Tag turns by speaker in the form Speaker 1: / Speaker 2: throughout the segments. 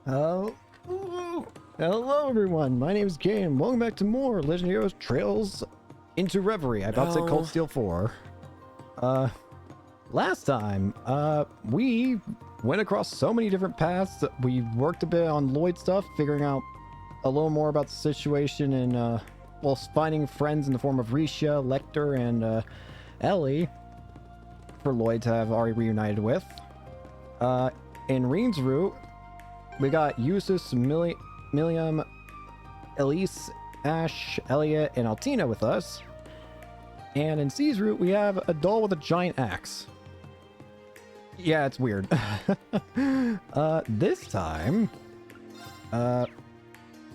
Speaker 1: Oh, hello everyone. My name is Game. Welcome back to more Legend of Heroes Trails into Reverie. I about to say Cold Steel 4. Last time, we went across so many different paths. We worked a bit on Lloyd stuff, figuring out a little more about the situation and, well, finding friends in the form of Risha, Lecter, and, Ellie for Lloyd to have already reunited with. In Reen's route, we got Eustace, Milliam, Elise, Ash, Elliot, and Altina with us. And in C's route, we have a doll with a giant axe. Yeah, it's weird. This time,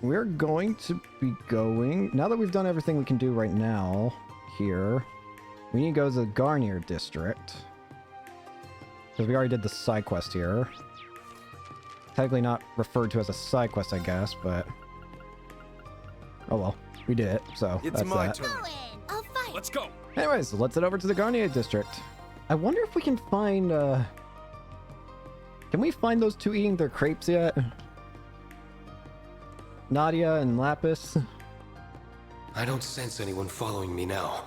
Speaker 1: we're going to be going... Now that we've done everything we can do right now here, we need to go to the Garnier district. Because we already did the side quest here. Technically not referred to as a side quest, I guess, but... Oh well, we did it, so
Speaker 2: it's
Speaker 1: that's
Speaker 2: my
Speaker 1: that.
Speaker 2: turn.
Speaker 3: I'll fight.
Speaker 2: Let's go.
Speaker 1: Anyways, let's head over to the Garnier district. I wonder if we can find, Can we find those two eating their crepes yet? Nadia and Lapis?
Speaker 4: I don't sense anyone following me now.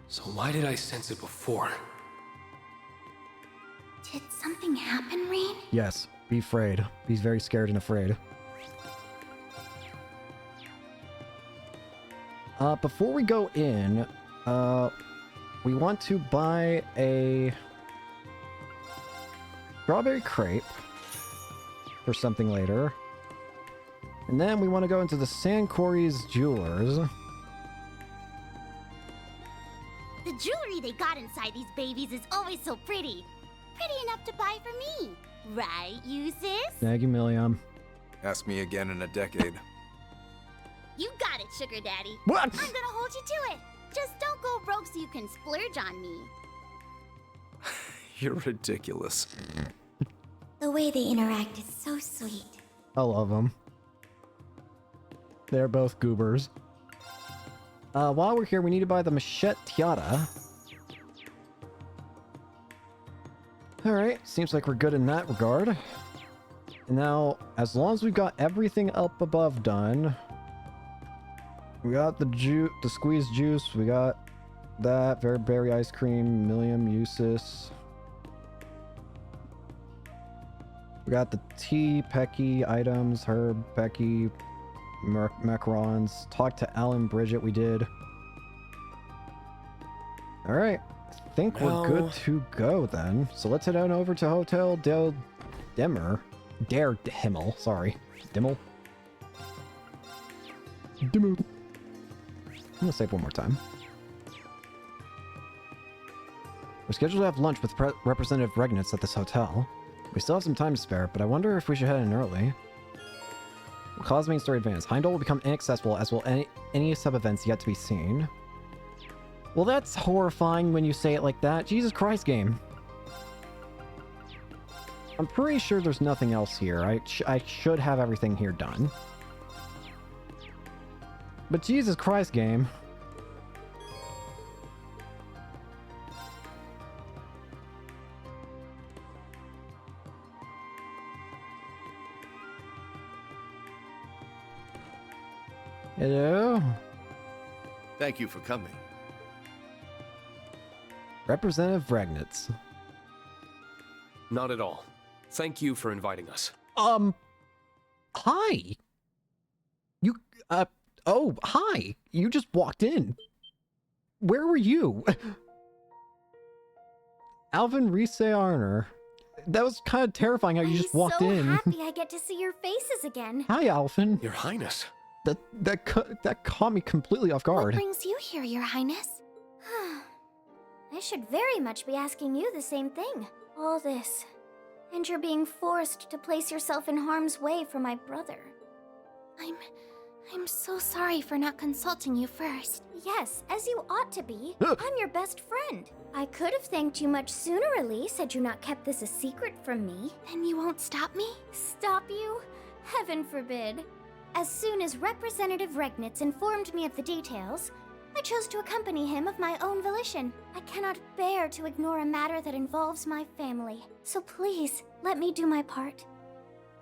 Speaker 4: So why did I sense it before?
Speaker 3: Did something happen, Reen?
Speaker 1: Yes, be afraid. Be very scared and afraid. Before we go in, we want to buy a strawberry crepe for something later. And then we want to go into the San Corey's Jewelers.
Speaker 3: The jewelry they got inside these babies is always so pretty. Pretty enough to buy for me. Right, you sis?
Speaker 1: Thank you, Milliam.
Speaker 2: Ask me again in a decade.
Speaker 3: You got it, Sugar Daddy.
Speaker 1: What?
Speaker 3: I'm gonna hold you to it. Just don't go broke so you can splurge on me.
Speaker 2: You're ridiculous.
Speaker 3: The way they interact is so sweet.
Speaker 1: I love them. They're both goobers. While we're here, we need to buy the Machette Tiara. Alright, seems like we're good in that regard. And now, as long as we've got everything up above done, we got the squeezed juice, we got that, berry ice cream, Milliam, Eustace. We got the tea, Pecky items, Herb, Pecky, macarons. Talk to Alan, Bridget, we did. Alright, I think we're good to go then. So let's head on over to Hotel Del Demmer. Dare Himmel, sorry. Dimmel. Dimmel. I'm gonna say it one more time. We're scheduled to have lunch with Representative Regnitz at this hotel. We still have some time to spare, but I wonder if we should head in early. Will cause main story advance. Heimdall will become inaccessible, as will any sub-events yet to be seen. Well, that's horrifying when you say it like that. Jesus Christ, game. I'm pretty sure there's nothing else here. I should have everything here done. But Jesus Christ, game. Hello?
Speaker 5: Thank you for coming.
Speaker 1: Representative Regnitz.
Speaker 4: Not at all. Thank you for inviting us.
Speaker 1: Hi. You, oh, hi. You just walked in. Where were you? Alvin Rise Arner. That was kind of terrifying how you just walked in.
Speaker 3: I'm so happy I get to see your faces again.
Speaker 1: Hi, Alvin.
Speaker 4: Your Highness.
Speaker 1: That caught me completely off guard.
Speaker 3: What brings you here, Your Highness? I should very much be asking you the same thing. All this. And you're being forced to place yourself in harm's way for my brother. I'm so sorry for not consulting you first. Yes, as you ought to be. I'm your best friend. I could have thanked you much sooner, Elise, had you not kept this a secret from me. And you won't stop me? Stop you? Heaven forbid. As soon as Representative Regnitz informed me of the details, I chose to accompany him of my own volition. I cannot bear to ignore a matter that involves my family. So please, let me do my part.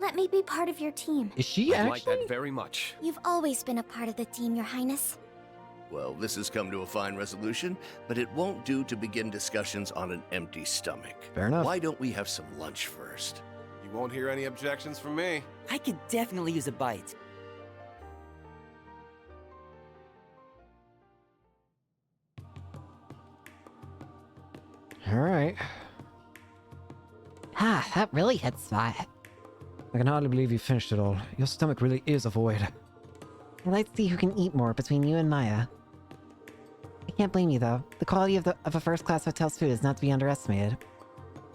Speaker 3: Let me be part of your team.
Speaker 1: Is she
Speaker 4: I'd like
Speaker 1: actually?
Speaker 4: that very much.
Speaker 3: You've always been a part of the team, Your Highness.
Speaker 5: Well, this has come to a fine resolution, but it won't do to begin discussions on an empty stomach.
Speaker 1: Fair enough.
Speaker 5: Why don't we have some lunch first?
Speaker 2: You won't hear any objections from me.
Speaker 6: I could definitely use a bite.
Speaker 1: All right.
Speaker 7: Ah, that really hits spot.
Speaker 1: I can hardly believe you finished it all. Your stomach really is a void.
Speaker 7: I'd like to see who can eat more between you and Maya. I can't blame you though. The quality of a first-class hotel's food is not to be underestimated.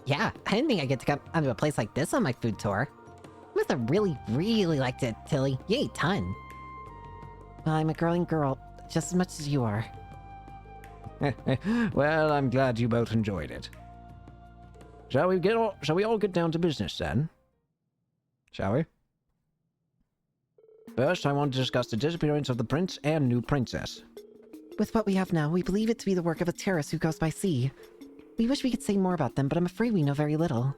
Speaker 7: Yeah, I didn't think I'd get to come onto a place like this on my food tour. You must have really, really liked it, Tilly. You ate a ton. Well, I'm a growing girl, just as much as you are.
Speaker 1: Well, I'm glad you both enjoyed it. Shall we all get down to business then? Shall we? First, I want to discuss the disappearance of the prince and new princess.
Speaker 7: With what we have now, we believe it to be the work of a terrorist who goes by sea. We wish we could say more about them, but I'm afraid we know very little.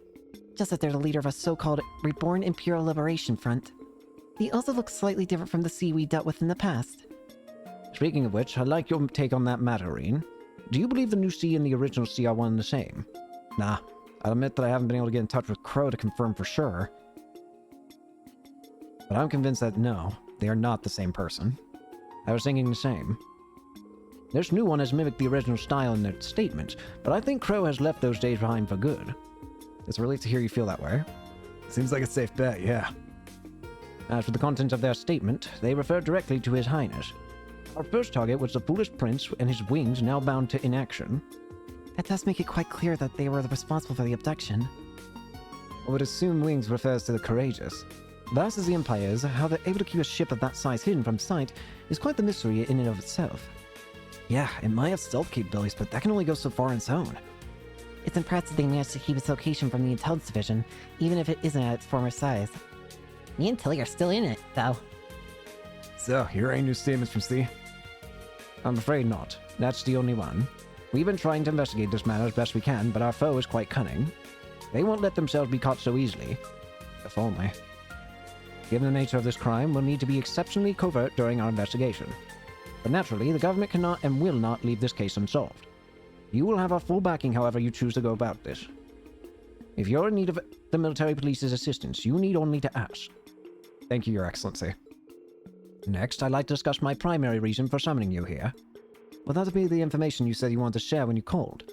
Speaker 7: Just that they're the leader of a so-called Reborn Imperial Liberation Front. He also looks slightly different from the sea we dealt with in the past.
Speaker 1: Speaking of which, I'd like your take on that matter, Reen. Do you believe the new sea and the original sea are one and the same? Nah, I'll admit that I haven't been able to get in touch with Crow to confirm for sure. But I'm convinced that no, they are not the same person. I was thinking the same. This new one has mimicked the original style in their statements, but I think Crow has left those days behind for good. It's a relief to hear you feel that way. Seems like a safe bet, yeah. As for the content of their statement, they refer directly to His Highness. Our first target was the foolish prince and his wings now bound to inaction.
Speaker 7: That does make it quite clear that they were responsible for the abduction.
Speaker 1: I would assume wings refers to the courageous. Vast as the Empire is, how they're able to keep a ship of that size hidden from sight is quite the mystery in and of itself. Yeah, it might have stealth capabilities, but that can only go so far on its own.
Speaker 7: It's impressive they managed to keep its location from the intelligence division, even if it isn't at its former size. Me and Tilly are still in it, though.
Speaker 1: So, here are any new statements from C? I'm afraid not. That's the only one. We've been trying to investigate this matter as best we can, but our foe is quite cunning. They won't let themselves be caught so easily. If only. Given the nature of this crime, we'll need to be exceptionally covert during our investigation. But naturally, the government cannot and will not leave this case unsolved. You will have our full backing however you choose to go about this. If you're in need of the military police's assistance, you need only to ask. Thank you, Your Excellency. Next, I'd like to discuss my primary reason for summoning you here. Well, that would be the information you said you wanted to share when you called.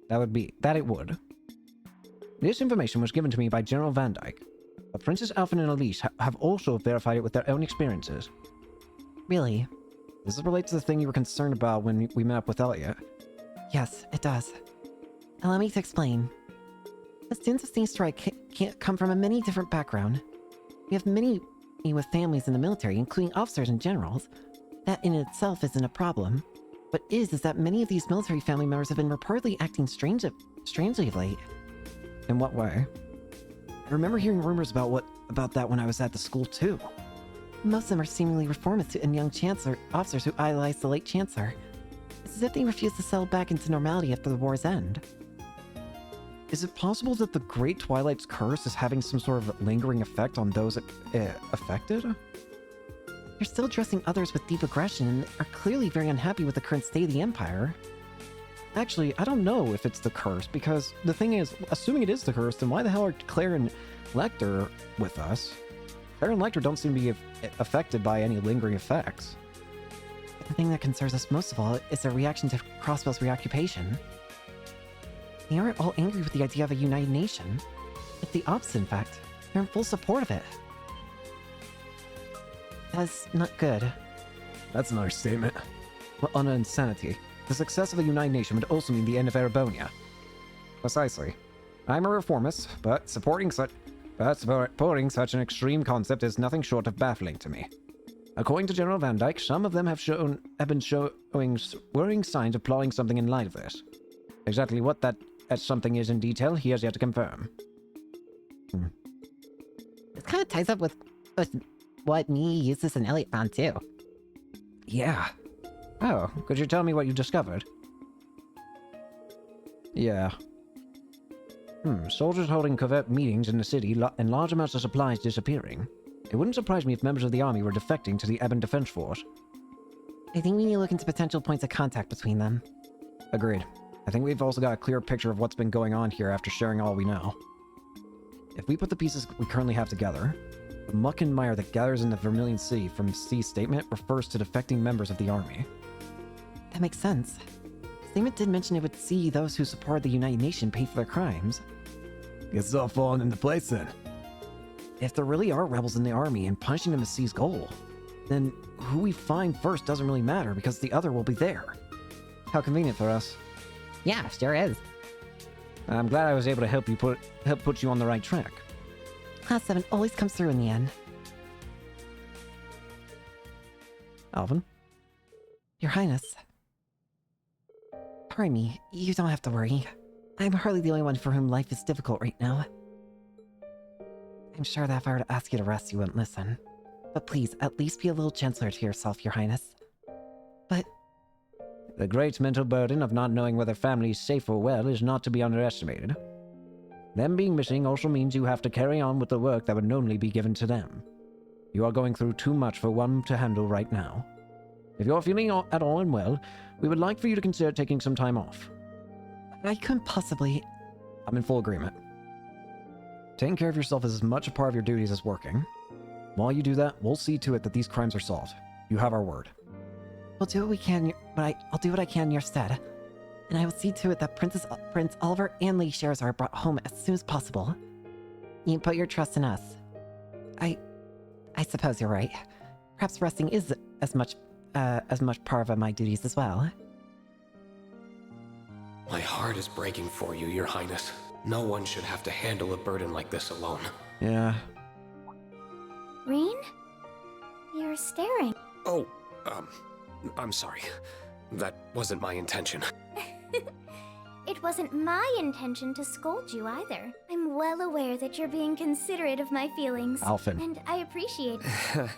Speaker 1: That it would. This information was given to me by General Van Dyke. But Princess Alphen and Elise have also verified it with their own experiences.
Speaker 7: Really?
Speaker 1: Does this relate to the thing you were concerned about when we met up with Elliot?
Speaker 7: Yes, it does. Allow me to explain. The students of Sting Strike can't come from a many different background. We have many with families in the military, including officers and generals. That in itself isn't a problem. What is that many of these military family members have been reportedly acting strangely of late.
Speaker 1: In what way?
Speaker 7: I remember hearing rumors about that when I was at the school too. Most of them are seemingly reformists and young chancellor officers who idolize the late chancellor. It's as if they refuse to settle back into normality after the war's end.
Speaker 1: Is it possible that the Great Twilight's curse is having some sort of lingering effect on those affected?
Speaker 7: They're still addressing others with deep aggression and are clearly very unhappy with the current state of the Empire.
Speaker 1: Actually, I don't know if it's the curse, because the thing is, assuming it is the curse, then why the hell are Claire and Lecter with us? Claire and Lecter don't seem to be affected by any lingering effects.
Speaker 7: But the thing that concerns us most of all is their reaction to Crossbell's reoccupation. They aren't all angry with the idea of a united nation. It's the opposite, in fact. They're in full support of it. That's not good.
Speaker 1: That's another statement. Well, on insanity. The success of a united nation would also mean the end of Erebonia. Precisely. I'm a reformist, but supporting such an extreme concept is nothing short of baffling to me. According to General Van Dyke, some of them have been showing worrying signs of plotting something in light of this. Exactly what that something is in detail, he has yet to confirm.
Speaker 7: This kind of ties up with what me, Eustace, and Elliot found too.
Speaker 1: Yeah. Oh, could you tell me what you discovered? Yeah.
Speaker 8: Soldiers holding covert meetings in the city and large amounts of supplies disappearing. It wouldn't surprise me if members of the army were defecting to the Ebon Defense Force.
Speaker 7: I think we need to look into potential points of contact between them.
Speaker 1: Agreed. I think we've also got a clear picture of what's been going on here after sharing all we know. If we put the pieces we currently have together, the muck and mire that gathers in the Vermilion City from C's statement refers to defecting members of the army.
Speaker 7: That makes sense. The statement did mention it would see those who support the United Nations pay for their crimes.
Speaker 1: Guess it's all falling into place then.
Speaker 7: If there really are rebels in the army and punishing them is C's goal,
Speaker 1: Then who we find first doesn't really matter because the other will be there. How convenient for us.
Speaker 7: yeah, sure is.
Speaker 8: I'm glad I was able to help put you on the right track.
Speaker 7: Class 7 always comes through in the end.
Speaker 1: Alvin?
Speaker 7: Your Highness. Pardon me, you don't have to worry. I'm hardly the only one for whom life is difficult right now. I'm sure that if I were to ask you to rest, you wouldn't listen. But please, at least be a little gentler to yourself, Your Highness. But
Speaker 8: The great mental burden of not knowing whether family is safe or well is not to be underestimated. Them being missing also means you have to carry on with the work that would normally be given to them. You are going through too much for one to handle right now. If you're feeling at all unwell, we would like for you to consider taking some time off.
Speaker 7: I couldn't possibly...
Speaker 1: I'm in full agreement. Taking care of yourself is as much a part of your duties as working. While you do that, we'll see to it that these crimes are solved. You have our word.
Speaker 7: We'll do what we can, but I'll do what I can in your stead. And I will see to it that Prince Oliver and Lady Shares are brought home as soon as possible. You can put your trust in us. I suppose you're right. Perhaps resting is as much part of my duties as well.
Speaker 4: My heart is breaking for you, Your Highness. No one should have to handle a burden like this alone.
Speaker 1: Yeah.
Speaker 3: Reen? You're staring.
Speaker 4: Oh, I'm sorry. That wasn't my intention.
Speaker 3: It wasn't my intention to scold you either. I'm well aware that you're being considerate of my feelings.
Speaker 1: Alphen.
Speaker 3: And I appreciate it.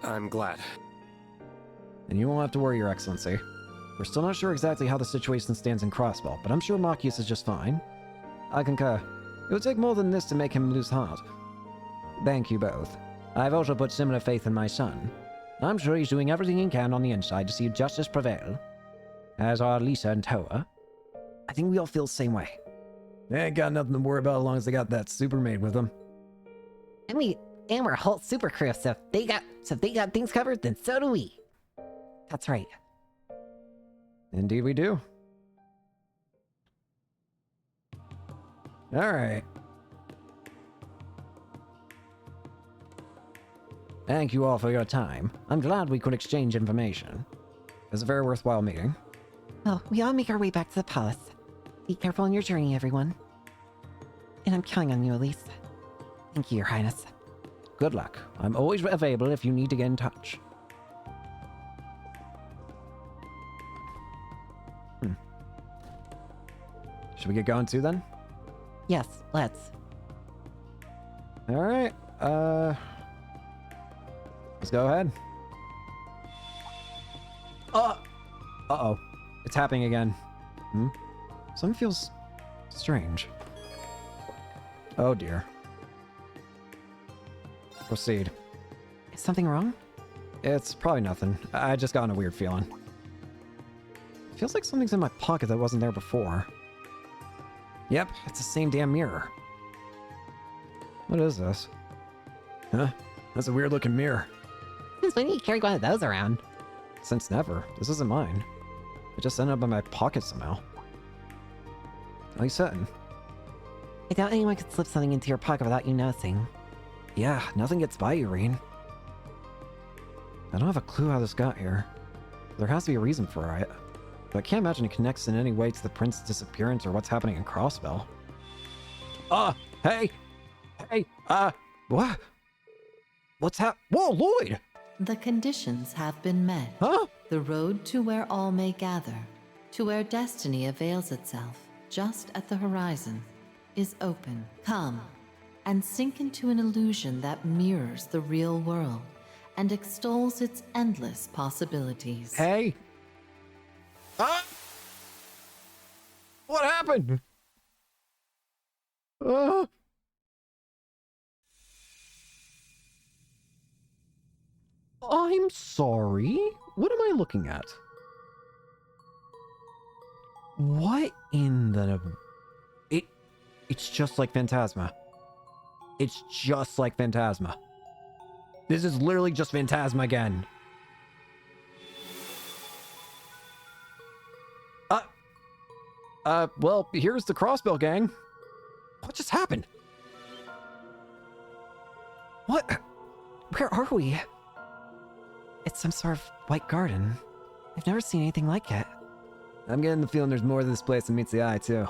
Speaker 4: I'm glad.
Speaker 1: And you won't have to worry, Your Excellency. We're still not sure exactly how the situation stands in Crossbell, but I'm sure Machias is just fine. I concur. It would take more than this to make him lose heart.
Speaker 8: Thank you both. I've also put similar faith in my son. I'm sure he's doing everything he can on the inside to see justice prevail. As are Lisa and Toa.
Speaker 1: I think we all feel the same way. They ain't got nothing to worry about as long as they got that super maid with them.
Speaker 7: And we're a whole super crew, so if they got things covered, then so do we. That's right.
Speaker 1: Indeed we do. Alright.
Speaker 8: Thank you all for your time. I'm glad we could exchange information.
Speaker 1: It was a very worthwhile meeting.
Speaker 7: Well, we all make our way back to the palace. Be careful on your journey, everyone. And I'm counting on you, Elise. Thank you, Your Highness.
Speaker 8: Good luck. I'm always available if you need to get in touch.
Speaker 1: Should we get going too then?
Speaker 7: Yes, let's.
Speaker 1: Alright, let's go ahead. Uh-oh. It's happening again. Something feels strange. Oh dear. Proceed.
Speaker 7: Is something wrong?
Speaker 1: It's probably nothing. I just got a weird feeling. It feels like something's in my pocket that wasn't there before. Yep, it's the same damn mirror. What is this? Huh? That's a weird looking mirror.
Speaker 7: Since when do you carry one of those around?
Speaker 1: Since never. This isn't mine. It just ended up in my pocket somehow. How you sitting?
Speaker 7: I doubt anyone could slip something into your pocket without you noticing.
Speaker 1: Yeah, nothing gets by you, Reen. I don't have a clue how this got here. There has to be a reason for it. But I can't imagine it connects in any way to the prince's disappearance or what's happening in Crossbell. Hey! What? Whoa, Lloyd!
Speaker 9: The conditions have been met.
Speaker 1: Huh?
Speaker 9: The road to where all may gather, to where destiny avails itself, just at the horizon, is open. Come, and sink into an illusion that mirrors the real world and extols its endless possibilities.
Speaker 1: Hey! What happened? I'm sorry. What am I looking at? What in the... It's just like Phantasma. It's just like Phantasma. This is literally just Phantasma again. Well, here's the Crossbell Gang. What just happened? What?
Speaker 7: Where are we? It's some sort of white garden. I've never seen anything like it.
Speaker 8: I'm getting the feeling there's more to this place than meets the eye, too.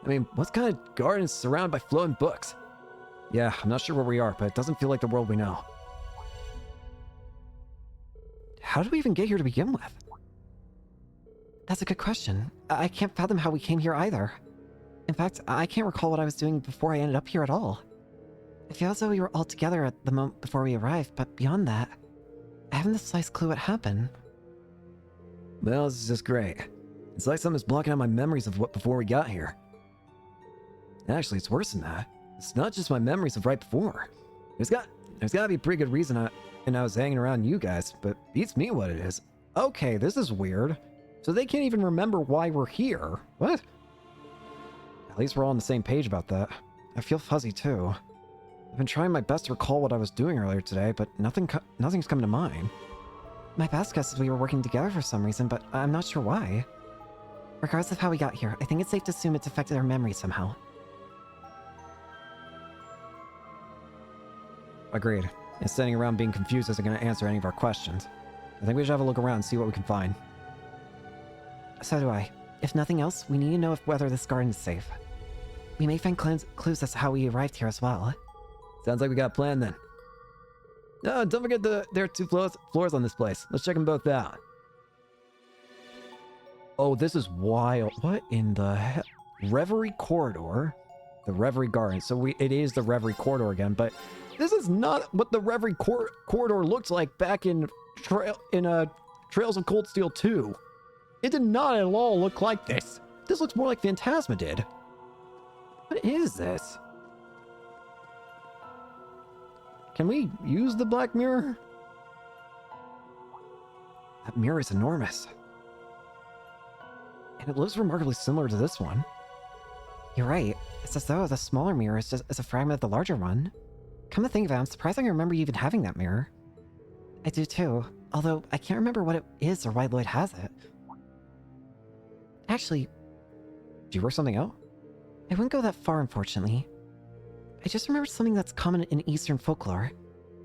Speaker 8: I mean, what kind of garden is surrounded by floating books? Yeah, I'm not sure where we are, but it doesn't feel like the world we know.
Speaker 7: How did we even get here to begin with? That's a good question. I can't fathom how we came here either. In fact, I can't recall what I was doing before I ended up here at all. I feel as though we were all together at the moment before we arrived, but beyond that, I haven't the slightest clue what happened.
Speaker 8: Well, this is just great. It's like something's blocking out my memories of what before we got here. Actually, it's worse than that. It's not just my memories of right before. There's got to be a pretty good reason I was hanging around you guys, but beats me what it is.
Speaker 1: Okay, this is weird. So they can't even remember why we're here. What?
Speaker 8: At least we're all on the same page about that.
Speaker 7: I feel fuzzy too. I've been trying my best to recall what I was doing earlier today, but nothing's coming to mind. My best guess is we were working together for some reason, but I'm not sure why. Regardless of how we got here, I think it's safe to assume it's affected our memory somehow.
Speaker 8: Agreed. And standing around being confused isn't going to answer any of our questions. I think we should have a look around and see what we can find.
Speaker 7: So do I. If nothing else, we need to know whether this garden is safe. We may find clues as to how we arrived here as well.
Speaker 8: Sounds like we got a plan then. No, don't forget there are two floors on this place. Let's check them both out.
Speaker 1: Oh, this is wild. What in the hell? Reverie Corridor? The Reverie Garden. So it is the Reverie Corridor again, but this is not what the Reverie Corridor looked like back in Trails of Cold Steel 2. It did not at all look like this. This looks more like Phantasma did. What is this? Can we use the Black Mirror?
Speaker 7: That mirror is enormous.
Speaker 1: And it looks remarkably similar to this one.
Speaker 7: You're right. It's as though the smaller mirror is just a fragment of the larger one. Come to think of it, I'm surprised I can remember even having that mirror. I do too, although I can't remember what it is or why Lloyd has it. Actually,
Speaker 1: do you work something out?
Speaker 7: I wouldn't go that far, unfortunately. I just remembered something that's common in Eastern folklore.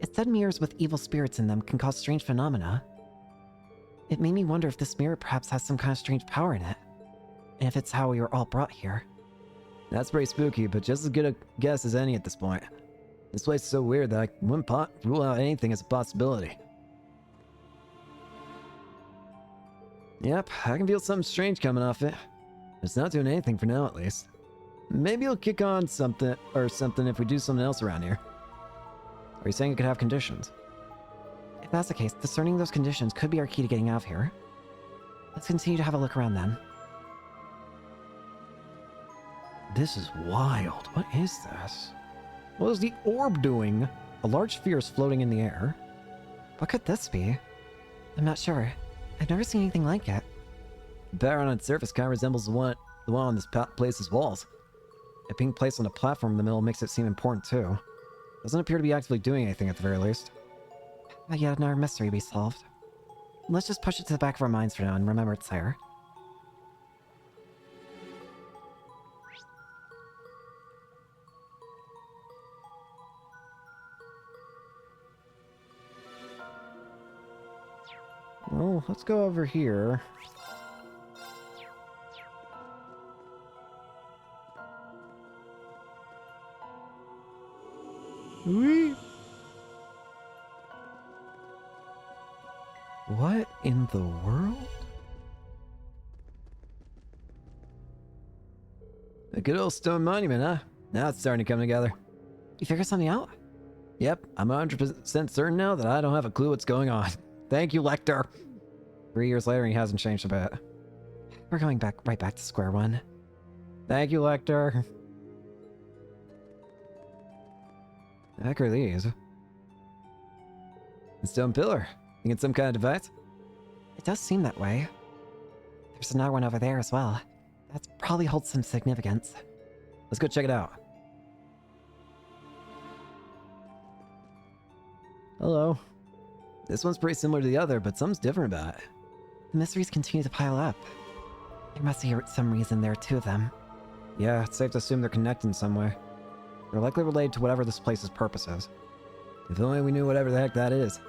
Speaker 7: It said mirrors with evil spirits in them can cause strange phenomena. It made me wonder if this mirror perhaps has some kind of strange power in it. And if it's how we were all brought here.
Speaker 8: That's pretty spooky, but just as good a guess as any at this point. This place is so weird that I wouldn't rule out anything as a possibility. Yep, I can feel something strange coming off it. It's not doing anything for now, at least. Maybe it'll kick on something if we do something else around here.
Speaker 1: Are you saying it could have conditions?
Speaker 7: If that's the case, discerning those conditions could be our key to getting out of here. Let's continue to have a look around then.
Speaker 1: This is wild. What is this? What is the orb doing? A large sphere is floating in the air.
Speaker 7: What could this be? I'm not sure. I've never seen anything like it.
Speaker 8: The pattern on its surface kind of resembles the one on this place's walls.
Speaker 1: It being placed on a platform in the middle makes it seem important too. Doesn't appear to be actively doing anything at the very least.
Speaker 7: Yet another mystery to be solved. Let's just push it to the back of our minds for now and remember it's there.
Speaker 1: Well, let's go over here. Whee! What in the world?
Speaker 8: A good old stone monument, huh? Now it's starting to come together.
Speaker 7: You figured something out?
Speaker 8: Yep, I'm 100% certain now that I don't have a clue what's going on.
Speaker 1: Thank you, Lecter.
Speaker 7: 3 years later, he hasn't changed a bit. We're going right back to square one.
Speaker 1: Thank you, Lecter.
Speaker 8: The heck are these? A stone pillar. Think it's some kind of device?
Speaker 7: It does seem that way. There's another one over there as well. That probably holds some significance.
Speaker 8: Let's go check it out. Hello. This one's pretty similar to the other, but something's different about it.
Speaker 7: The mysteries continue to pile up. There must be some reason there are two of them.
Speaker 8: Yeah, it's safe to assume they're connected in some way. They're likely related to whatever this place's purpose is. If only we knew whatever the heck that is.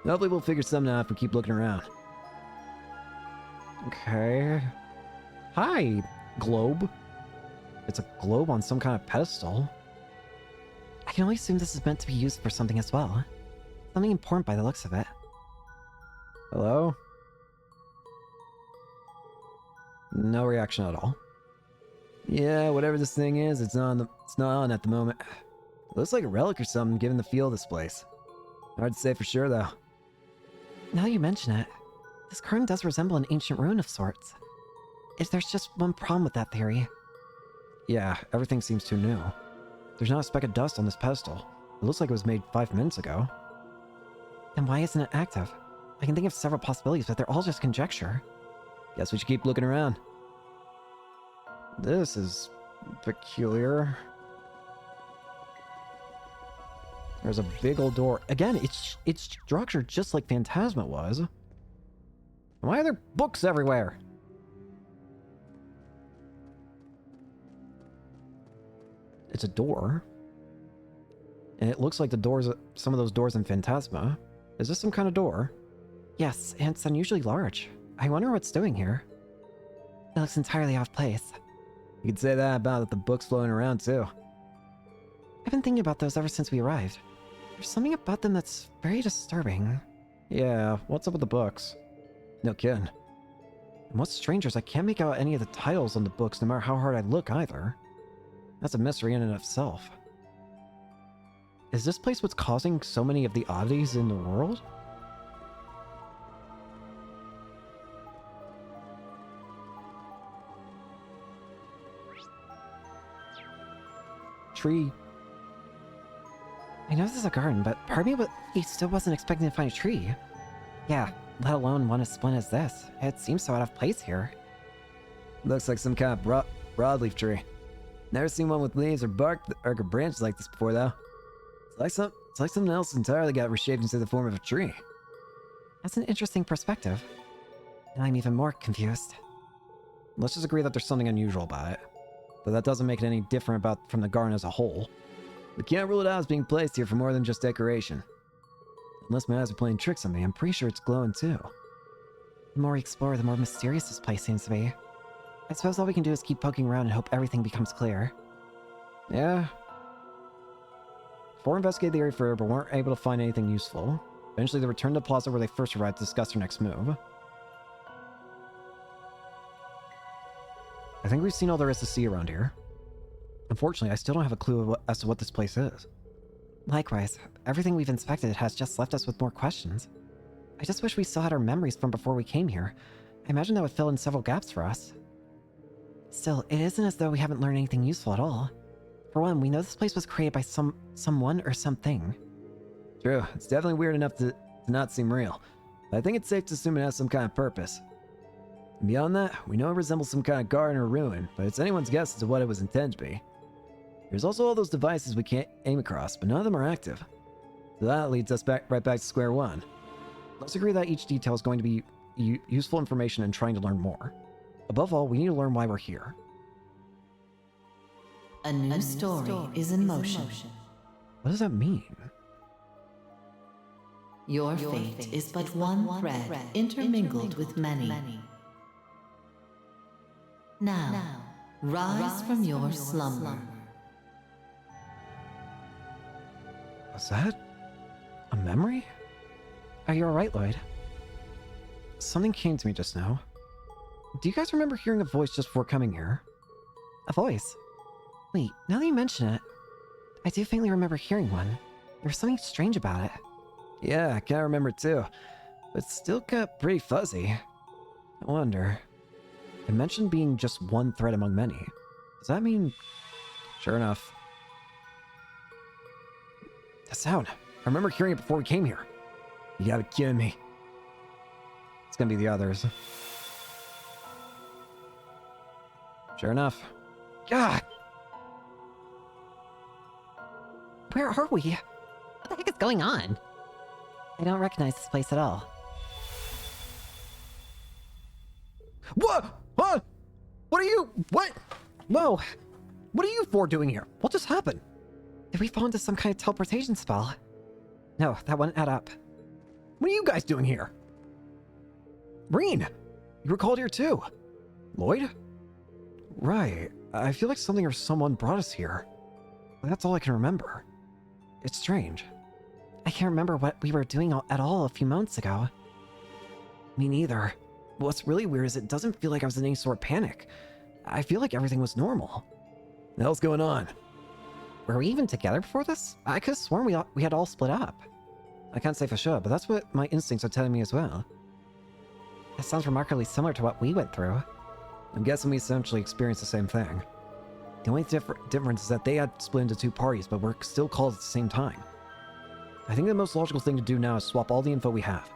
Speaker 8: Hopefully we'll figure something out if we keep looking around.
Speaker 1: Okay. Hi, globe. It's a globe on some kind of pedestal.
Speaker 7: I can only assume this is meant to be used for something as well. Something important by the looks of it.
Speaker 1: Hello? No reaction at all.
Speaker 8: Yeah, whatever this thing is, it's not on at the moment. It looks like a relic or something, given the feel of this place. Hard to say for sure, though.
Speaker 7: Now you mention it, this garden does resemble an ancient ruin of sorts. If there's just one problem with that theory.
Speaker 1: Yeah, everything seems too new. There's not a speck of dust on this pedestal. It looks like it was made 5 minutes ago.
Speaker 7: Then why isn't it active? I can think of several possibilities, but they're all just conjecture.
Speaker 8: Guess we should keep looking around.
Speaker 1: This is peculiar. There's a big old door. Again, it's structured just like Phantasma was. Why are there books everywhere? It's a door. And it looks like the doors, some of those doors in Phantasma. Is this some kind of door?
Speaker 7: Yes, and it's unusually large. I wonder what's doing here. It looks entirely off place.
Speaker 8: You could say that about the books floating around, too.
Speaker 7: I've been thinking about those ever since we arrived. There's something about them that's very disturbing.
Speaker 1: Yeah, what's up with the books?
Speaker 8: No kidding.
Speaker 1: And what's strange is I can't make out any of the titles on the books no matter how hard I look either. That's a mystery in and of itself. Is this place what's causing so many of the oddities in the world? Tree.
Speaker 7: I know this is a garden, but part of me still wasn't expecting to find a tree. Yeah, let alone one as splendid as this. It seems so out of place here.
Speaker 8: Looks like some kind of broadleaf tree. Never seen one with leaves or bark or branches like this before, though. It's like something else entirely got reshaped into the form of a tree.
Speaker 7: That's an interesting perspective. And I'm even more confused.
Speaker 1: Let's just agree that there's something unusual about it. But that doesn't make it any different from the garden as a whole.
Speaker 8: We can't rule it out as being placed here for more than just decoration. Unless my eyes are playing tricks on me, I'm pretty sure it's glowing too.
Speaker 7: The more we explore, the more mysterious this place seems to be. I suppose all we can do is keep poking around and hope everything becomes clear.
Speaker 1: Yeah. 4 investigated the area further but weren't able to find anything useful. Eventually they returned to the plaza where they first arrived to discuss their next move. I think we've seen all there is to see around here. Unfortunately, I still don't have a clue as to what this place is.
Speaker 7: Likewise, everything we've inspected has just left us with more questions. I just wish we still had our memories from before we came here. I imagine that would fill in several gaps for us. Still, it isn't as though we haven't learned anything useful at all. For one, we know this place was created by someone or something.
Speaker 8: True, it's definitely weird enough to not seem real. But I think it's safe to assume it has some kind of purpose. And beyond that, we know it resembles some kind of garden or ruin, but it's anyone's guess as to what it was intended to be. There's also all those devices we can't aim across, but none of them are active. So that leads us right back to square one.
Speaker 1: Let's agree that each detail is going to be useful information and trying to learn more. Above all, we need to learn why we're here.
Speaker 9: A new story is in motion.
Speaker 1: What does that mean?
Speaker 9: Your fate is but one thread intermingled with many. Now, rise from your slumber.
Speaker 1: Was that a memory?
Speaker 7: Are you alright, Lloyd?
Speaker 1: Something came to me just now. Do you guys remember hearing a voice just before coming here?
Speaker 7: A voice? Wait, now that you mention it, I do faintly remember hearing one. There was something strange about it.
Speaker 8: Yeah, I can't remember too. But it still got pretty fuzzy.
Speaker 1: I wonder. It mentioned being just one thread among many. Does that mean... Sure enough.
Speaker 8: That sound. I remember hearing it before we came here. You gotta be kidding me. It's gonna be the others. Sure enough. God!
Speaker 7: Where are we? What the heck is going on? I don't recognize this place at all.
Speaker 8: What? What? What are you? What? Whoa! What are you four doing here? What just happened?
Speaker 7: Did we fall into some kind of teleportation spell? No, that wouldn't add up.
Speaker 8: What are you guys doing here? Reen! You were called here too. Lloyd? Right. I feel like something or someone brought us here. But that's all I can remember. It's strange.
Speaker 7: I can't remember what we were doing at all a few moments ago.
Speaker 8: Me neither. What's really weird is it doesn't feel like I was in any sort of panic. I feel like everything was normal. What the hell's going on?
Speaker 7: Were we even together before this? I could have sworn we had all split up.
Speaker 8: I can't say for sure, but that's what my instincts are telling me as well.
Speaker 7: That sounds remarkably similar to what we went through.
Speaker 8: I'm guessing we essentially experienced the same thing. The only difference is that they had split into two parties, but we're still called at the same time. I think the most logical thing to do now is swap all the info we have.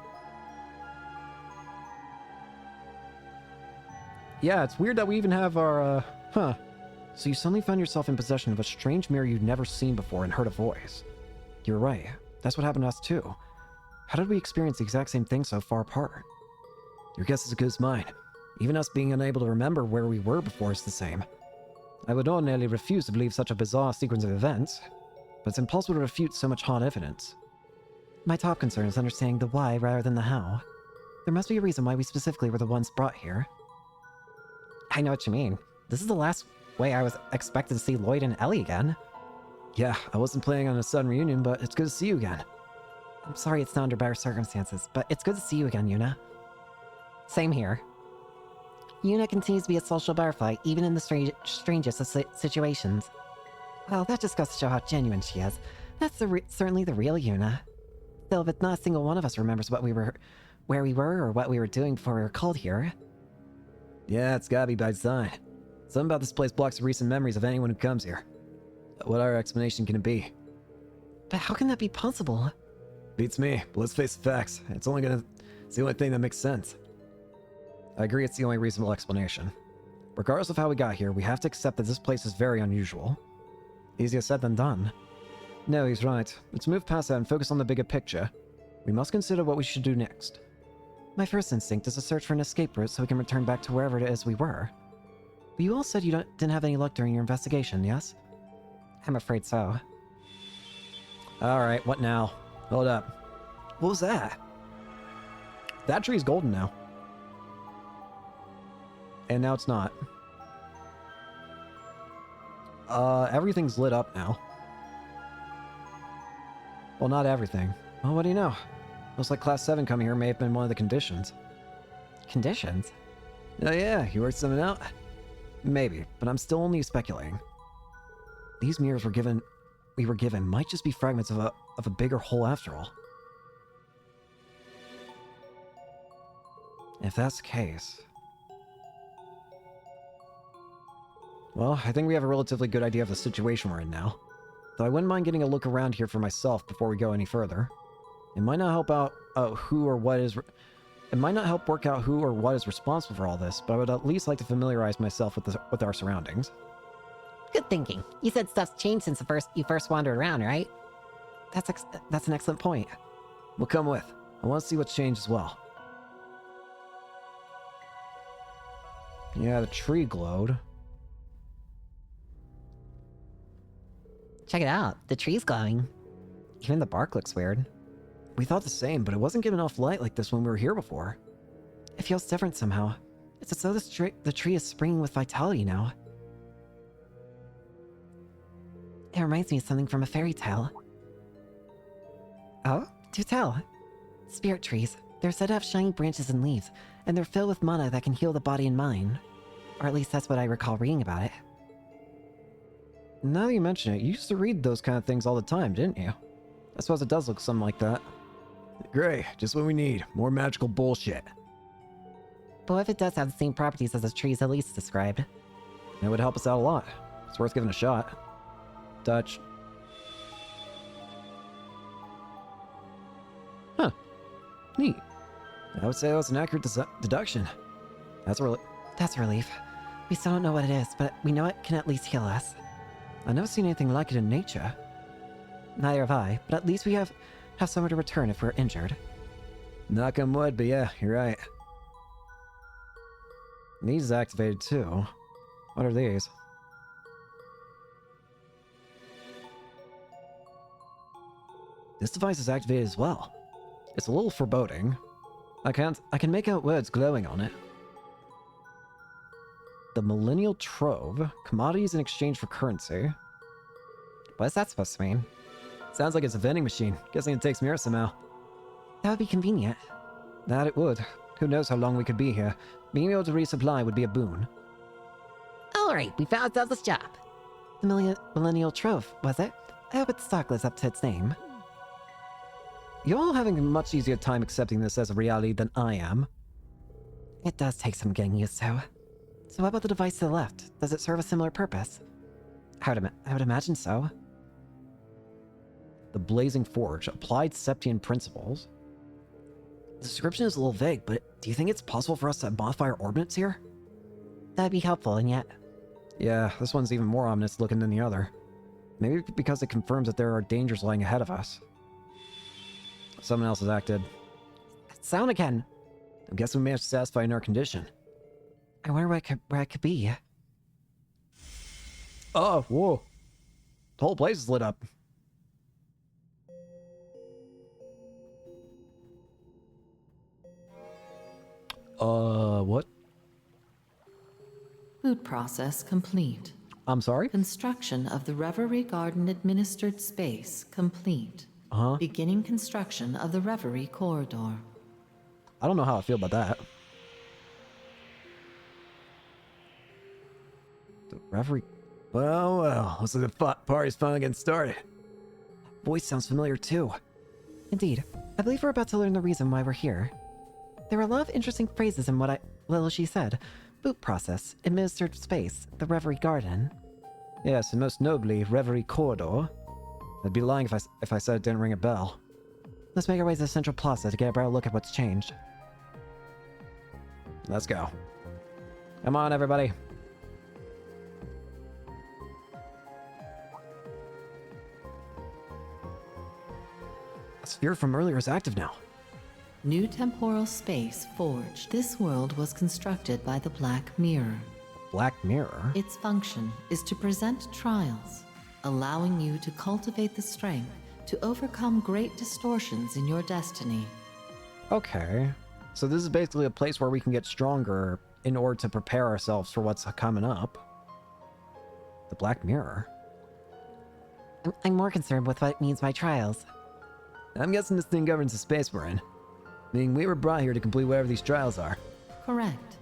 Speaker 8: Yeah, it's weird that we even have our, So you suddenly found yourself in possession of a strange mirror you'd never seen before and heard a voice. You're right. That's what happened to us too. How did we experience the exact same thing so far apart? Your guess is as good as mine. Even us being unable to remember where we were before is the same. I would ordinarily refuse to believe such a bizarre sequence of events, but it's impossible to refute so much hard evidence.
Speaker 7: My top concern is understanding the why rather than the how. There must be a reason why we specifically were the ones brought here. I know what you mean. This is the last way I was expected to see Lloyd and Ellie again.
Speaker 8: Yeah, I wasn't planning on a sudden reunion, but it's good to see you again.
Speaker 7: I'm sorry it's not under better circumstances, but it's good to see you again, Yuna. Same here. Yuna continues to be a social butterfly, even in the strangest of situations. Well, that just goes to show how genuine she is. That's certainly the real Yuna. Still, but not a single one of us remembers where we were, or what we were doing before we were called here.
Speaker 8: Yeah, it's gotta be by design. Something about this place blocks the recent memories of anyone who comes here. What other explanation can it be?
Speaker 7: But how can that be possible?
Speaker 8: Beats me, but let's face the facts. It's the only thing that makes sense. I agree it's the only reasonable explanation. Regardless of how we got here, we have to accept that this place is very unusual.
Speaker 7: Easier said than done.
Speaker 8: No, he's right. Let's move past that and focus on the bigger picture. We must consider what we should do next.
Speaker 7: My first instinct is to search for an escape route so we can return back to wherever it is we were. But you all said you didn't have any luck during your investigation, yes? I'm afraid so.
Speaker 8: Alright, what now? Hold up. What was that? That tree's golden now. And now it's not. Everything's lit up now. Well, not everything. Well, what do you know? Looks like Class 7 coming here may have been one of the conditions.
Speaker 7: Conditions?
Speaker 8: Oh yeah, you worked something out? Maybe, but I'm still only speculating. These mirrors we were given might just be fragments of a bigger whole after all. If that's the case... Well, I think we have a relatively good idea of the situation we're in now. Though I wouldn't mind getting a look around here for myself before we go any further. It might not help out who or what is... It might not help work out who or what is responsible for all this, but I would at least like to familiarize myself with our surroundings.
Speaker 7: Good thinking. You said stuff's changed since you first wandered around, right? That's an excellent point.
Speaker 8: Well, come with. I want to see what's changed as well. Yeah, the tree glowed.
Speaker 7: Check it out. The tree's glowing. Even the bark looks weird.
Speaker 8: We thought the same, but it wasn't given off light like this when we were here before.
Speaker 7: It feels different somehow. It's as though the tree is springing with vitality now. It reminds me of something from a fairy tale. Oh? Do tell. Spirit trees. They're said to have shiny branches and leaves, and they're filled with mana that can heal the body and mind. Or at least that's what I recall reading about it.
Speaker 8: Now that you mention it, you used to read those kind of things all the time, didn't you? I suppose it does look something like that. Great, just what we need. More magical bullshit.
Speaker 7: But what if it does have the same properties as the trees Elise described?
Speaker 8: It would help us out a lot. It's worth giving a shot. Touch. Neat. I would say that was an accurate deduction. That's a
Speaker 7: That's a relief. We still don't know what it is, but we know it can at least heal us.
Speaker 8: I've never seen anything like it in nature.
Speaker 7: Neither have I, but at least we have somewhere to return if we're injured.
Speaker 8: Knock on wood, but yeah, you're right. These is activated too. What are these? This device is activated as well. It's a little foreboding. I can make out words glowing on it. The Millennial Trove. Commodities in exchange for currency.
Speaker 7: What's that supposed to mean?
Speaker 8: Sounds like it's a vending machine. Guessing it takes mirrors somehow.
Speaker 7: That would be convenient.
Speaker 8: That it would. Who knows how long we could be here. Being able to resupply would be a boon.
Speaker 7: Alright, we found ourselves this job. The Millennial Trove, was it? I hope its stock lives up to its name.
Speaker 8: You're all having a much easier time accepting this as a reality than I am.
Speaker 7: It does take some getting used to. So what about the device to the left? Does it serve a similar purpose? I would imagine so.
Speaker 8: The Blazing Forge. Applied Septian Principles. The description is a little vague, but do you think it's possible for us to modify our ordnance here?
Speaker 7: That'd be helpful, and yet...
Speaker 8: Yeah, this one's even more ominous looking than the other. Maybe because it confirms that there are dangers lying ahead of us. Someone else has acted.
Speaker 7: Sound again!
Speaker 8: I guess we managed to satisfy our condition.
Speaker 7: I wonder where it could be.
Speaker 8: Oh, whoa. The whole place is lit up. What?
Speaker 9: Food process complete.
Speaker 8: I'm sorry?
Speaker 9: Construction of the Reverie Garden administered space complete.
Speaker 8: Uh-huh.
Speaker 9: Beginning construction of the Reverie corridor.
Speaker 8: I don't know how I feel about that. The Reverie... Well, looks like the party's finally getting started.
Speaker 7: Voice sounds familiar too. Indeed. I believe we're about to learn the reason why we're here. There are a lot of interesting phrases in what she said. Boot process, administered space, the Reverie Garden.
Speaker 8: Yes, and most nobly, Reverie corridor. I'd be lying if I said it didn't ring a bell.
Speaker 7: Let's make our way to the Central Plaza to get a better look at what's changed.
Speaker 8: Let's go. Come on, everybody. A sphere from earlier is active now.
Speaker 9: New temporal space forged. This world was constructed by the Black Mirror.
Speaker 8: Black Mirror?
Speaker 9: Its function is to present trials, allowing you to cultivate the strength to overcome great distortions in your destiny.
Speaker 8: Okay. So this is basically a place where we can get stronger in order to prepare ourselves for what's coming up. The Black Mirror?
Speaker 7: I'm more concerned with what it means by trials.
Speaker 8: I'm guessing this thing governs the space we're in. Meaning we were brought here to complete whatever these trials are.
Speaker 9: Correct.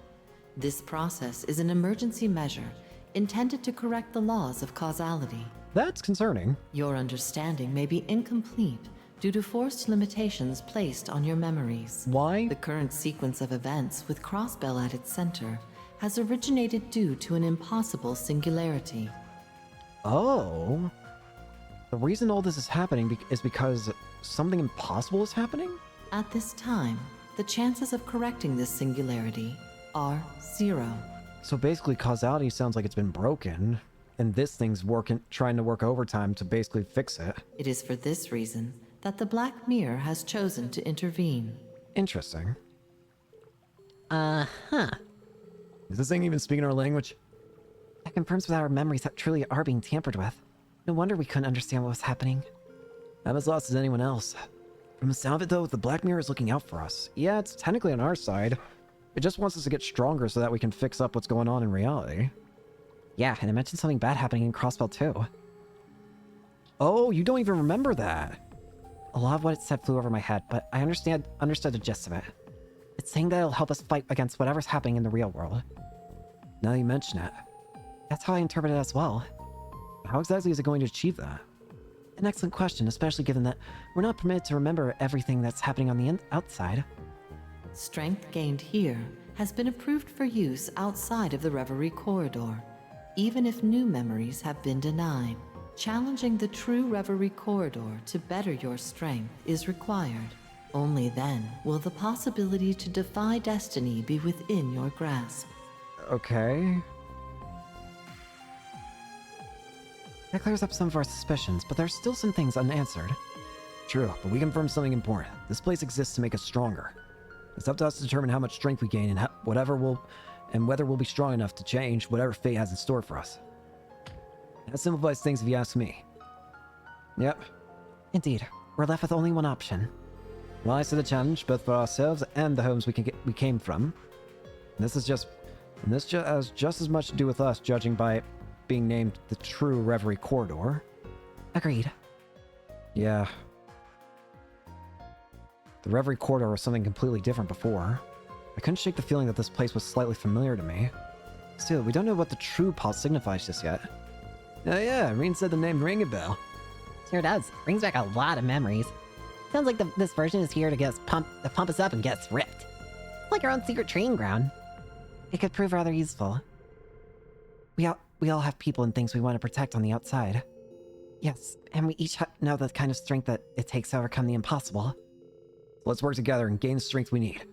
Speaker 9: This process is an emergency measure intended to correct the laws of causality.
Speaker 8: That's concerning.
Speaker 9: Your understanding may be incomplete due to forced limitations placed on your memories.
Speaker 8: Why?
Speaker 9: The current sequence of events with Crossbell at its center has originated due to an impossible singularity.
Speaker 8: Oh. The reason all this is happening is because something impossible is happening?
Speaker 9: At this time, the chances of correcting this singularity are 0.
Speaker 8: So basically causality sounds like it's been broken, and this thing's trying to work overtime to basically fix it.
Speaker 9: It is for this reason that the Black Mirror has chosen to intervene.
Speaker 8: Interesting.
Speaker 7: Uh-huh.
Speaker 8: Is this thing even speaking our language?
Speaker 7: That confirms that our memories truly are being tampered with. No wonder we couldn't understand what was happening.
Speaker 8: I'm as lost as anyone else. From the sound of it though, the Black Mirror is looking out for us. Yeah, it's technically on our side. It just wants us to get stronger so that we can fix up what's going on in reality.
Speaker 7: Yeah, and it mentioned something bad happening in Crossbell too.
Speaker 8: Oh, you don't even remember that.
Speaker 7: A lot of what it said flew over my head, but I understood the gist of it. It's saying that it'll help us fight against whatever's happening in the real world.
Speaker 8: Now you mention it.
Speaker 7: That's how I interpret it as well.
Speaker 8: How exactly is it going to achieve that?
Speaker 7: An excellent question, especially given that we're not permitted to remember everything that's happening on the outside.
Speaker 9: Strength gained here has been approved for use outside of the Reverie corridor, even if new memories have been denied. Challenging the true Reverie corridor to better your strength is required. Only then will the possibility to defy destiny be within your grasp.
Speaker 8: Okay.
Speaker 7: That clears up some of our suspicions, but there's still some things unanswered.
Speaker 8: True, but we confirmed something important. This place exists to make us stronger. It's up to us to determine how much strength we gain and whether we'll be strong enough to change whatever fate has in store for us. That simplifies things if you ask me. Yep.
Speaker 7: Indeed, we're left with only one option.
Speaker 8: Rise to the challenge, both for ourselves and the homes we came from. And this has just as much to do with us, judging by it being named the true Reverie Corridor.
Speaker 7: Agreed.
Speaker 8: Yeah. The Reverie Corridor was something completely different before. I couldn't shake the feeling that this place was slightly familiar to me. Still, we don't know what the true pulse signifies just yet. Oh yeah, Reen said the name ring a bell.
Speaker 7: Sure does. Brings back a lot of memories. Sounds like this version is here to get us pump us up and get us ripped. It's like our own secret training ground. It could prove rather useful. We all have people and things we want to protect on the outside. Yes, and we each know the kind of strength that it takes to overcome the impossible.
Speaker 8: Let's work together and gain the strength we need.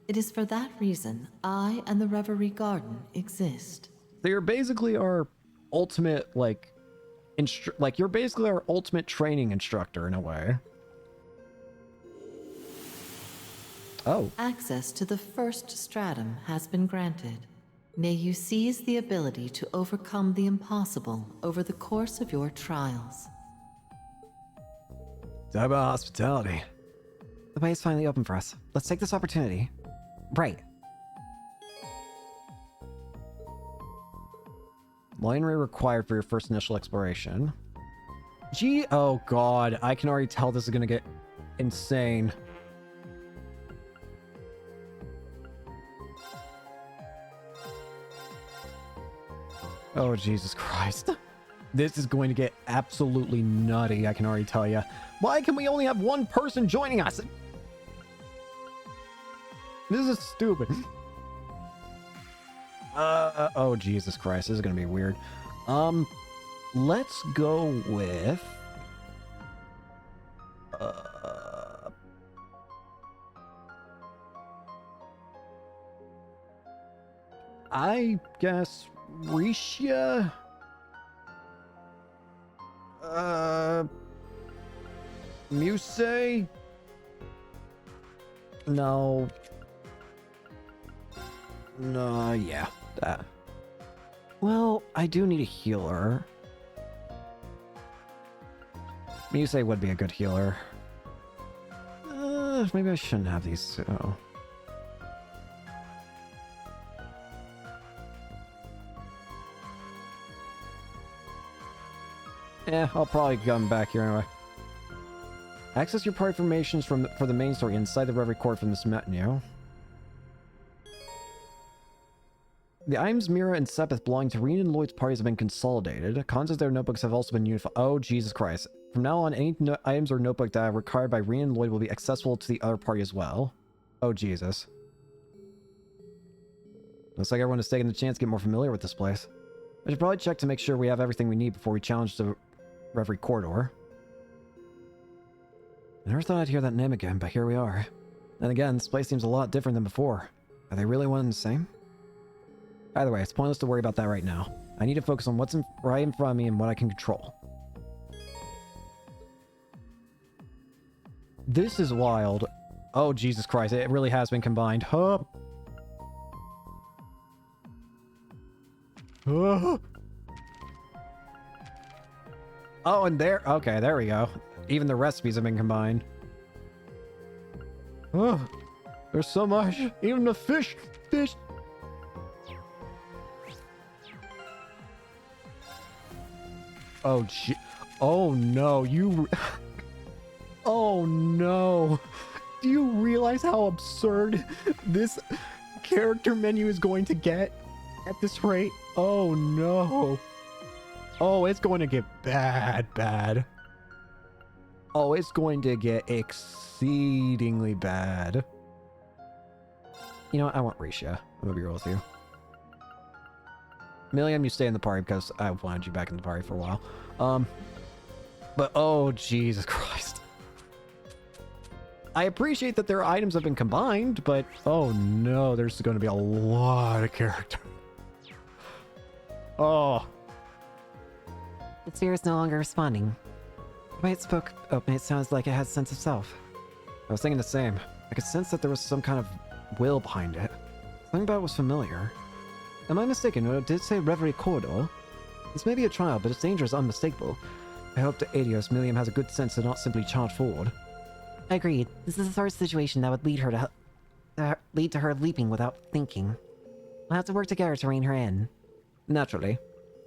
Speaker 9: It is for that reason I and the Reverie Garden exist.
Speaker 8: So you're basically our ultimate, you're basically our ultimate training instructor in a way. Oh.
Speaker 9: Access to the first stratum has been granted. May you seize the ability to overcome the impossible over the course of your trials.
Speaker 8: Talk about hospitality.
Speaker 7: The way is finally open for us. Let's take this opportunity. Right.
Speaker 8: Linery required for your first initial exploration. Oh god, I can already tell this is gonna get insane. Oh, Jesus Christ. This is going to get absolutely nutty, I can already tell you. Why can we only have one person joining us? This is stupid. Oh, Jesus Christ. This is going to be weird. Let's go with... I guess Risha? Muse? No. No, yeah, that. Well, I do need a healer. Muse would be a good healer. Maybe I shouldn't have these, so... Yeah, I'll probably come back here anyway. Access your party formations for the main story inside the Reverie Court from this menu. The items Mira and Sepith belonging to Reen and Lloyd's parties have been consolidated. Contents of their notebooks have also been unified. Oh, Jesus Christ. From now on, any items or notebook data required by Reen and Lloyd will be accessible to the other party as well. Oh, Jesus. Looks like everyone is taking the chance to get more familiar with this place. I should probably check to make sure we have everything we need before we challenge the Reverie Corridor. I never thought I'd hear that name again, but here we are. And again, this place seems a lot different than before. Are they really one and the same? Either way, it's pointless to worry about that right now. I need to focus on what's right in front of me and what I can control. This is wild. Oh, Jesus Christ, it really has been combined. Huh? Oh, and there... Okay, there we go. Even the recipes have been combined. Oh, there's so much. Even the fish. Oh, oh no, you... Oh no. Do you realize how absurd this character menu is going to get at this rate? Oh no. Oh, it's going to get bad. Oh, it's going to get exceedingly bad. You know what? I want Risha. I'm gonna be real with you. Milliam, you stay in the party because I wanted you back in the party for a while. But oh, Jesus Christ.
Speaker 1: I appreciate that their items have been combined, but oh no, there's going to be a lot of character. Oh.
Speaker 7: The sphere is no longer responding. The way it spoke open, it sounds like it has a sense of self.
Speaker 1: I was thinking the same. I could sense that there was some kind of will behind it. Something about it was familiar. Am I mistaken? Did it say Reverie Corridor? This may be a trial, but its danger is unmistakable. I hope that Adios Millium has a good sense to not simply charge forward.
Speaker 7: Agreed. This is the sort of situation that would lead to her leaping without thinking. We'll have to work together to rein her in.
Speaker 1: Naturally.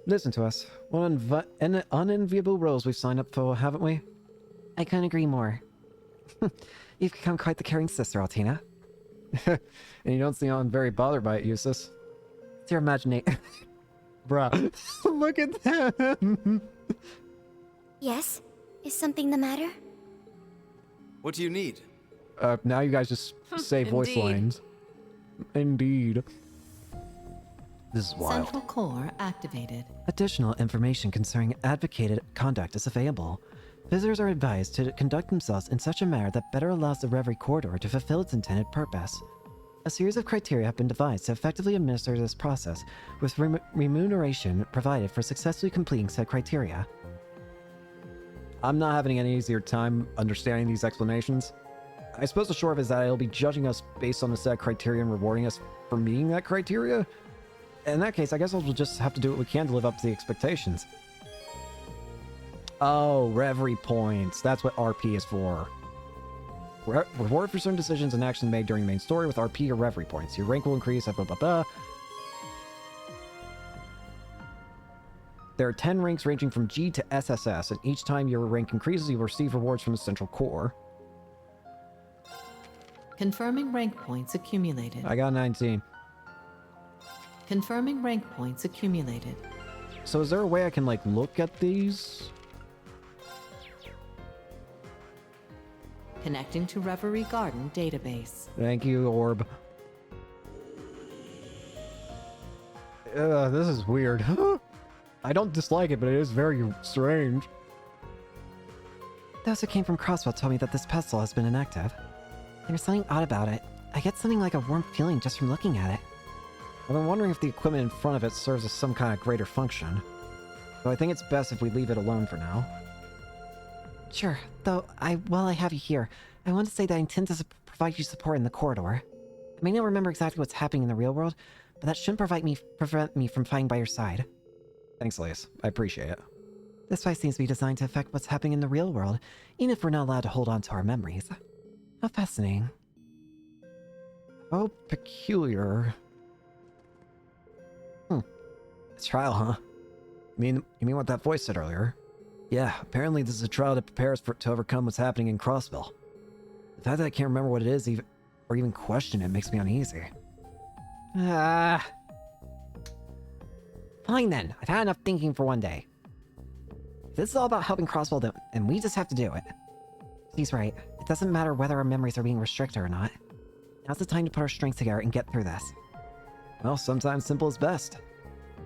Speaker 1: Listen to us. What unenviable roles we've signed up for, haven't we?
Speaker 7: I couldn't agree more. You've become quite the caring sister, Altina.
Speaker 1: And you don't seem very bothered by it, Eustace.
Speaker 7: It's your imagination.
Speaker 1: Bruh. Look at that!
Speaker 3: Yes? Is something the matter?
Speaker 2: What do you need?
Speaker 1: Now you guys just say voice
Speaker 9: Indeed.
Speaker 1: lines. Indeed. This is wild.
Speaker 9: Central core activated.
Speaker 7: Additional information concerning advocated conduct is available. Visitors are advised to conduct themselves in such a manner that better allows the Reverie Corridor to fulfill its intended purpose. A series of criteria have been devised to effectively administer this process, with remuneration provided for successfully completing said criteria.
Speaker 1: I'm not having any easier time understanding these explanations. I suppose the short of it is that it'll be judging us based on the set criteria and rewarding us for meeting that criteria. In that case, I guess we'll just have to do what we can to live up to the expectations. Oh, Reverie points. That's what RP is for. Reward for certain decisions and actions made during the main story with RP or Reverie points. Your rank will increase, blah, blah, blah. There are 10 ranks ranging from G to SSS, and each time your rank increases, you will receive rewards from the central core.
Speaker 9: Confirming rank points accumulated.
Speaker 1: I got 19.
Speaker 9: Confirming rank points accumulated.
Speaker 1: So is there a way I can, like, look at these?
Speaker 9: Connecting to Reverie Garden database.
Speaker 1: Thank you, Orb. This is weird. I don't dislike it, but it is very strange.
Speaker 7: Those who came from Crosswell told me that this pedestal has been inactive. There's something odd about it. I get something like a warm feeling just from looking at it.
Speaker 1: I've been wondering if the equipment in front of it serves as some kind of greater function. So I think it's best if we leave it alone for now.
Speaker 7: Sure, though while I have you here, I want to say that I intend to provide you support in the corridor. I may not remember exactly what's happening in the real world, but that shouldn't prevent me from fighting by your side.
Speaker 1: Thanks, Lace. I appreciate it.
Speaker 7: This fight seems to be designed to affect what's happening in the real world, even if we're not allowed to hold on to our memories. How fascinating.
Speaker 1: How peculiar. A trial, huh? You mean what that voice said earlier? Yeah, apparently this is a trial to prepare us to overcome what's happening in Crossville. The fact that I can't remember what it is, or even question it, makes me uneasy.
Speaker 7: Fine then, I've had enough thinking for one day. If this is all about helping Crossville, then we just have to do it. He's right, it doesn't matter whether our memories are being restricted or not. Now's the time to put our strength together and get through this.
Speaker 1: Well, sometimes simple is best.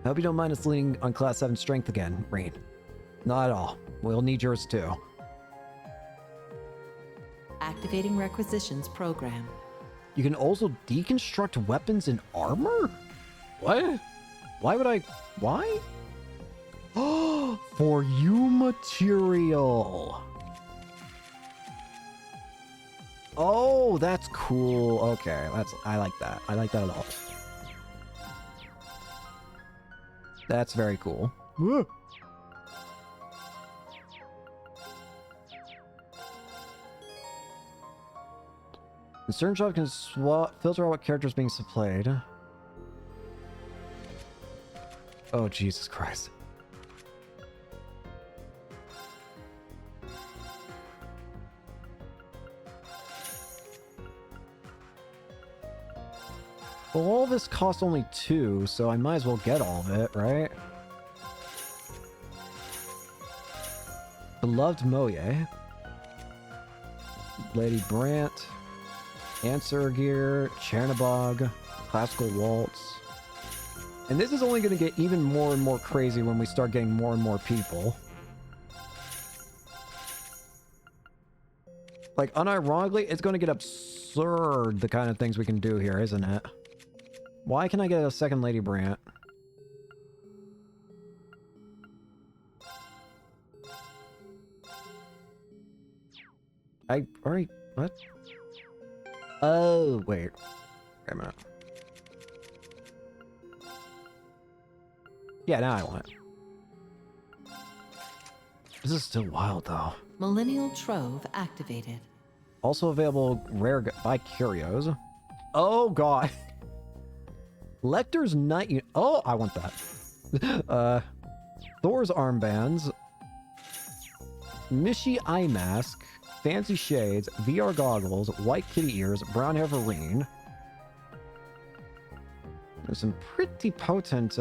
Speaker 1: I hope you don't mind us leaning on Class 7 strength again, Rain. Not at all. We'll need yours too.
Speaker 9: Activating requisitions program.
Speaker 1: You can also deconstruct weapons and armor? What? Why would I... Why? Oh, for you material. Oh, that's cool. Okay, I like that. I like that a lot. That's very cool. Woo. The certain job can filter out what character is being supplayed. Oh, Jesus Christ. Well, all this costs only 2, so I might as well get all of it, right? Beloved Moye. Lady Brant. Answer Gear. Chernabog. Classical Waltz. And this is only going to get even more and more crazy when we start getting more and more people. Like, unironically, it's going to get absurd, the kind of things we can do here, isn't it? Why can I get a second Lady Brant? I already... What? Oh, wait. Wait a minute. Yeah, now I want it. This is still wild, though.
Speaker 9: Millennial Trove activated.
Speaker 1: Also available rare by Curios. Oh, God. Lecter's Night... Oh, I want that. Thor's Armbands. Mishi Eye Mask. Fancy Shades. VR Goggles. White Kitty Ears. Brown Everine. There's some pretty potent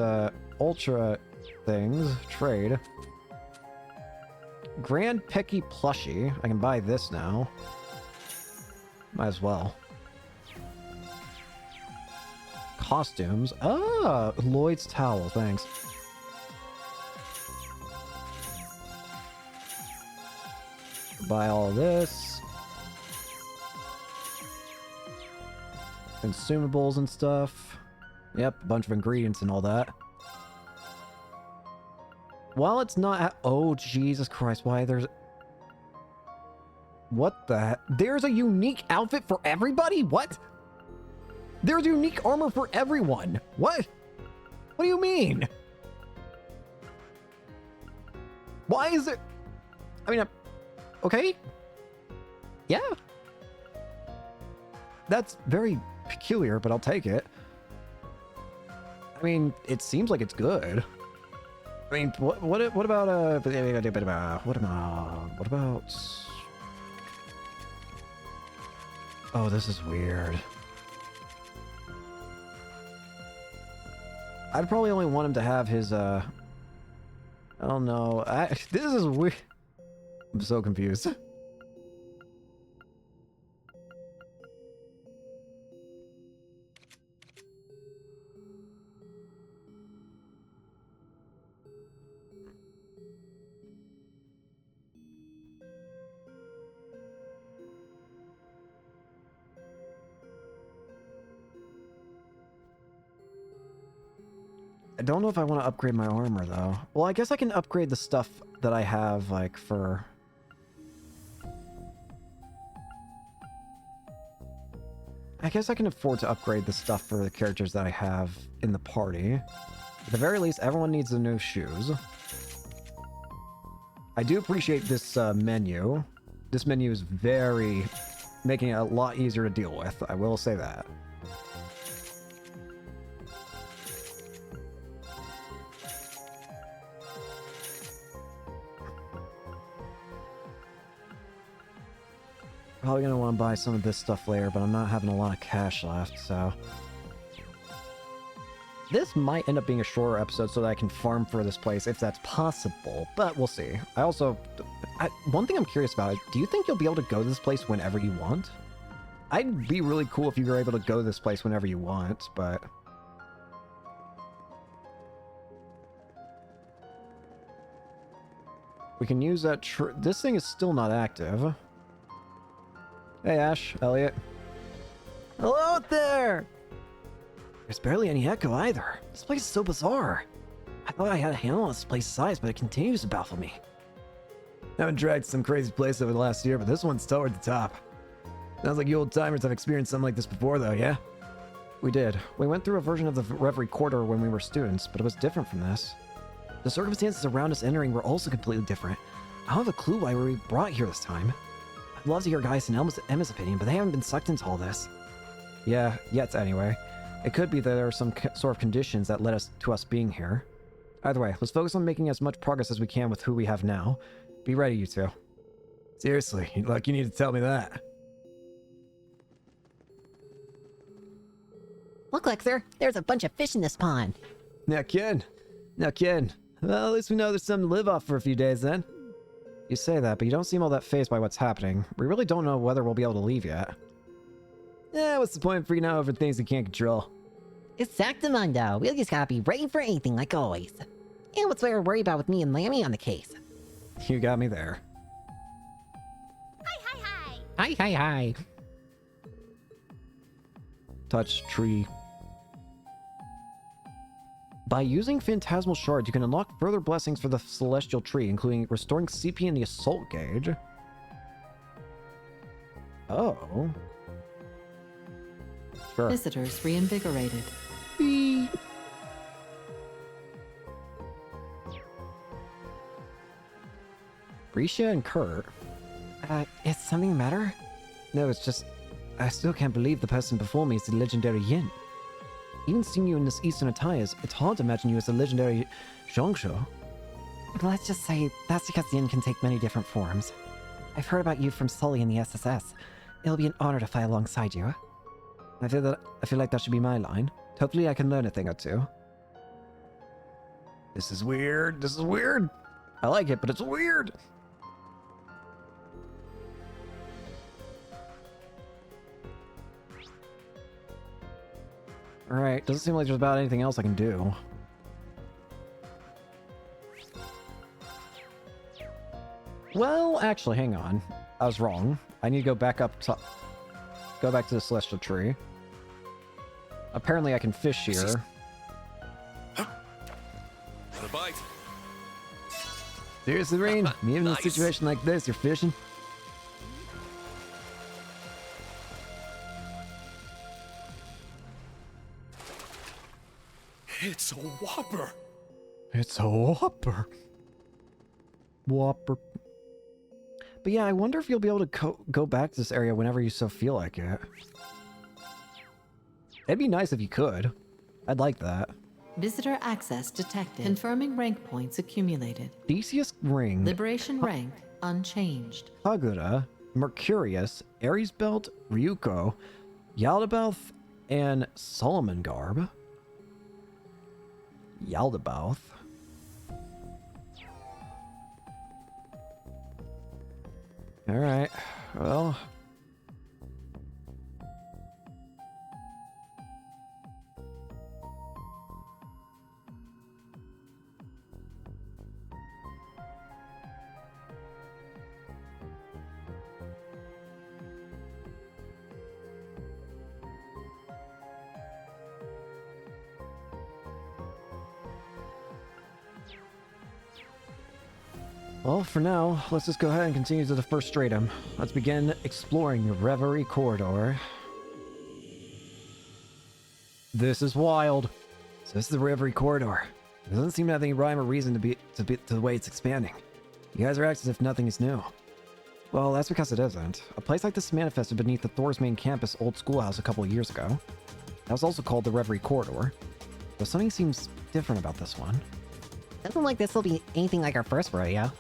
Speaker 1: Ultra things. Trade. Grand Pecky Plushie. I can buy this now. Might as well. Costumes. Ah! Lloyd's Towel. Thanks. Buy all this. Consumables and stuff. Yep, a bunch of ingredients and all that. While it's not oh, Jesus Christ, why there's... What the heck? There's a unique outfit for everybody? What? There's unique armor for everyone. What? What do you mean? Why is it... I mean, okay. Yeah. That's very peculiar, but I'll take it. I mean, it seems like it's good. I mean, what about what about oh, this is weird. I'd probably only want him to have his I don't know. This is weird. I'm so confused. I don't know if I want to upgrade my armor, though. Well, I guess I can upgrade the stuff that I have, like, for... I guess I can afford to upgrade the stuff for the characters that I have in the party. At the very least, everyone needs the new shoes. I do appreciate this menu. This menu is very... making it a lot easier to deal with. I will say that. Probably gonna want to buy some of this stuff later, but I'm not having a lot of cash left, so... This might end up being a shorter episode so that I can farm for this place if that's possible, but we'll see. I also... one thing I'm curious about is, do you think you'll be able to go to this place whenever you want? I'd be really cool if you were able to go to this place whenever you want, but... We can use that this thing is still not active. Hey, Ash, Elliot. Hello out there! There's barely any echo either. This place is so bizarre. I thought I had a handle on this place's size, but it continues to baffle me. I haven't dragged some crazy place over the last year, but this one's toward the top. Sounds like you old timers have experienced something like this before, though, yeah? We did. We went through a version of the Reverie Quarter when we were students, but it was different from this. The circumstances around us entering were also completely different. I don't have a clue why we were brought here this time. I'd love to hear Gaius and Emma's opinion, but they haven't been sucked into all this. Yeah, yet anyway. It could be that there are some sort of conditions that led to us being here. Either way, let's focus on making as much progress as we can with who we have now. Be ready, you two. Seriously, like you need to tell me that.
Speaker 7: Look, Lexer, there's a bunch of fish in this pond.
Speaker 1: Now, kid. Well, at least we know there's something to live off for a few days then. You say that, but you don't seem all that fazed by what's happening. We really don't know whether we'll be able to leave yet. Yeah, what's the point of freaking out over things we can't control?
Speaker 7: Exactamundo. We just gotta be ready for anything, like always. And what's there to worry about with me and Lammy on the case?
Speaker 1: You got me there.
Speaker 3: Hi.
Speaker 8: Hi, hi, hi. Touch tree. By using Phantasmal Shards, you can unlock further blessings for the Celestial Tree, including restoring CP in the Assault Gauge. Oh. Sure.
Speaker 9: Visitors reinvigorated.
Speaker 8: Beep. Risha and Kurt.
Speaker 7: Is something the matter?
Speaker 8: No, it's just... I still can't believe the person before me is the legendary Yin. Even seeing you in this Eastern attires, it's hard to imagine you as the legendary Zhongsho.
Speaker 7: Let's just say that's because Yin can take many different forms. I've heard about you from Sully in the SSS. It'll be an honor to fight alongside you.
Speaker 8: I feel like that should be my line. Hopefully I can learn a thing or two. This is weird. This is weird. I like it, but it's weird. Alright, doesn't seem like there's about anything else I can do. Well, actually, hang on. I was wrong. I need to go back up top. Go back to the Celestial Tree. Apparently I can fish here.
Speaker 4: The bite.
Speaker 8: Seriously, Rain? Even
Speaker 4: Nice.
Speaker 8: in a situation like this, you're fishing?
Speaker 4: It's a whopper.
Speaker 8: It's a whopper. Whopper. But yeah, I wonder if you'll be able to go back to this area whenever you so feel like it. It'd be nice if you could. I'd like that.
Speaker 9: Visitor access detected. Confirming rank points accumulated.
Speaker 8: Theseus Ring,
Speaker 9: Liberation rank unchanged.
Speaker 8: Kagura, Mercurius, Ares Belt, Ryuko, Yaldabaoth, and Solomon Garb. Yaldabaoth. Alright, well... Well, for now, let's just go ahead and continue to the first stratum. Let's begin exploring the Reverie corridor. This is wild. So this is the Reverie corridor. There doesn't seem to have any rhyme or reason to the way it's expanding. You guys are acting as if nothing is new. Well, that's because it isn't. A place like this manifested beneath the Thor's main campus old schoolhouse a couple of years ago. That was also called the Reverie corridor. But something seems different about this one.
Speaker 7: Doesn't like this will be anything like our first rodeo.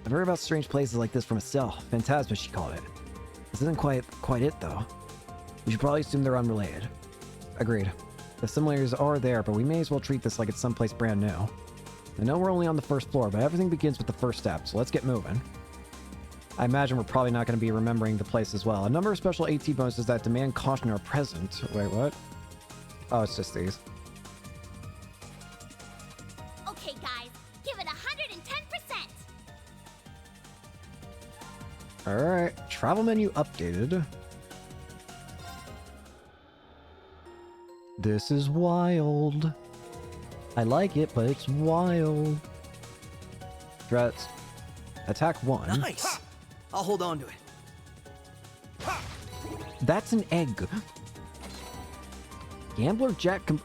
Speaker 8: I've heard about strange places like this from Estelle. Phantasma, she called it. This isn't quite it, though. We should probably assume they're unrelated. Agreed. The similarities are there, but we may as well treat this like it's someplace brand new. I know we're only on the first floor, but everything begins with the first step, so let's get moving. I imagine we're probably not going to be remembering the place as well. A number of special AT bonuses that demand caution are present. Wait, what? Oh, it's just these.
Speaker 3: Okay, guys, give it 110%.
Speaker 8: Alright, travel menu updated. This is wild. I like it, but it's wild. Threats. Attack 1.
Speaker 6: Nice! I'll hold on to it.
Speaker 8: That's an egg. Gambler Jack
Speaker 3: This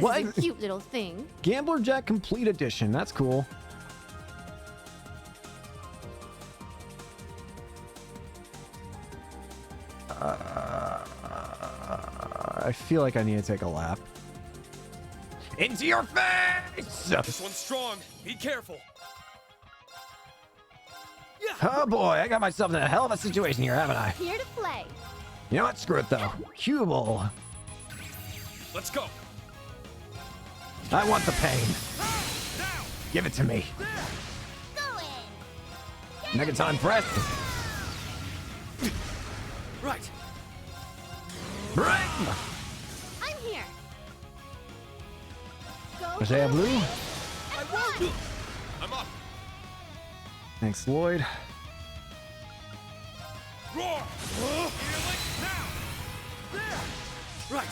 Speaker 8: what?
Speaker 3: is a cute little thing.
Speaker 8: Gambler Jack Complete Edition. That's cool. I feel like I need to take a lap. Into your face!
Speaker 4: This one's strong. Be careful.
Speaker 8: Oh boy, I got myself in a hell of a situation here, haven't I?
Speaker 3: Here to play.
Speaker 8: You know what? Screw it though. Cue ball.
Speaker 4: Let's go.
Speaker 8: I want the pain. Give it to me.
Speaker 3: Go in.
Speaker 8: Megaton press.
Speaker 4: Right.
Speaker 8: Bring!
Speaker 3: I'm here. Go.
Speaker 8: Isaiah Blue.
Speaker 3: And run.
Speaker 4: I'm up.
Speaker 8: Thanks, Lloyd.
Speaker 4: Right.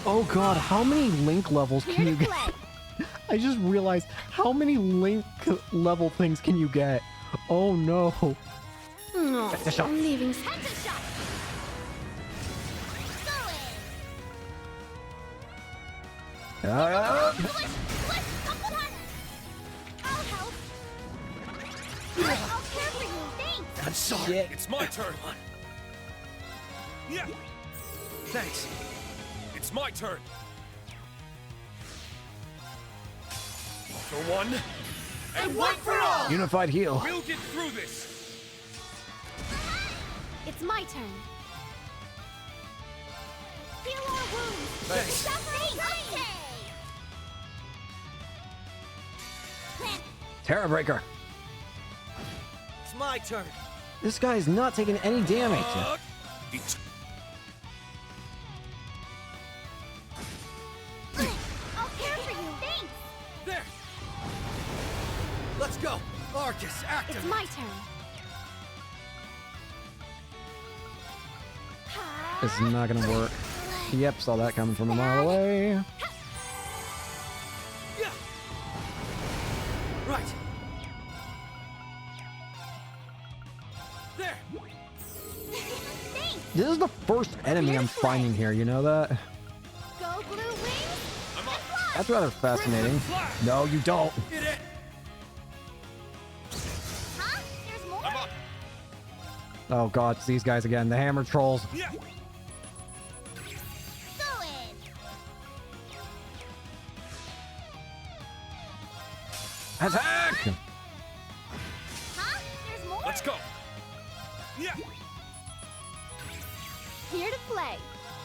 Speaker 1: Oh god, how many Link levels can you get? I just realized how many Link level things can you get? Oh no.
Speaker 3: No,
Speaker 1: shot.
Speaker 3: I'm leaving. Head to shot. Go in. I'll help. I'll care for you. Thanks.
Speaker 4: I'm sorry. It's my turn. Yeah. Thanks. It's my turn. For one, and one for all.
Speaker 1: Unified heal.
Speaker 4: We'll get through this.
Speaker 3: It's my turn. Heal our wounds.
Speaker 4: Thanks.
Speaker 3: Okay.
Speaker 1: Terra Breaker.
Speaker 6: It's my turn.
Speaker 1: This guy's not taking any damage.
Speaker 3: I'll care for you. Thanks.
Speaker 6: There. Let's go. Arcus, active.
Speaker 3: It's my turn.
Speaker 1: This is not gonna work. Yep, saw that coming from a mile away.
Speaker 6: Yeah. Right. There.
Speaker 3: Thanks.
Speaker 1: This is the first enemy I'm finding here, you know that?
Speaker 3: Go blue wings.
Speaker 4: I'm up.
Speaker 1: That's rather fascinating. No, you don't.
Speaker 6: Get it.
Speaker 3: Huh? There's more?
Speaker 4: I'm up.
Speaker 1: Oh god, it's these guys again, the hammer trolls.
Speaker 4: Yeah.
Speaker 3: Go in.
Speaker 1: Attack!
Speaker 3: Huh? There's more?
Speaker 4: Let's go. Yeah.
Speaker 3: Here to play.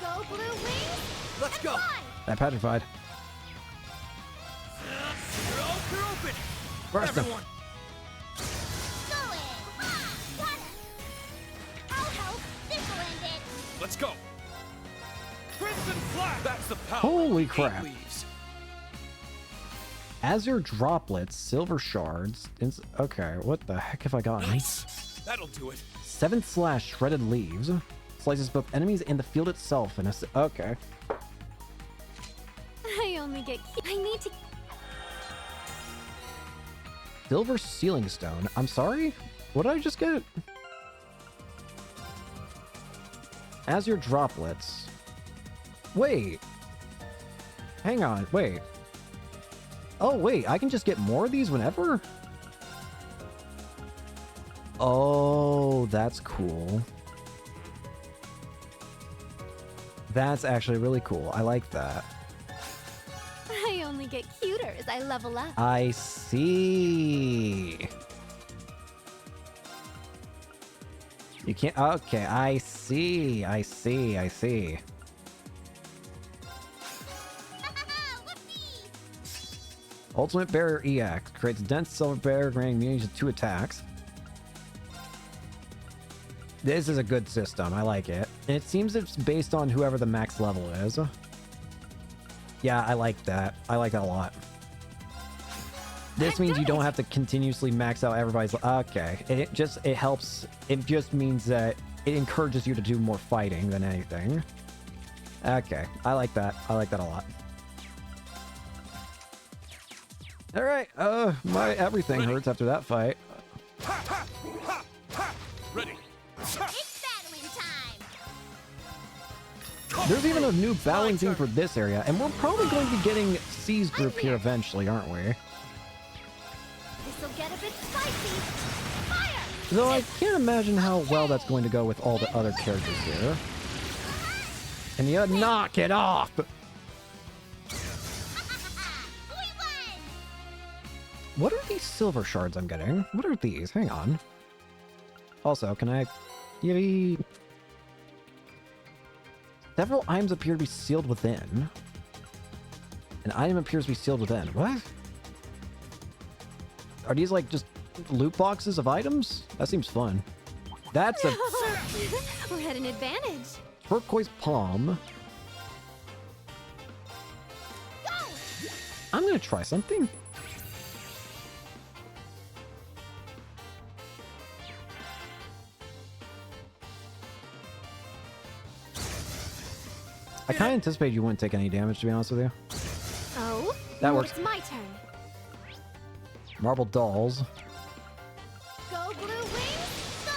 Speaker 3: Go blue wings.
Speaker 6: Let's go.
Speaker 3: Fly.
Speaker 1: That petrified.
Speaker 6: You're open.
Speaker 1: Burst him.
Speaker 6: Everyone.
Speaker 3: Go in. Got it. I'll help. This will end it.
Speaker 4: Let's go. Crimson Flash. That's the power.
Speaker 1: Holy
Speaker 4: Eight
Speaker 1: crap.
Speaker 4: leaves.
Speaker 1: Azure droplets, silver shards. Okay, what the heck have I gotten?
Speaker 4: Nice. That'll do it.
Speaker 1: 7/ shredded leaves. Slices both enemies and the field itself. And okay.
Speaker 3: I only get. I need to.
Speaker 1: Silver sealing stone. I'm sorry? What did I just get? Azure droplets. Wait. Hang on. Wait. Oh, wait. I can just get more of these whenever? Oh, that's cool. That's actually really cool. I like that.
Speaker 3: I only get cuter as I level up.
Speaker 1: I see. You can't. Okay, I see. I see. I see. Ultimate Barrier EX creates a dense silver barrier granting immunity to 2 attacks. This is a good system. I like it. And it seems it's based on whoever the max level is. Yeah, I like that. I like that a lot. This means you don't have to continuously max out everybody's. Okay, it helps. It just means that it encourages you to do more fighting than anything. Okay, I like that. I like that a lot. All right. My everything hurts after that fight.
Speaker 4: Ha, ha, ha, ha. Ready.
Speaker 3: It's battling time.
Speaker 1: There's even a new battling theme for this area, and we're probably going to be getting C's group here eventually, aren't we?
Speaker 3: This'll get a bit spicy. Fire!
Speaker 1: Though I can't imagine how well that's going to go with all the other characters here. And you knock it off!
Speaker 3: We won!
Speaker 1: What are these silver shards I'm getting? What are these? Hang on. Also, can I... Yay. Several items appear to be sealed within. An item appears to be sealed within. What? Are these like just loot boxes of items? That seems fun. That's a
Speaker 3: We're at an advantage.
Speaker 1: turquoise palm.
Speaker 3: Go!
Speaker 1: I'm gonna try something. I kind of anticipated you wouldn't take any damage, to be honest with you.
Speaker 3: Oh?
Speaker 1: That works.
Speaker 3: It's my turn.
Speaker 1: Marble dolls.
Speaker 3: Go blue wings, go!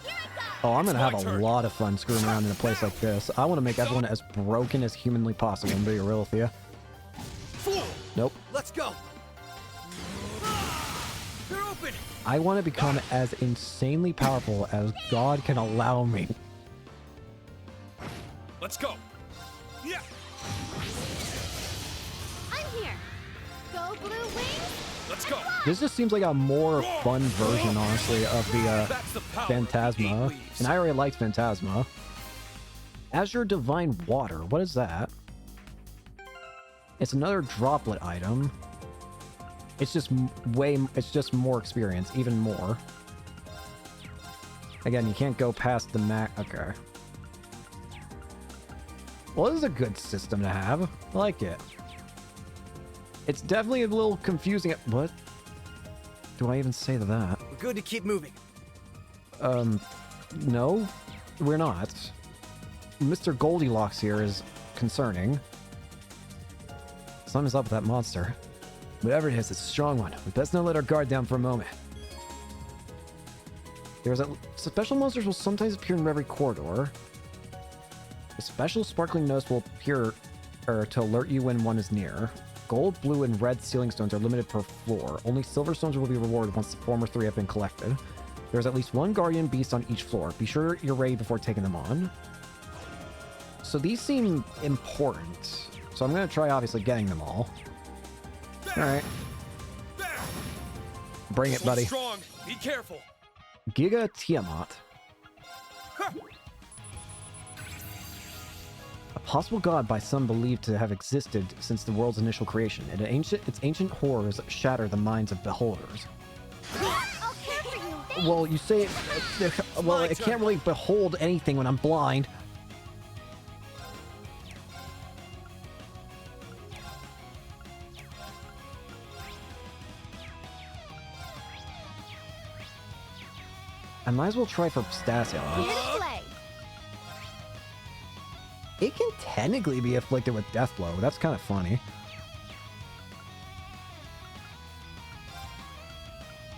Speaker 3: Here I go!
Speaker 1: Oh, I'm gonna
Speaker 2: It's
Speaker 1: have
Speaker 2: my
Speaker 1: a
Speaker 2: turn.
Speaker 1: lot of fun screwing around in a place like this. I want to make everyone as broken as humanly possible, and be real with you.
Speaker 6: Fool!
Speaker 1: Nope.
Speaker 6: Let's go. They're open.
Speaker 1: I want to become as insanely powerful as God can allow me.
Speaker 2: Let's go. Yeah.
Speaker 3: I'm here. Go blue wings.
Speaker 2: Let's go.
Speaker 1: This just seems like a more fun version, honestly, of the
Speaker 2: That's the power.
Speaker 1: Phantasma.
Speaker 2: Eight leaves.
Speaker 1: And I already liked Phantasma. Azure Divine Water. What is that? It's another droplet item. It's just it's just more experience, even more. Again, you can't go past the okay. Well, this is a good system to have. I like it. It's definitely a little confusing. What do I even say to that?
Speaker 6: We're good to keep moving.
Speaker 1: No, we're not. Mr. Goldilocks here is concerning. Something's up with that monster. Whatever it is, it's a strong one. We best not let our guard down for a moment. Special monsters will sometimes appear in Reverie corridor. A special sparkling notice will appear to alert you when one is near. Gold, blue, and red ceiling stones are limited per floor. Only silver stones will be rewarded once the former 3 have been collected. There's at least 1 guardian beast on each floor. Be sure you're ready before taking them on. So these seem important. So I'm going to try, obviously, getting them all. Alright. Bring it, buddy.
Speaker 2: Strong. Be careful.
Speaker 1: Giga Tiamat. A possible god by some believed to have existed since the world's initial creation. Its ancient horrors shatter the minds of beholders.
Speaker 3: I'll care for you.
Speaker 1: Well, you say well, I can't really behold anything when I'm blind. I might as well try for status
Speaker 3: Here
Speaker 1: elements.
Speaker 3: to play.
Speaker 1: It can technically be afflicted with death blow. That's kind of funny.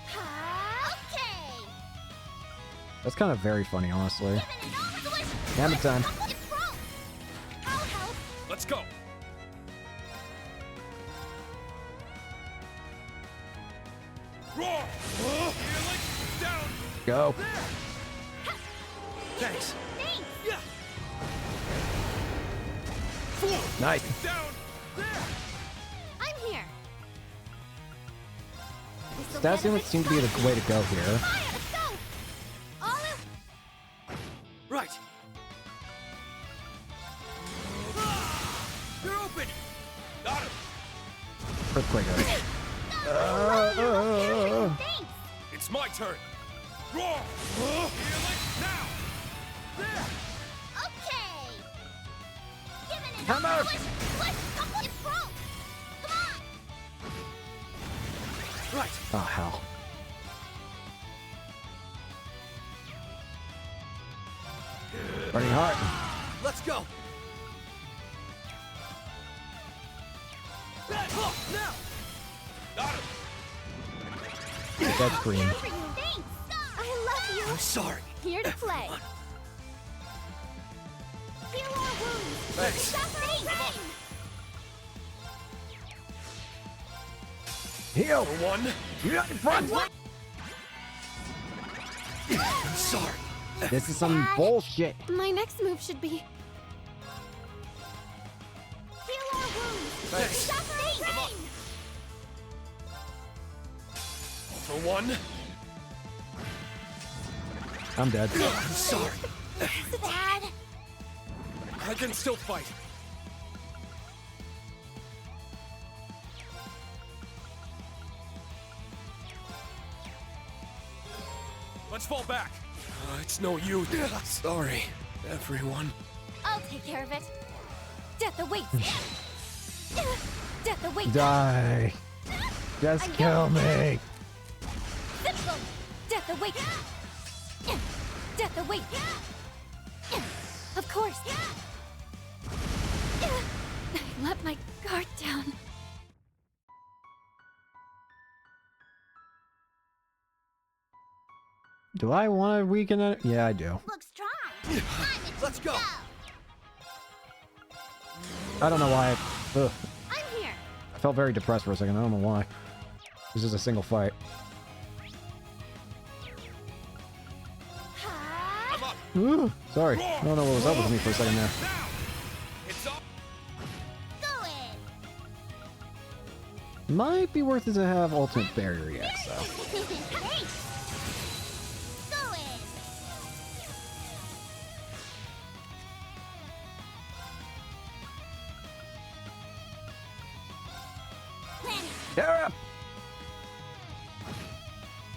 Speaker 3: Okay.
Speaker 1: That's kind of very funny, honestly.
Speaker 3: Giving it all resolution.
Speaker 1: Hammer time.
Speaker 3: It's broke. I'll help.
Speaker 2: Let's go. Roar. Healing. Down.
Speaker 1: Go.
Speaker 6: Thanks.
Speaker 3: Thanks.
Speaker 2: Yeah.
Speaker 1: Nice.
Speaker 2: Down. There.
Speaker 3: I'm here. This'll
Speaker 1: Status
Speaker 3: get
Speaker 1: elements seem to be the way to go here.
Speaker 3: Fire, let's go. All in.
Speaker 6: Right. They're open.
Speaker 2: Got him.
Speaker 1: Earthquake.
Speaker 3: Thanks.
Speaker 2: It's my turn. Roar. Healing. Now. There.
Speaker 3: Okay. Giving it
Speaker 1: Hammer.
Speaker 3: all resolution. Push. It's broke. Come on.
Speaker 6: Right.
Speaker 1: Oh, hell. Burning heart.
Speaker 6: Let's go. Now.
Speaker 2: Got him.
Speaker 1: That's green.
Speaker 3: For you. Thanks. I love you.
Speaker 6: I'm sorry.
Speaker 3: Here to play. Heal our wounds.
Speaker 6: Thanks.
Speaker 3: Suffering.
Speaker 1: Heal.
Speaker 2: One.
Speaker 1: Front.
Speaker 6: I'm sorry.
Speaker 1: This is some bullshit.
Speaker 3: My next move should be heal our wounds.
Speaker 6: Thanks.
Speaker 3: Suffering.
Speaker 2: I'm up. For one.
Speaker 1: I'm dead.
Speaker 6: I'm sorry.
Speaker 3: Dad.
Speaker 2: I can still fight. Let's fall back. It's no use.
Speaker 4: Sorry, everyone.
Speaker 3: I'll take care of it. Death awaits. Death awaits.
Speaker 1: Die. Just kill me.
Speaker 3: Zip-boom. Death awaits. Death awaits. Of course. I let my guard down.
Speaker 1: Do I want to weaken it? Yeah, I do.
Speaker 3: Look strong.
Speaker 6: Let's go.
Speaker 1: I don't know why. Ugh.
Speaker 3: I'm here.
Speaker 1: I felt very depressed for a second. I don't know why. This is a single fight.
Speaker 2: I'm up.
Speaker 1: Ooh, sorry. I don't know what was up with me for a second there.
Speaker 2: Now. It's up.
Speaker 3: Go in.
Speaker 1: Might be worth it to have ultimate barrier reacts though.
Speaker 3: Hey. Go in.
Speaker 1: Tara!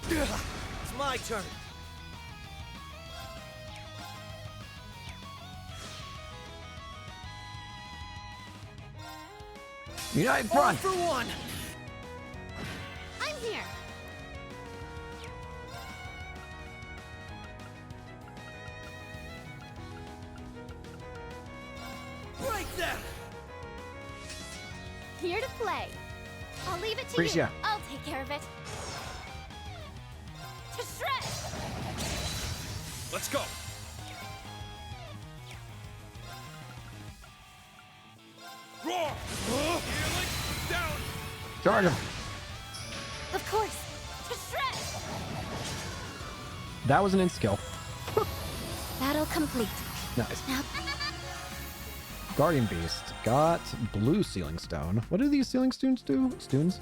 Speaker 6: It's my turn.
Speaker 1: United
Speaker 6: All
Speaker 1: front!
Speaker 6: for one.
Speaker 3: I'm here.
Speaker 6: Break them.
Speaker 3: Here to play. I'll leave it to
Speaker 1: Appreciate
Speaker 3: you.
Speaker 1: it.
Speaker 3: I'll take care of it. To shreds.
Speaker 2: Let's go. Roar. Healing. Down.
Speaker 1: Charge him!
Speaker 3: Of course. To shreds.
Speaker 1: That was an in skill.
Speaker 3: Battle complete.
Speaker 1: Nice.
Speaker 3: Now,
Speaker 1: Guardian Beast. Got blue Sealing Stone. What do these Sealing Stones do? Stones?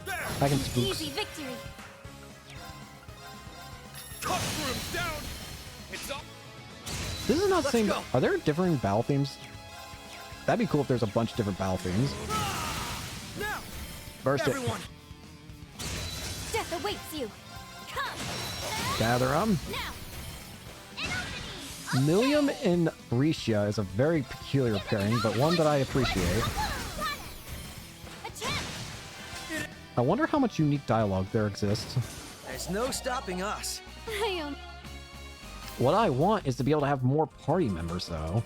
Speaker 2: There.
Speaker 1: I can spooks.
Speaker 3: easy victory.
Speaker 2: Cut through him. Down. It's up.
Speaker 1: This is not
Speaker 6: Let's
Speaker 1: saying.
Speaker 6: go.
Speaker 1: Are there differing battle themes? That'd be cool if there's a bunch of different battle themes.
Speaker 6: Now,
Speaker 1: Burst it.
Speaker 6: everyone.
Speaker 3: Death awaits you. Come.
Speaker 1: Gather them.
Speaker 3: Now.
Speaker 1: Millium and Risha is a very peculiar pairing, but one that I appreciate. I wonder how much unique dialogue there exists.
Speaker 6: There's no stopping us.
Speaker 1: What I want is to be able to have more party members, though.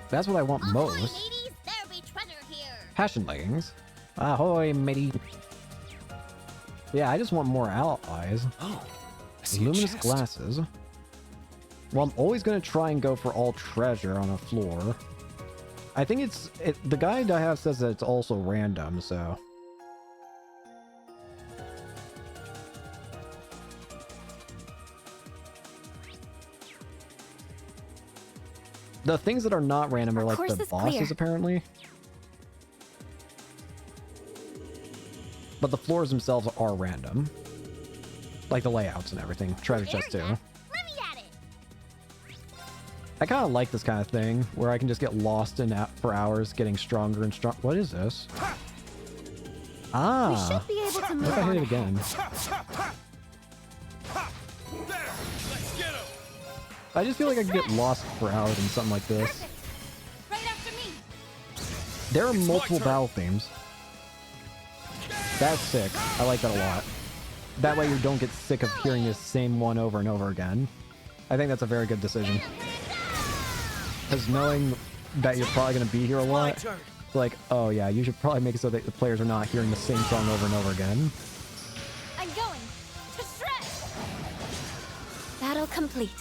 Speaker 1: That's what I want most. Passion leggings. Ahoy, matey. Yeah, I just want more allies.
Speaker 4: Oh, I see a
Speaker 1: Luminous
Speaker 4: chest.
Speaker 1: glasses. Well, I'm always going to try and go for all treasure on a floor. I think the guide I have says that it's also random, so. The things that are not random are like
Speaker 3: course
Speaker 1: the
Speaker 3: is
Speaker 1: bosses,
Speaker 3: clear.
Speaker 1: apparently. But the floors themselves are random. Like the layouts and everything. Treasure chest too.
Speaker 3: Let me at it.
Speaker 1: I kind of like this kind of thing, where I can just get lost in for hours, getting stronger and strong. What is this?
Speaker 3: We
Speaker 1: Ah,
Speaker 3: should be able to
Speaker 1: what
Speaker 3: move
Speaker 1: if I hit
Speaker 3: on.
Speaker 1: it again?
Speaker 2: There. Let's get him.
Speaker 1: I just feel like I could get lost for hours in something like this.
Speaker 3: Perfect. Right after me.
Speaker 1: There are
Speaker 2: It's my
Speaker 1: multiple
Speaker 2: turn.
Speaker 1: battle themes. That's sick. I like that a lot. That way you don't get sick of hearing this same one over and over again. I think that's a very good decision. Because knowing that you're probably going to be here a
Speaker 6: My
Speaker 1: lot,
Speaker 6: turn.
Speaker 1: it's like, oh yeah, you should probably make it so that the players are not hearing the same song over and over again.
Speaker 3: I'm going. To shreds. Battle complete.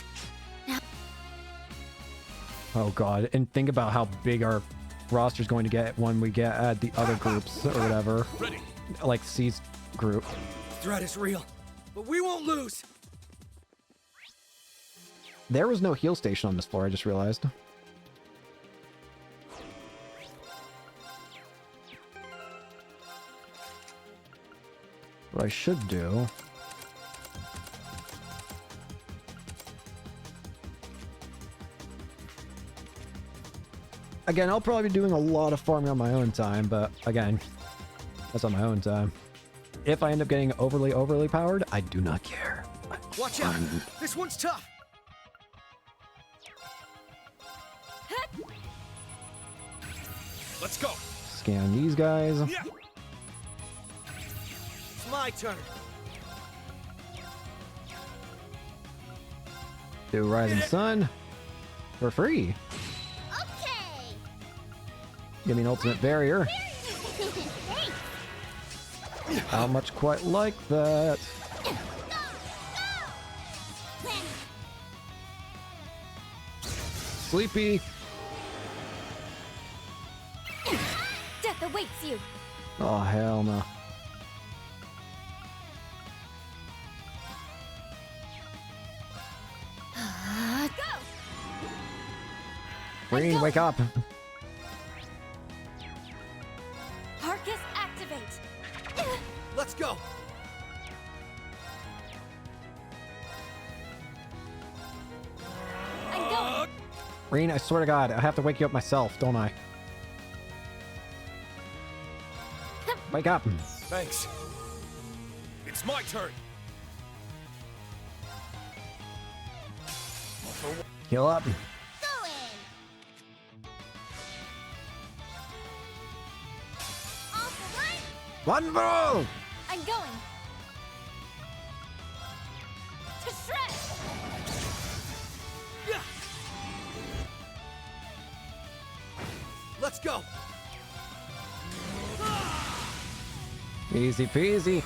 Speaker 1: Oh god, and think about how big our roster's going to get when we get at the other groups or whatever.
Speaker 2: Ready.
Speaker 1: Like C's group.
Speaker 6: Threat is real, but we won't lose.
Speaker 1: There was no heal station on this floor, I just realized. What I should do... Again, I'll probably be doing a lot of farming on my own time, but again, that's on my own time. If I end up getting overly powered, I do not care.
Speaker 6: Watch out. This one's tough.
Speaker 2: Let's go.
Speaker 1: Scan these guys.
Speaker 2: Yeah.
Speaker 6: It's my turn.
Speaker 1: Do Rising Sun. For free.
Speaker 3: Okay.
Speaker 1: Give me an ultimate barrier. How much quite like that? Sleepy.
Speaker 3: Death awaits you.
Speaker 1: Oh, hell no.
Speaker 3: Go.
Speaker 1: Green, wake up.
Speaker 3: Arcus activate.
Speaker 6: Let's go.
Speaker 3: I'm going.
Speaker 1: Green, I swear to God, I have to wake you up myself, don't I? Wake up.
Speaker 2: Thanks. It's my turn.
Speaker 1: Heal up.
Speaker 3: Go in. All for one.
Speaker 1: One ball.
Speaker 3: I'm going. To shred.
Speaker 6: Let's go.
Speaker 1: Easy peasy.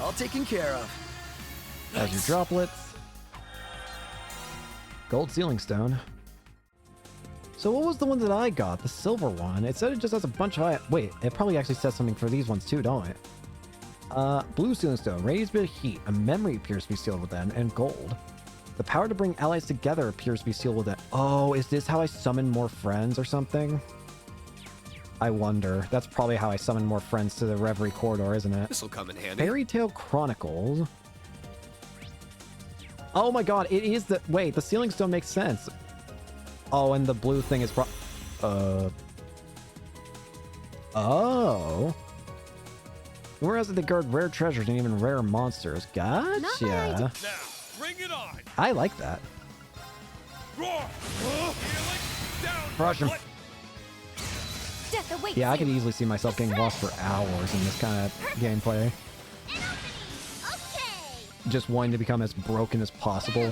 Speaker 6: All taken care of.
Speaker 1: As your droplets. Gold ceiling stone. So what was the one that I got? The silver one. It said it just has a bunch of... Wait, it probably actually says something for these ones too, don't it? Blue ceiling stone. Raised bit of heat. A memory appears to be sealed with them. And gold. The power to bring allies together appears to be sealed with it. Oh, is this how I summon more friends or something? I wonder. That's probably how I summon more friends to the Reverie corridor, isn't it?
Speaker 4: This'll come in handy.
Speaker 1: Fairy Tale Chronicles. Oh my god, it is the... Wait, the ceiling stone makes sense. Oh, and the blue thing is Oh. Whereas they guard rare treasures and even rare monsters. Gotcha.
Speaker 2: Now, bring it on.
Speaker 1: I like that.
Speaker 2: Roar. Healing. Down.
Speaker 1: Crush him.
Speaker 3: Death awaits
Speaker 1: Yeah, I
Speaker 3: you.
Speaker 1: could easily see myself getting lost for hours in this kind of gameplay.
Speaker 3: Okay.
Speaker 1: Just wanting to become as broken as possible.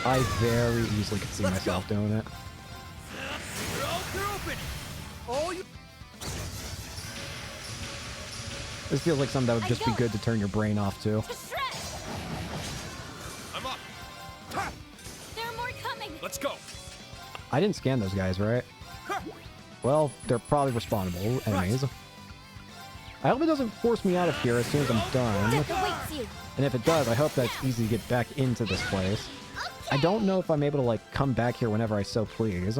Speaker 1: I very easily could see myself doing it.
Speaker 6: Oh, you.
Speaker 1: This feels like something that would just be good to turn your brain off to.
Speaker 3: To shred.
Speaker 2: I'm up.
Speaker 3: There are more coming.
Speaker 2: Let's go.
Speaker 1: I didn't scan those guys, right? Well, they're probably respawnable enemies. I hope it doesn't force me out of here as soon as I'm done.
Speaker 3: Death awaits you.
Speaker 1: And if it does, I hope that's easy to get back into this place. I don't know if I'm able to, like, come back here whenever I so please.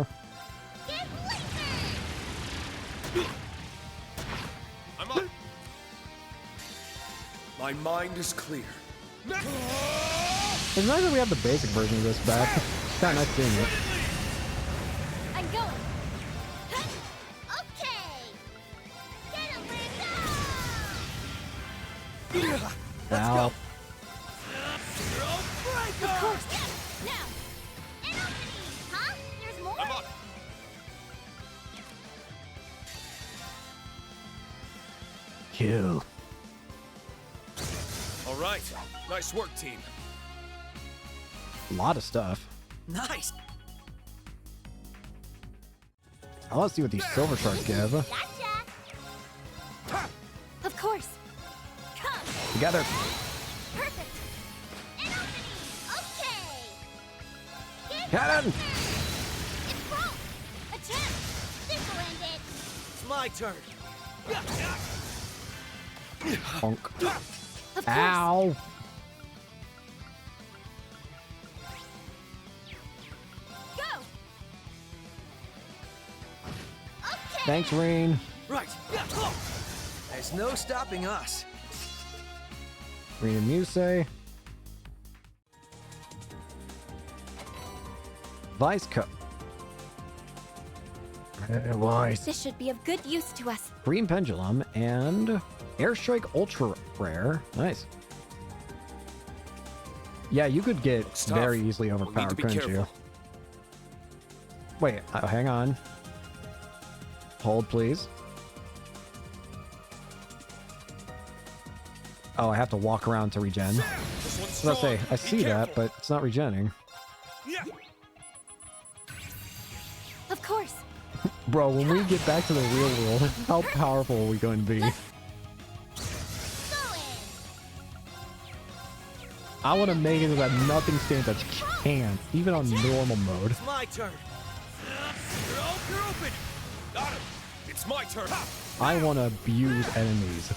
Speaker 2: I'm up. My mind is clear.
Speaker 1: It's nice that we have the basic version of this back. It's kind of nice seeing it.
Speaker 3: I'm going. Okay. Get him, Brenda.
Speaker 1: Ow.
Speaker 3: Of course. Now. An opening. Huh? There's more?
Speaker 2: I'm up.
Speaker 1: Kill.
Speaker 2: All right. Nice work, team.
Speaker 1: A lot of stuff.
Speaker 6: Nice.
Speaker 1: I want to see what these silver shards give.
Speaker 3: Gotcha. Of course. Come.
Speaker 1: Together.
Speaker 3: Perfect. An opening. Okay. Get
Speaker 1: Cannon!
Speaker 3: It's broke. Attempt. This will end it.
Speaker 6: It's my turn.
Speaker 1: Bonk.
Speaker 3: Of course.
Speaker 1: Ow!
Speaker 3: Go. Okay.
Speaker 1: Thanks, Rain.
Speaker 6: Right. There's no stopping us.
Speaker 1: Rain and Muse. Vice Cup. Vice.
Speaker 3: This should be of good use to us.
Speaker 1: Green Pendulum and Airstrike Ultra Rare. Nice. Yeah, you could get
Speaker 2: Looks tough.
Speaker 1: very easily
Speaker 2: We'll need
Speaker 1: overpowered,
Speaker 2: to be
Speaker 1: couldn't
Speaker 2: careful.
Speaker 1: you? Wait, hang on. Hold, please. Oh, I have to walk around to regen.
Speaker 2: This one's
Speaker 1: I was
Speaker 2: strong.
Speaker 1: gonna say, I
Speaker 2: Be
Speaker 1: see that,
Speaker 2: careful.
Speaker 1: but it's not regenning.
Speaker 2: Yeah.
Speaker 3: course.
Speaker 1: Bro, when we get back to the real world, how powerful are we going to be? I want to make it so that nothing stands a chance, even on normal mode.
Speaker 6: It's my turn.
Speaker 2: You're open. Got him. It's my turn.
Speaker 1: I want to abuse enemies.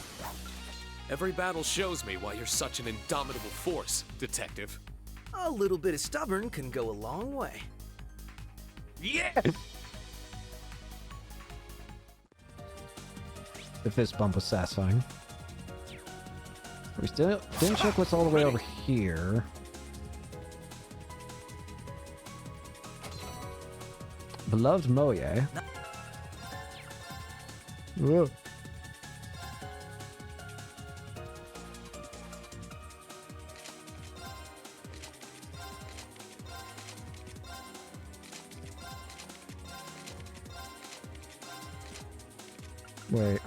Speaker 2: Every battle shows me why you're such an indomitable force, Detective.
Speaker 6: A little bit of stubborn can go a long way.
Speaker 2: Yeah!
Speaker 1: The fist bump was satisfying. We still didn't check what's all the way over here. Beloved Moye. Whoa. Wait.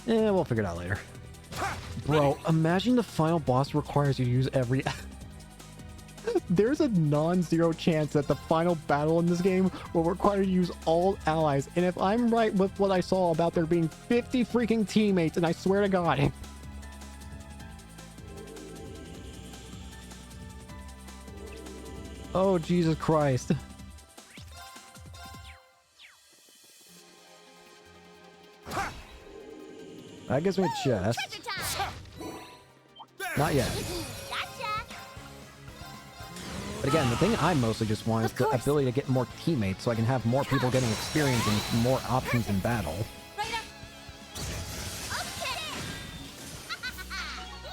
Speaker 1: We'll figure it out later. Bro, imagine the final boss requires you to use every... There's a non-zero chance that the final battle in this game will require you to use all allies. And if I'm right with what I saw about there being 50 freaking teammates, and I swear to God... Oh, Jesus Christ. That gives me a chest. Not yet. But again, the thing I mostly just want is the ability to get more teammates so I can have more people getting experience and more options in battle.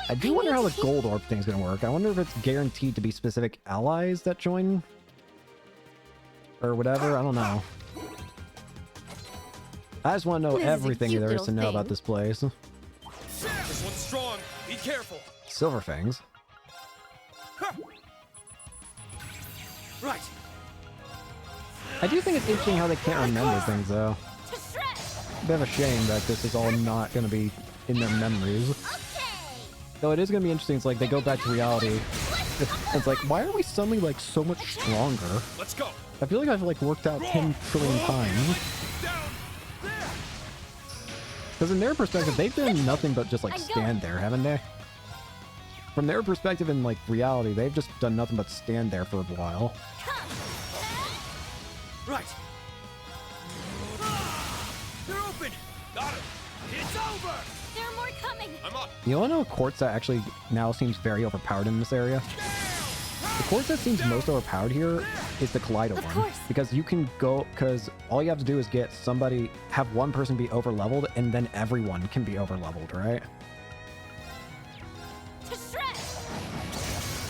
Speaker 1: I do wonder how the gold orb thing's gonna work. I wonder if it's guaranteed to be specific allies that join? Or whatever, I don't know. I just want to know everything there is to know about this place.
Speaker 2: This one's strong. Be careful.
Speaker 1: Silver fangs.
Speaker 2: Right.
Speaker 1: I do think it's interesting how they can't remember things, though. Bit of a shame that this is all not going to be in their memories. Though it is going to be interesting. It's like they go back to reality. It's like, why are we suddenly like so much stronger?
Speaker 2: Let's go.
Speaker 1: I feel like I've like worked out 10 trillion times. Because in their perspective, they've done nothing but just like stand there, haven't they? From their perspective in like reality, they've just done nothing but stand there for a while.
Speaker 2: Right. They're open. Got him. It's over.
Speaker 3: There are more coming.
Speaker 2: I'm up.
Speaker 1: You wanna know a quartz that actually now seems very overpowered in this area? The quartz that seems most overpowered here is the Kaleido one.
Speaker 3: Course.
Speaker 1: Because you can go, because all you have to do is get somebody, have one person be over leveled, and then everyone can be over leveled, right?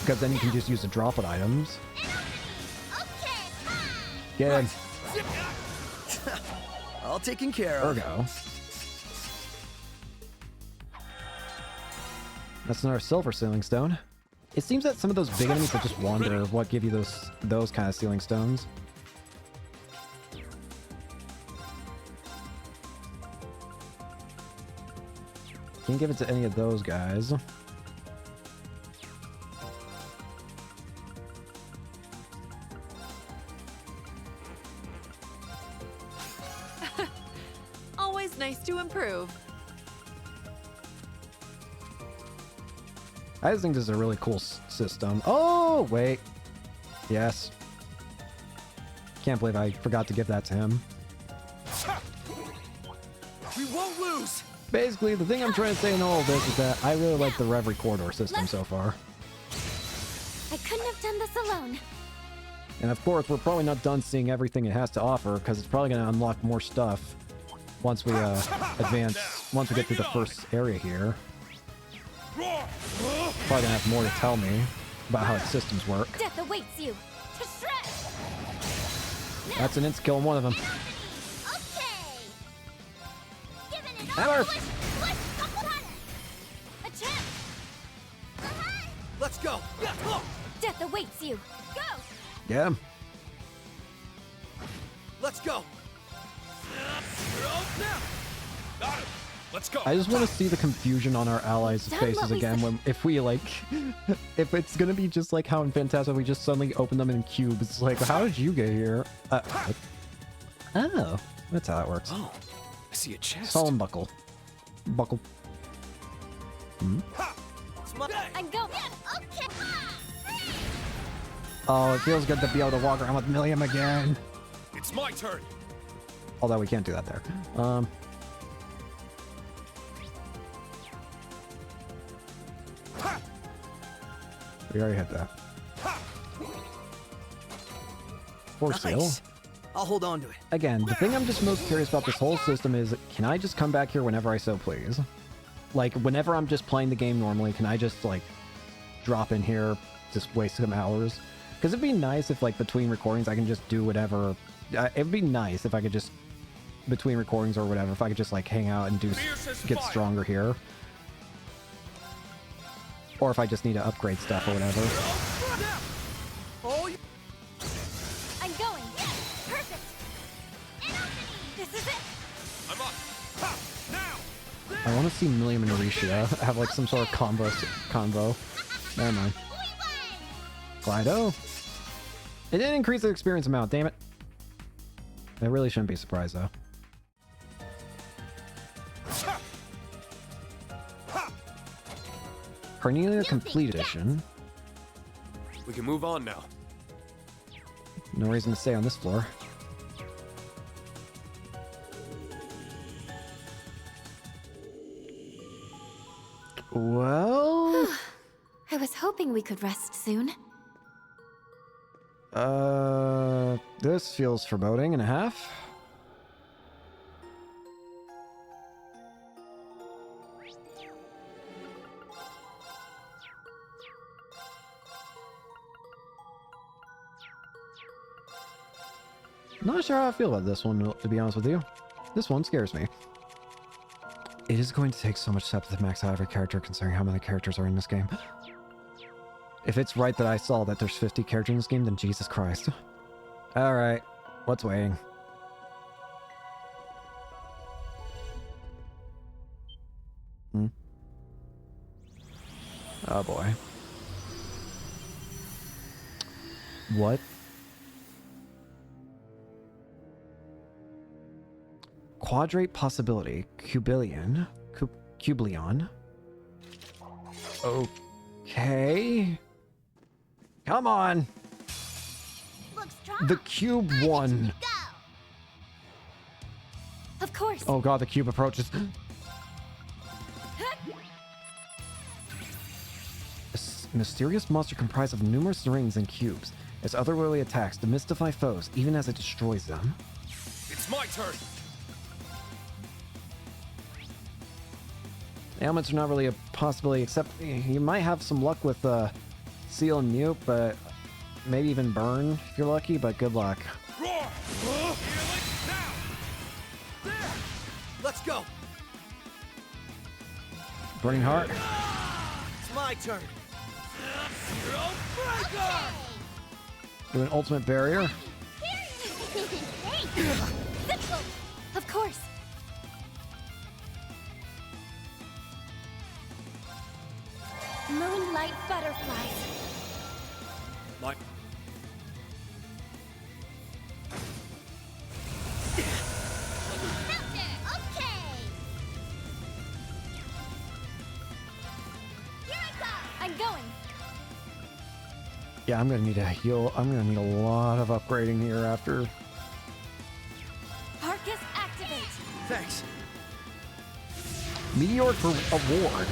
Speaker 1: Because then you can just use the droplet items. Get in.
Speaker 6: All taken care of.
Speaker 1: Ergo. That's another silver sealing stone. It seems that some of those big enemies that just wander what give you those kind of sealing stones. Can't give it to any of those guys.
Speaker 10: Always nice to improve.
Speaker 1: I just think this is a really cool system. Oh, wait. Yes. Can't believe I forgot to give that to him.
Speaker 2: We won't lose.
Speaker 1: Basically, the thing I'm trying to say in all of this is that I really like the Reverie corridor system so far.
Speaker 3: I couldn't have done this alone.
Speaker 1: And of course, we're probably not done seeing everything it has to offer, because it's probably going to unlock more stuff once we advance, once we get through the first area here. Probably gonna have more to tell me about how its systems work.
Speaker 3: Death awaits you. To shred.
Speaker 1: That's an insta kill on one of them.
Speaker 3: Okay. Giving it
Speaker 1: Hammer.
Speaker 6: Let's go.
Speaker 3: Death awaits you. Go.
Speaker 1: Yeah.
Speaker 6: Let's go.
Speaker 2: Got him. Let's go.
Speaker 1: I just want to see the confusion on our allies'
Speaker 3: Done
Speaker 1: faces
Speaker 3: what we
Speaker 1: again
Speaker 3: said.
Speaker 1: when if we like if it's gonna be just like how in Phantasma we just suddenly open them in cubes. It's like, how did you get here? What? Oh, that's how that works.
Speaker 2: Oh, I see a chest.
Speaker 1: Solemn buckle. Buckle.
Speaker 3: I'm going. Okay.
Speaker 1: Oh, it feels good to be able to walk around with Milliam again.
Speaker 2: It's my turn.
Speaker 1: Although we can't do that there. We already had that. Force seal.
Speaker 6: Nice. I'll hold on to it.
Speaker 1: Again, the thing I'm just most curious about this whole system is, can I just come back here whenever I so please? Like, whenever I'm just playing the game normally, can I just, like, drop in here, just waste some hours? Because it'd be nice if, like, between recordings, I can just do whatever. It'd be nice if I could just, between recordings or whatever, if I could just, like, hang out and get stronger here. Or if I just need to upgrade stuff or whatever.
Speaker 3: I'm going. Perfect. This is it.
Speaker 2: I'm up. Ha! Now.
Speaker 1: I want to see Milliam and Arisha have, like, some sort of convo. Never mind. Glido. It didn't increase the experience amount, damn it. I really shouldn't be surprised, though. Cornelia Complete Edition.
Speaker 2: We can move on now.
Speaker 1: No reason to stay on this floor. Well...
Speaker 3: I was hoping we could rest soon.
Speaker 1: This feels foreboding and a half. Not sure how I feel about this one, to be honest with you. This one scares me. It is going to take so much steps to max out every character, considering how many characters are in this game. If it's right that I saw that there's 50 characters in this game, then Jesus Christ. Alright, what's waiting? Oh boy. What? Quadrate possibility. Cubilion. Cublion. Okay. Come on. The cube one.
Speaker 3: Of course.
Speaker 1: Oh god, the cube approaches. A mysterious monster comprised of numerous rings and cubes. Its otherworldly attacks demystify foes, even as it destroys them.
Speaker 2: It's my turn.
Speaker 1: Ailments are not really a possibility, except you might have some luck with Seal and Mute, but maybe even Burn if you're lucky, but good luck.
Speaker 2: Roar! Healing now! There!
Speaker 6: Let's go.
Speaker 1: Burning Heart.
Speaker 6: It's my turn. Zero breaker.
Speaker 1: Do an ultimate barrier.
Speaker 3: Of course. Moonlight butterflies.
Speaker 2: My...
Speaker 3: I'm going.
Speaker 1: Yeah, I'm gonna need a heal. I'm gonna need a lot of upgrading here after.
Speaker 3: Arcus activate.
Speaker 6: Thanks.
Speaker 1: Meteoric Award.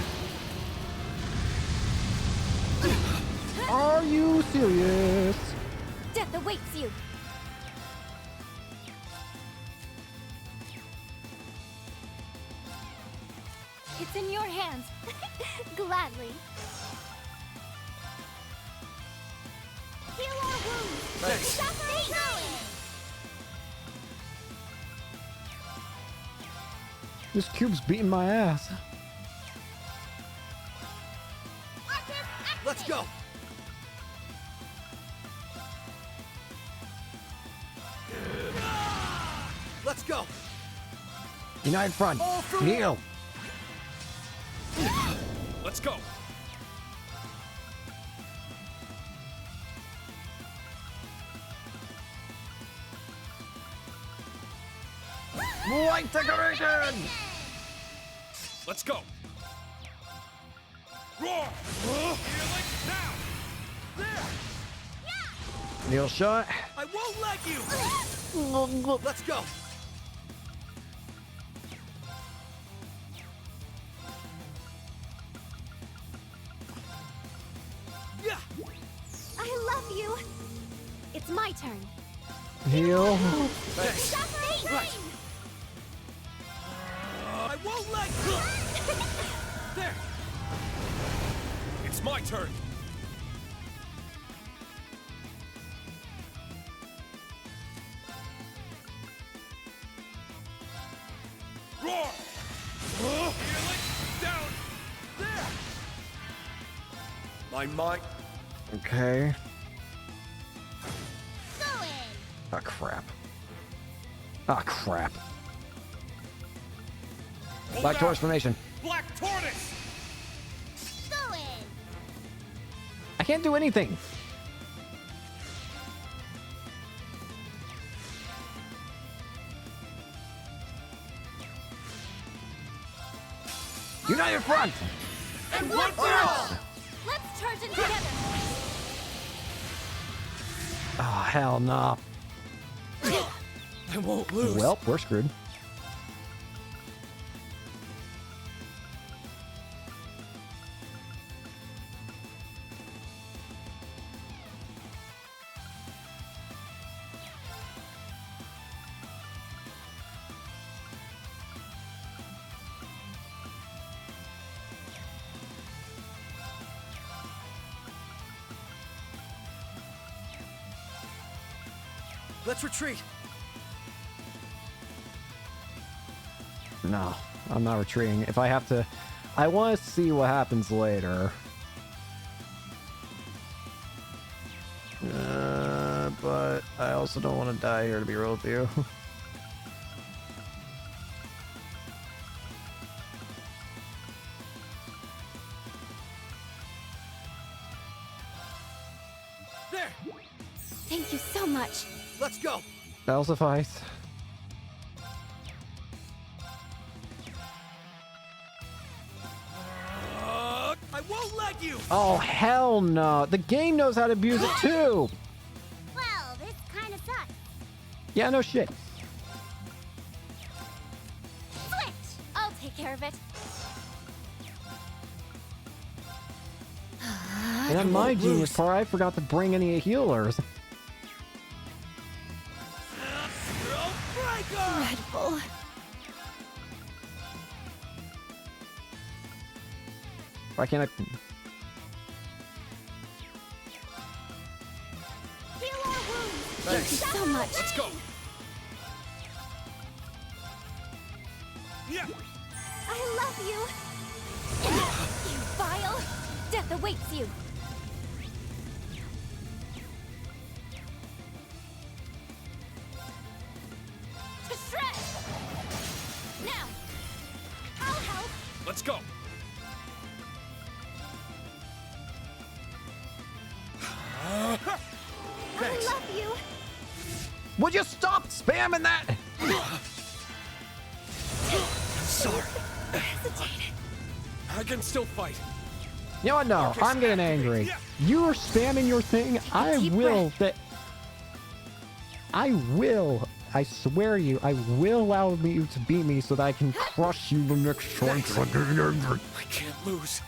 Speaker 1: Are you serious?
Speaker 3: Death awaits you. It's in your hands. Gladly. Heal our wounds.
Speaker 6: Thanks.
Speaker 3: Stay going.
Speaker 1: This cube's beating my ass.
Speaker 6: Let's go. Let's go.
Speaker 1: United Front.
Speaker 6: All through.
Speaker 1: Heal.
Speaker 2: Let's go.
Speaker 1: White decoration!
Speaker 2: Let's go. Roar! Healing now. There.
Speaker 1: Neil shot.
Speaker 6: I won't let you! Let's go! Yeah!
Speaker 10: I love you. It's my turn.
Speaker 1: Heal.
Speaker 10: Stop me!
Speaker 6: Right. I won't let you! There!
Speaker 2: It's my turn. Roar! Healing down. There. My mind.
Speaker 1: Okay.
Speaker 3: Go in.
Speaker 1: Oh, crap. Oh, crap.
Speaker 2: Hold
Speaker 1: Black
Speaker 2: out.
Speaker 1: Torch formation.
Speaker 2: Black Tortoise.
Speaker 3: Go in.
Speaker 1: I can't do anything. United front!
Speaker 3: And one for all. Let's charge in together.
Speaker 1: Oh, hell no.
Speaker 6: I won't lose.
Speaker 1: Well, we're screwed.
Speaker 6: Let's retreat.
Speaker 1: No, I'm not retreating. If I have to... I want to see what happens later. But I also don't want to die here, to be real with you.
Speaker 6: There!
Speaker 10: Thank you so much.
Speaker 6: Let's go!
Speaker 1: That'll suffice.
Speaker 6: I won't let you!
Speaker 1: Oh, hell no. The game knows how to abuse it, too.
Speaker 3: Well, this kind of sucks.
Speaker 1: Yeah, no shit.
Speaker 3: Switch.
Speaker 10: I'll take care of it.
Speaker 1: And on my genius part, I forgot to bring any healers.
Speaker 10: Red Bull.
Speaker 1: Why can't I...
Speaker 3: Heal our wounds.
Speaker 10: Thank you so much.
Speaker 2: Let's go. Yeah.
Speaker 10: I love you. You vile. Death awaits you. To shred. Now. I'll help.
Speaker 2: Let's go.
Speaker 10: I love you.
Speaker 1: Would you stop spamming that?
Speaker 6: Sorry.
Speaker 10: Hesitated.
Speaker 2: I can still fight.
Speaker 1: You know what? No, I'm getting angry. You're spamming your thing. I
Speaker 10: deep
Speaker 1: will. I swear to you, I will allow you to beat me so that I can crush you the next time.
Speaker 2: I can't lose.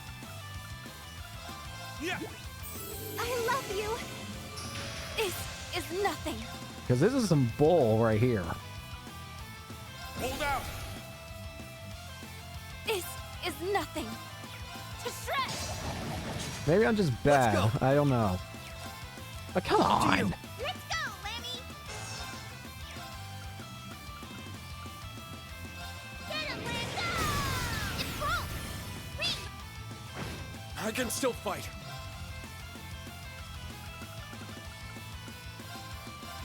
Speaker 2: Yeah.
Speaker 10: I love you. This is nothing.
Speaker 1: Because this is some bull right here.
Speaker 2: Hold out.
Speaker 10: This is nothing. To shred.
Speaker 1: Maybe I'm just bad.
Speaker 6: Let's go.
Speaker 1: I don't know. But come on.
Speaker 3: Let's go, Lemmy. Get him, Linda. It's broke. Wait.
Speaker 2: I can still fight.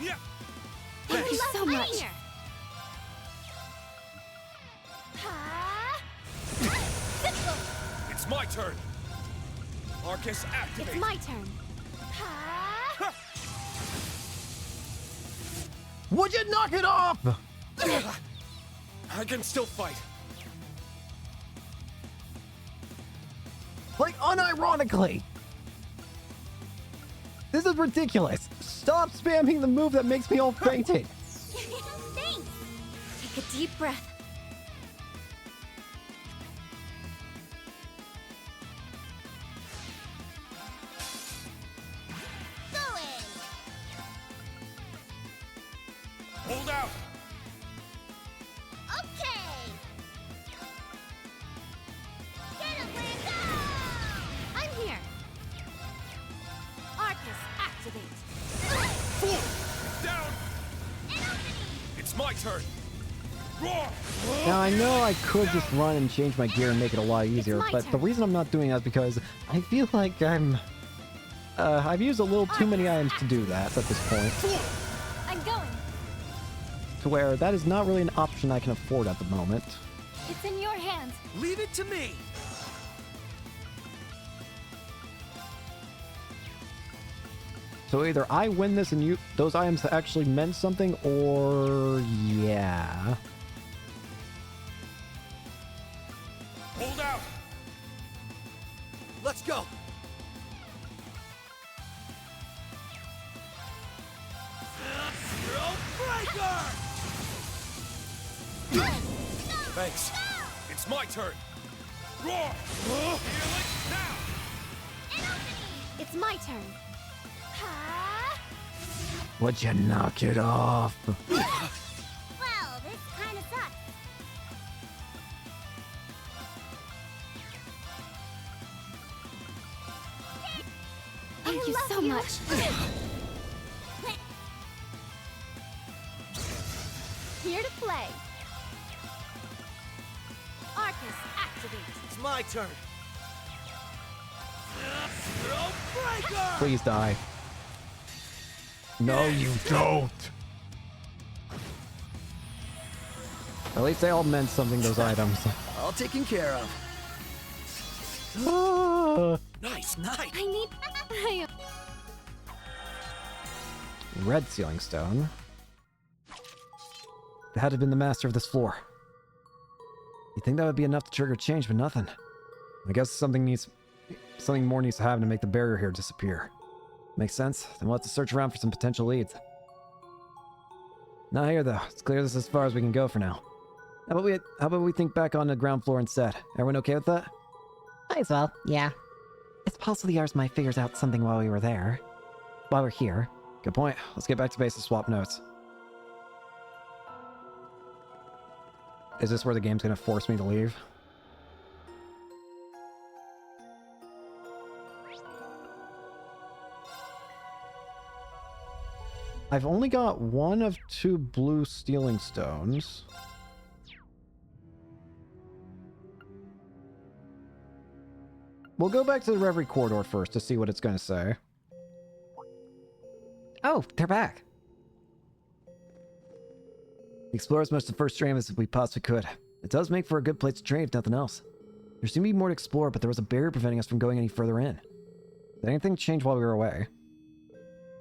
Speaker 2: Yeah.
Speaker 10: Thank you so much.
Speaker 3: Here. Ha!
Speaker 2: It's my turn. Arcus, activate.
Speaker 10: It's my turn. Ha!
Speaker 1: Would you knock it off?
Speaker 2: I can still fight.
Speaker 1: Like, unironically. This is ridiculous. Stop spamming the move that makes me all fainted.
Speaker 10: Thanks. Take a deep breath.
Speaker 2: Hold out.
Speaker 10: Okay. Get him, Lando! I'm here. Arcus, activate.
Speaker 2: Fool! Down. It's my turn. Roar!
Speaker 1: Now, I know I could just run and change my gear and make it a lot easier,
Speaker 10: my
Speaker 1: but the
Speaker 10: turn.
Speaker 1: reason I'm not doing that is because I feel like I've used a little too many items to do that at this point,
Speaker 10: I'm going.
Speaker 1: to where that is not really an option I can afford at the moment.
Speaker 10: It's in your hands.
Speaker 6: Leave it to me.
Speaker 1: So either I win this and those items actually meant something, or yeah.
Speaker 2: Hold out.
Speaker 6: Let's go.
Speaker 2: Thanks. It's my turn. Roar! Healing now.
Speaker 10: It's my turn. Ha!
Speaker 1: Would you knock it off?
Speaker 10: Well, this kind of sucks. Thank you so much. Here to play. Arcus, activate.
Speaker 6: It's my turn.
Speaker 1: Please die. No, you don't. At least they all meant something, those items.
Speaker 6: All taken care of.
Speaker 1: Ah.
Speaker 6: Nice, nice.
Speaker 10: I need...
Speaker 1: Red sealing stone. It had to have been the master of this floor. You'd think that would be enough to trigger change, but nothing. I guess something more needs to happen to make the barrier here disappear. Makes sense? Then we'll have to search around for some potential leads. Not here, though. It's clear this is as far as we can go for now. How about we think back on the ground floor instead? Everyone okay with that?
Speaker 7: Might as well, yeah. It's possible the ours might figure out something while we were there. While we're here.
Speaker 1: Good point. Let's get back to base and swap notes. Is this where the game's gonna force me to leave? I've only got one of 2 blue stealing stones. We'll go back to the Reverie corridor first to see what it's going to say.
Speaker 7: Oh, they're back.
Speaker 1: Explore as much of the first stream as we possibly could. It does make for a good place to train, if nothing else. There seemed to be more to explore, but there was a barrier preventing us from going any further in. Did anything change while we were away?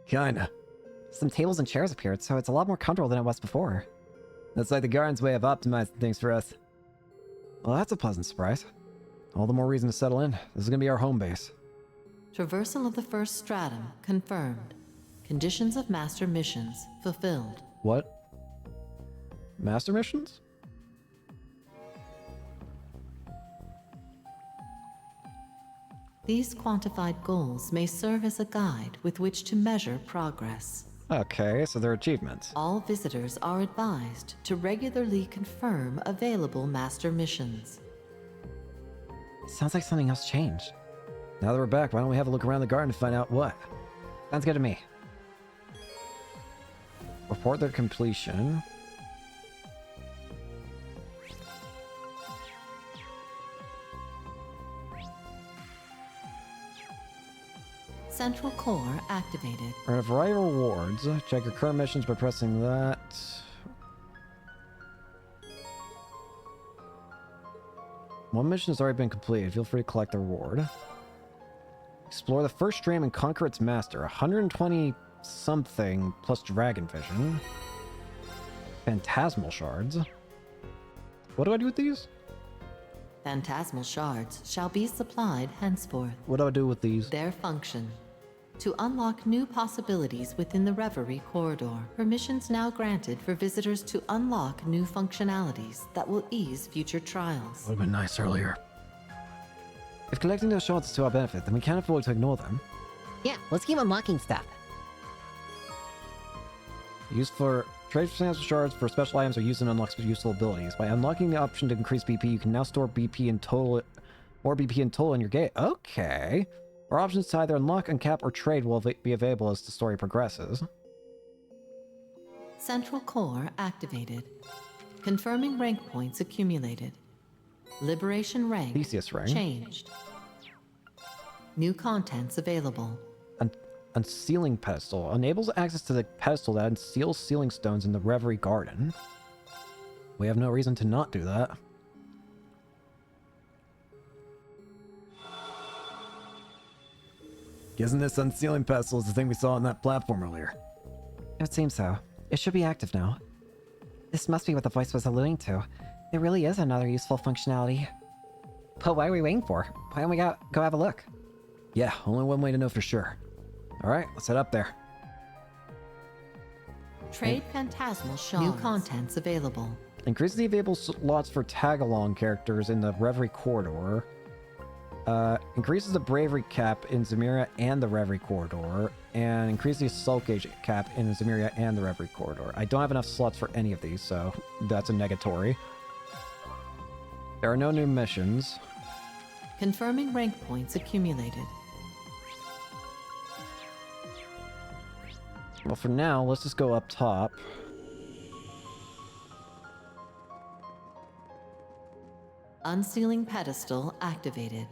Speaker 1: Kinda.
Speaker 7: Some tables and chairs appeared, so it's a lot more comfortable than it was before.
Speaker 1: That's like the Guardian's way of optimizing things for us. Well, that's a pleasant surprise. All the more reason to settle in. This is gonna be our home base.
Speaker 9: Traversal of the first stratum confirmed. Conditions of master missions fulfilled.
Speaker 1: What? Master missions?
Speaker 9: These quantified goals may serve as a guide with which to measure progress.
Speaker 1: Okay, so they're achievements.
Speaker 9: All visitors are advised to regularly confirm available master missions.
Speaker 7: Sounds like something else changed.
Speaker 1: Now that we're back, why don't we have a look around the garden to find out what?
Speaker 7: Sounds good to me.
Speaker 1: Report their completion.
Speaker 9: Central core activated.
Speaker 1: Earn a variety of rewards. Check your current missions by pressing that. One mission has already been completed. Feel free to collect the reward. Explore the first stream and conquer its master. 120 something plus dragon vision. Phantasmal shards. What do I do with these?
Speaker 9: Phantasmal shards shall be supplied henceforth.
Speaker 1: What do I do with these?
Speaker 9: Their function: to unlock new possibilities within the Reverie corridor. Permissions now granted for visitors to unlock new functionalities that will ease future trials.
Speaker 1: Would have been nice earlier. If collecting those shards is to our benefit, then we can't afford to ignore them.
Speaker 7: Yeah, let's keep unlocking stuff.
Speaker 1: Used for trade phantasmal shards for special items or used in unlock useful abilities. By unlocking the option to increase BP, you can now store BP in total, more BP in total in your gate. Okay. Our options to either unlock, uncap, or trade will be available as the story progresses.
Speaker 9: Central core activated. Confirming rank points accumulated. Liberation rank
Speaker 1: Theseus ring.
Speaker 9: changed. New contents available.
Speaker 1: Unsealing pedestal. Enables access to the pedestal that unseals sealing stones in the Reverie Garden. We have no reason to not do that. Isn't this unsealing pedestal is the thing we saw on that platform earlier?
Speaker 7: It would seem so. It should be active now. This must be what the voice was alluding to. There really is another useful functionality. But what are we waiting for? Why don't we go have a look?
Speaker 1: Yeah, only one way to know for sure. Alright, let's head up there.
Speaker 9: Trade phantasmal shards. New contents available.
Speaker 1: Increases the available slots for tag-along characters in the Reverie corridor. Increases the bravery cap in Zamiria and the Reverie corridor. And increases the assault gauge cap in Zamiria and the Reverie corridor. I don't have enough slots for any of these, so that's a negatory. There are no new missions.
Speaker 9: Confirming rank points accumulated.
Speaker 1: Well, for now, let's just go up top.
Speaker 9: Unsealing pedestal activated.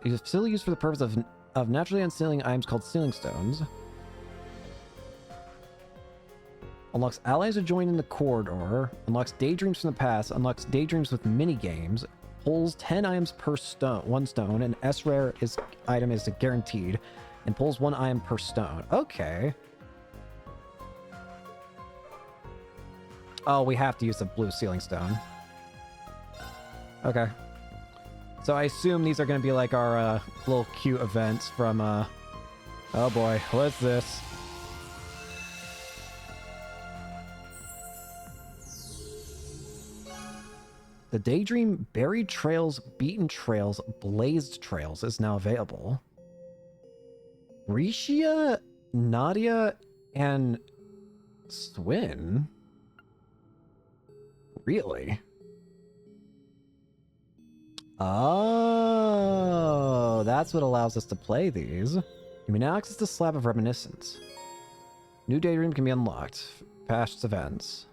Speaker 1: It is still used for the purpose of naturally unsealing items called sealing stones. Unlocks allies who join in the corridor. Unlocks daydreams from the past. Unlocks daydreams with mini-games. Pulls 10 items per stone, one stone. An S-rare item is guaranteed. And pulls 1 item per stone. Okay. Oh, we have to use the blue sealing stone. Okay. So I assume these are going to be like our little cute events from, oh boy, what's this? The Daydream Buried Trails, Beaten Trails, Blazed Trails is now available. Risha, Nadia, and Swin? Really? Oh, that's what allows us to play these. You may now access the Slab of Reminiscence. New Daydream can be unlocked. Past events.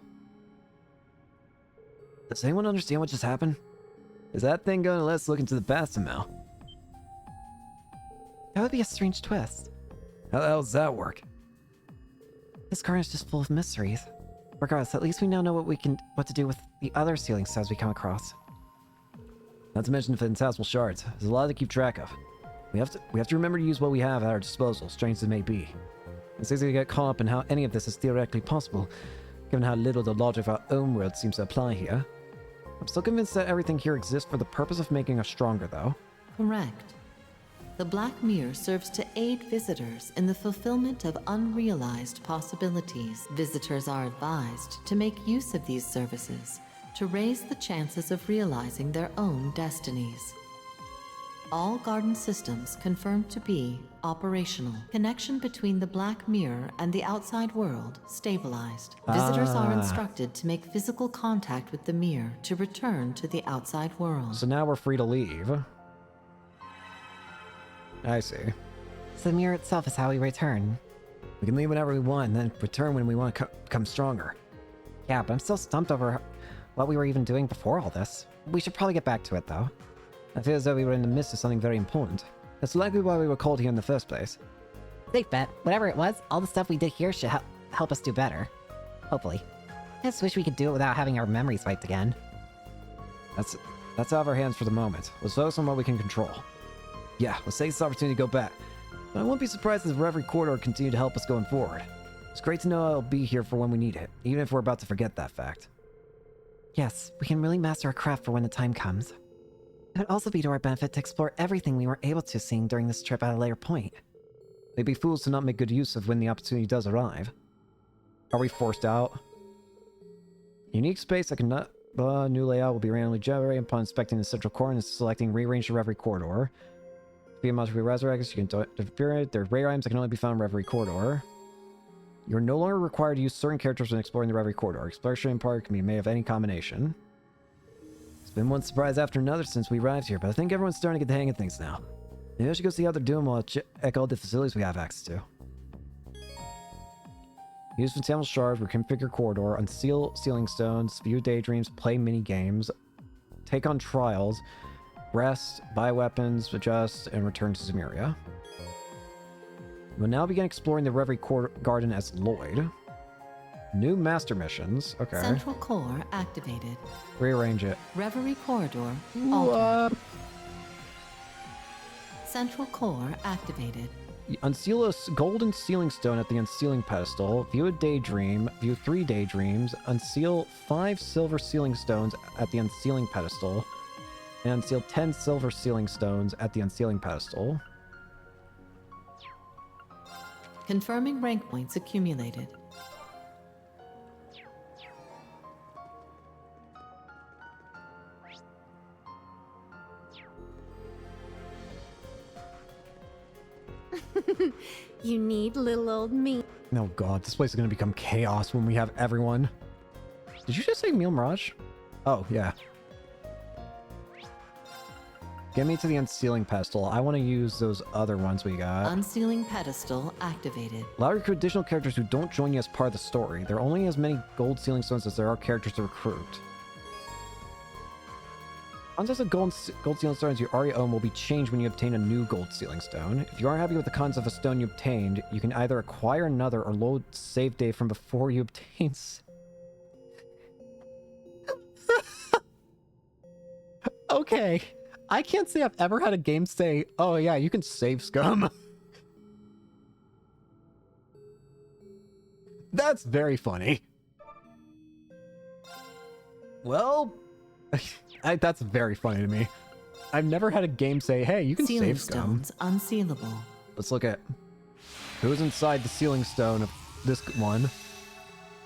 Speaker 1: Does anyone understand what just happened? Is that thing going to let us look into the past somehow?
Speaker 7: That would be a strange twist.
Speaker 1: How the hell does that work?
Speaker 7: This garden is just full of mysteries. Regardless, at least we now know what to do with the other sealing stones we come across.
Speaker 1: Not to mention the phantasmal shards. There's a lot to keep track of. We have to remember to use what we have at our disposal, strange as it may be. It's easy to get caught up in how any of this is theoretically possible, given how little the logic of our own world seems to apply here. I'm still convinced that everything here exists for the purpose of making us stronger, though.
Speaker 9: Correct. The Black Mirror serves to aid visitors in the fulfillment of unrealized possibilities. Visitors are advised to make use of these services to raise the chances of realizing their own destinies. All garden systems confirmed to be operational. Connection between the Black Mirror and the outside world stabilized. Visitors are instructed to make physical contact with the mirror to return to the outside world.
Speaker 1: So now we're free to leave. I see.
Speaker 7: So the mirror itself is how we return.
Speaker 1: We can leave whenever we want, and then return when we want to become stronger.
Speaker 7: Yeah, but I'm still stumped over what we were even doing before all this. We should probably get back to it, though.
Speaker 1: I feel as though we were in the midst of something very important. That's likely why we were called here in the first place.
Speaker 7: Safe bet. Whatever it was, all the stuff we did here should help us do better. Hopefully. I just wish we could do it without having our memories wiped again.
Speaker 8: That's out of our hands for the moment. Let's focus on what we can control. Yeah, let's take this opportunity to go back. But I won't be surprised if the Reverie Corridor continue to help us going forward. It's great to know I'll be here for when we need it, even if we're about to forget that fact.
Speaker 7: Yes, we can really master our craft for when the time comes. It would also be to our benefit to explore everything we were able to seeing during this trip at a later point.
Speaker 8: They'd be fools to not make good use of when the opportunity does arrive. Are we forced out? Unique space that cannot... new layout will be randomly generated upon inspecting the central core and selecting rearrange the Reverie Corridor. Be a must be resurrected, you can interfere it. There are rare items that can only be found in Reverie Corridor. You're no longer required to use certain characters when exploring the Reverie Corridor. Exploration part can be made of any combination. It's been one surprise after another since we arrived here, but I think everyone's starting to get the hang of things now. Maybe I should go see how they're doing while I check all the facilities we have access to. Use Fantamal Shards, reconfigure corridor, unseal ceiling stones, view daydreams, play mini games, take on trials, rest, buy weapons, adjust, and return to Zemuria. We'll now begin exploring the Reverie Garden as Lloyd. New master missions. Okay.
Speaker 9: Central core activated.
Speaker 8: Rearrange it.
Speaker 9: Reverie corridor
Speaker 8: Ooh,
Speaker 9: altered. Central core activated.
Speaker 8: Unseal a golden sealing stone at the unsealing pedestal. View a daydream. View 3 daydreams. Unseal 5 silver sealing stones at the unsealing pedestal. And unseal 10 silver sealing stones at the unsealing pedestal.
Speaker 9: Confirming rank points accumulated.
Speaker 10: You need little old me.
Speaker 8: Oh god, this place is going to become chaos when we have everyone. Did you just say Meal Mirage? Oh, yeah. Get me to the unsealing pedestal. I want to use those other ones we got.
Speaker 9: Unsealing pedestal activated.
Speaker 8: Allow recruit additional characters who don't join you as part of the story. There are only as many gold sealing stones as there are characters to recruit. Concepts of gold sealing stones you already own will be changed when you obtain a new gold sealing stone. If you aren't happy with the concept of a stone you obtained, you can either acquire another or load save data from before you obtain. Okay. I can't say I've ever had a game say, oh yeah, you can save scum. That's very funny. Well, that's very funny to me. I've never had a game say, hey, you can
Speaker 9: Sealing
Speaker 8: save scum.
Speaker 9: stones unsealable.
Speaker 8: Let's look at who's inside the sealing stone of this one.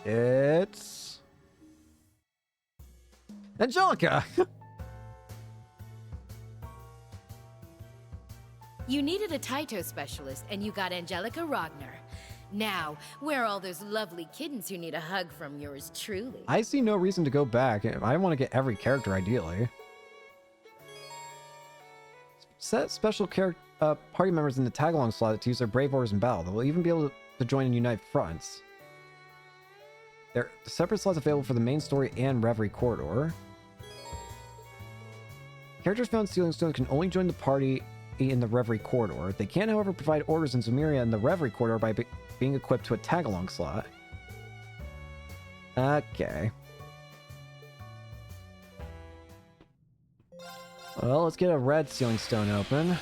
Speaker 8: It's Angelica.
Speaker 11: You needed a Taito specialist, and you got Angelica Ragnar. Now, where are all those lovely kittens who need a hug from yours truly?
Speaker 8: I see no reason to go back. I want to get every character, ideally. Set special party members in the tag-along slot to use their brave orders in battle. They will even be able to join in Unite Fronts. There are separate slots available for the main story and Reverie Corridor. Characters found Sealing Stone can only join the party in the Reverie Corridor. They can, however, provide orders in Zemuria in the Reverie Corridor by being equipped to a tag-along slot. Okay. Well, let's get a red sealing stone open.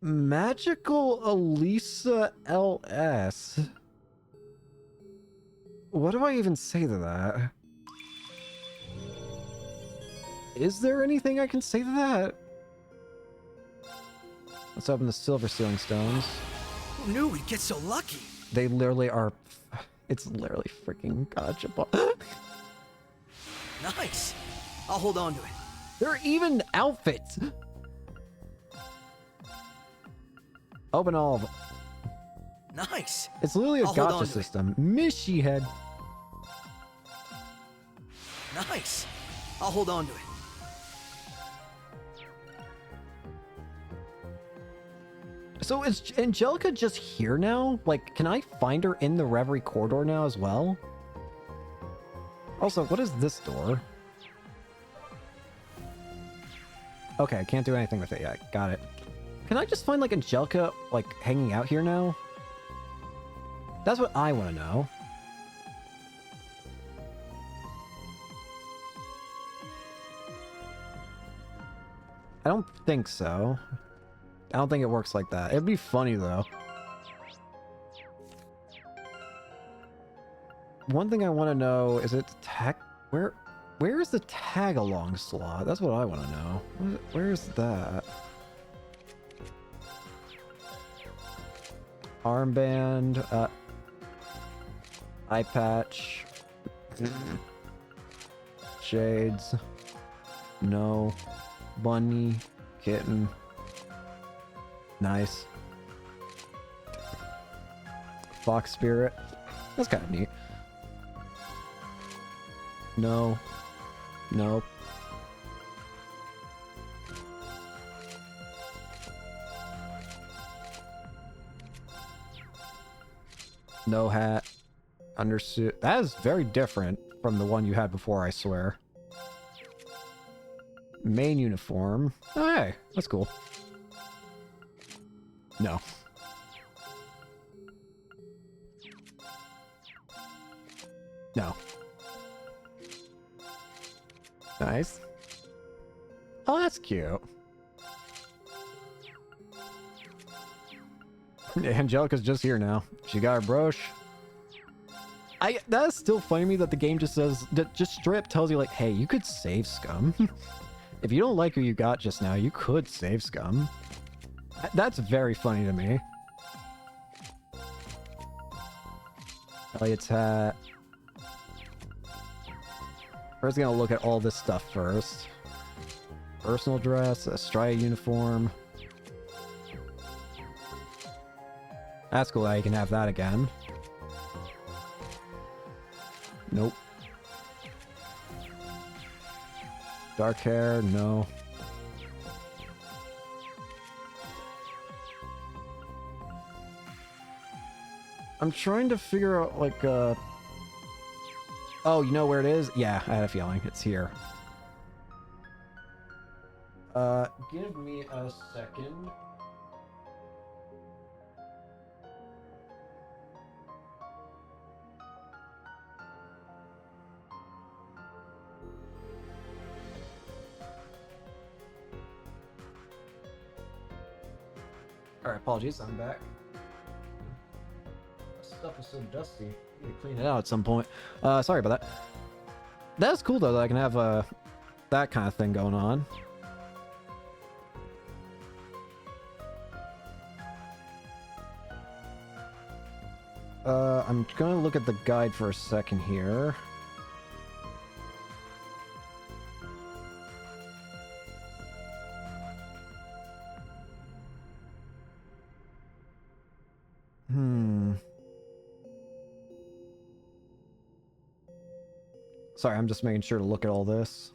Speaker 8: Magical Elisa LS. What do I even say to that? Is there anything I can say to that? Let's open the silver sealing stones.
Speaker 6: Who knew we'd get so lucky?
Speaker 8: They literally are... It's literally freaking gotcha.
Speaker 6: Nice. I'll hold on to it.
Speaker 8: There are even outfits! Open all of them.
Speaker 6: Nice.
Speaker 8: It's literally a
Speaker 6: I'll hold on
Speaker 8: gotcha
Speaker 6: to it.
Speaker 8: system. Mishy head.
Speaker 6: Nice. I'll hold on to it.
Speaker 8: So is Angelica just here now? Like, can I find her in the Reverie Corridor now as well? Also, what is this door? Okay, I can't do anything with it yet. Got it. Can I just find, like, Angelica, like, hanging out here now? That's what I want to know.
Speaker 1: I don't think so. I don't think it works like that. It'd be funny, though. One thing I want to know is it tag... Where is the tag-along slot? That's what I want to know. Where is that? Armband, eye patch, shades, no, bunny, kitten, nice, fox spirit, that's kind of neat. No, nope. No hat. Undersuit. That is very different from the one you had before, I swear. Main uniform. Oh, hey, that's cool. No. No. Nice. Oh, that's cute. Angelica's just here now. She got her brooch. That is still funny to me that the game just says, that just straight up tells you like, hey, you could save Scum. If you don't like who you got just now, you could save Scum. That's very funny to me. Elliot's hat. We're just gonna look at all this stuff first. Personal dress, Estrella uniform. That's cool that you can have that again. Nope. Dark hair, no. I'm trying to figure out, like, oh, you know where it is? Yeah, I had a feeling. It's here. Give me a second. Alright, apologies, I'm back. This stuff is so dusty. I need to clean it out at some point. Sorry about that. That's cool though that I can have that kind of thing going on. I'm gonna look at the guide for a second here. Sorry, I'm just making sure to look at all this.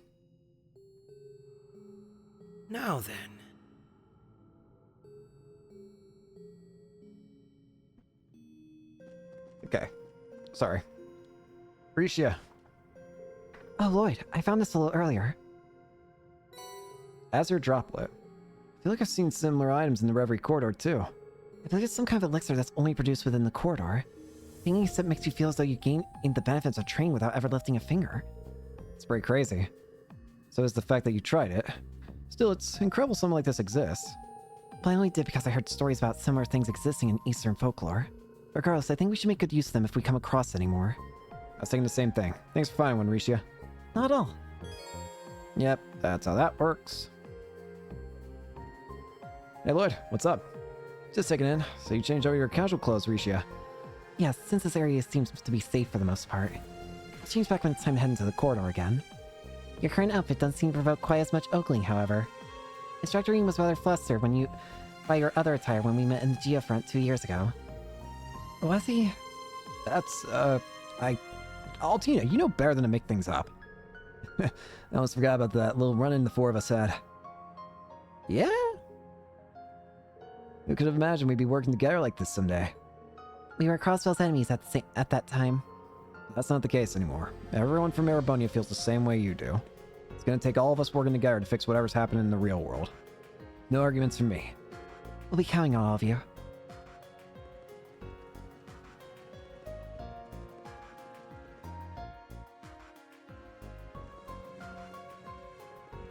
Speaker 6: Now then.
Speaker 1: Okay. Sorry. Risha.
Speaker 7: Oh, Lloyd, I found this a little earlier.
Speaker 1: Azure Droplet. I feel like I've seen similar items in the Reverie corridor, too.
Speaker 7: I believe it's some kind of elixir that's only produced within the corridor. Thinking it makes you feel as though you gain the benefits of training without ever lifting a finger.
Speaker 1: It's pretty crazy. So is the fact that you tried it. Still, it's incredible something like this exists.
Speaker 7: But I only did because I heard stories about similar things existing in Eastern folklore. Regardless, I think we should make good use of them if we come across any more.
Speaker 1: I was thinking the same thing. Thanks for finding one, Risha.
Speaker 7: Not at all.
Speaker 1: Yep, that's how that works. Hey Lloyd, what's up? Just checking in. So you changed over your casual clothes, Risha.
Speaker 7: Yes, since this area seems to be safe for the most part. I'll change back when it's time to head into the corridor again. Your current outfit doesn't seem to provoke quite as much ogling, however. Instructor Reem was rather flustered by your other attire when we met in the Geofront 2 years ago.
Speaker 1: Was he? That's, Altina, you know better than to make things up. I almost forgot about that little run-in the four of us had. Yeah? Who could have imagined we'd be working together like this someday?
Speaker 7: We were Crossbell's enemies at that time.
Speaker 1: That's not the case anymore. Everyone from Erebonia feels the same way you do. It's gonna take all of us working together to fix whatever's happening in the real world. No arguments from me.
Speaker 7: We'll be counting on all of you.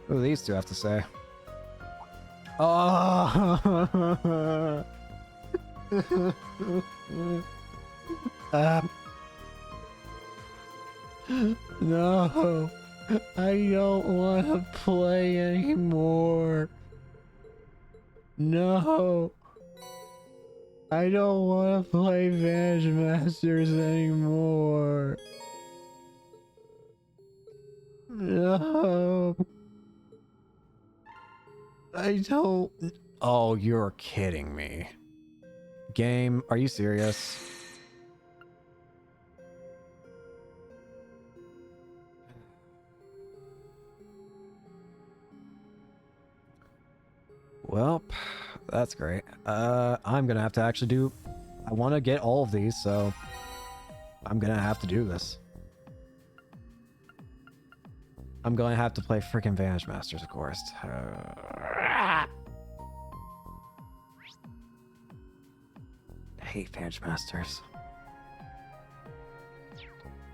Speaker 1: What do these two have to say? Oh. No. I don't want to play anymore. No. I don't want to play Vanish Masters anymore. No. I don't. Oh, you're kidding me. Game, are you serious? Well, that's great. I'm gonna have to actually do... I want to get all of these, so... I'm gonna have to do this. I'm going to have to play freaking Vanish Masters, of course. I hate Vanish Masters.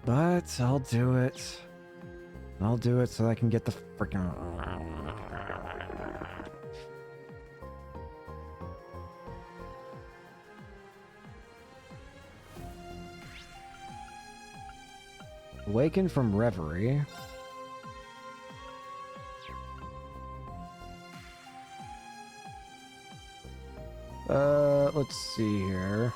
Speaker 1: But I'll do it. I'll do it so I can get the freaking... Awaken from Reverie. Let's see here.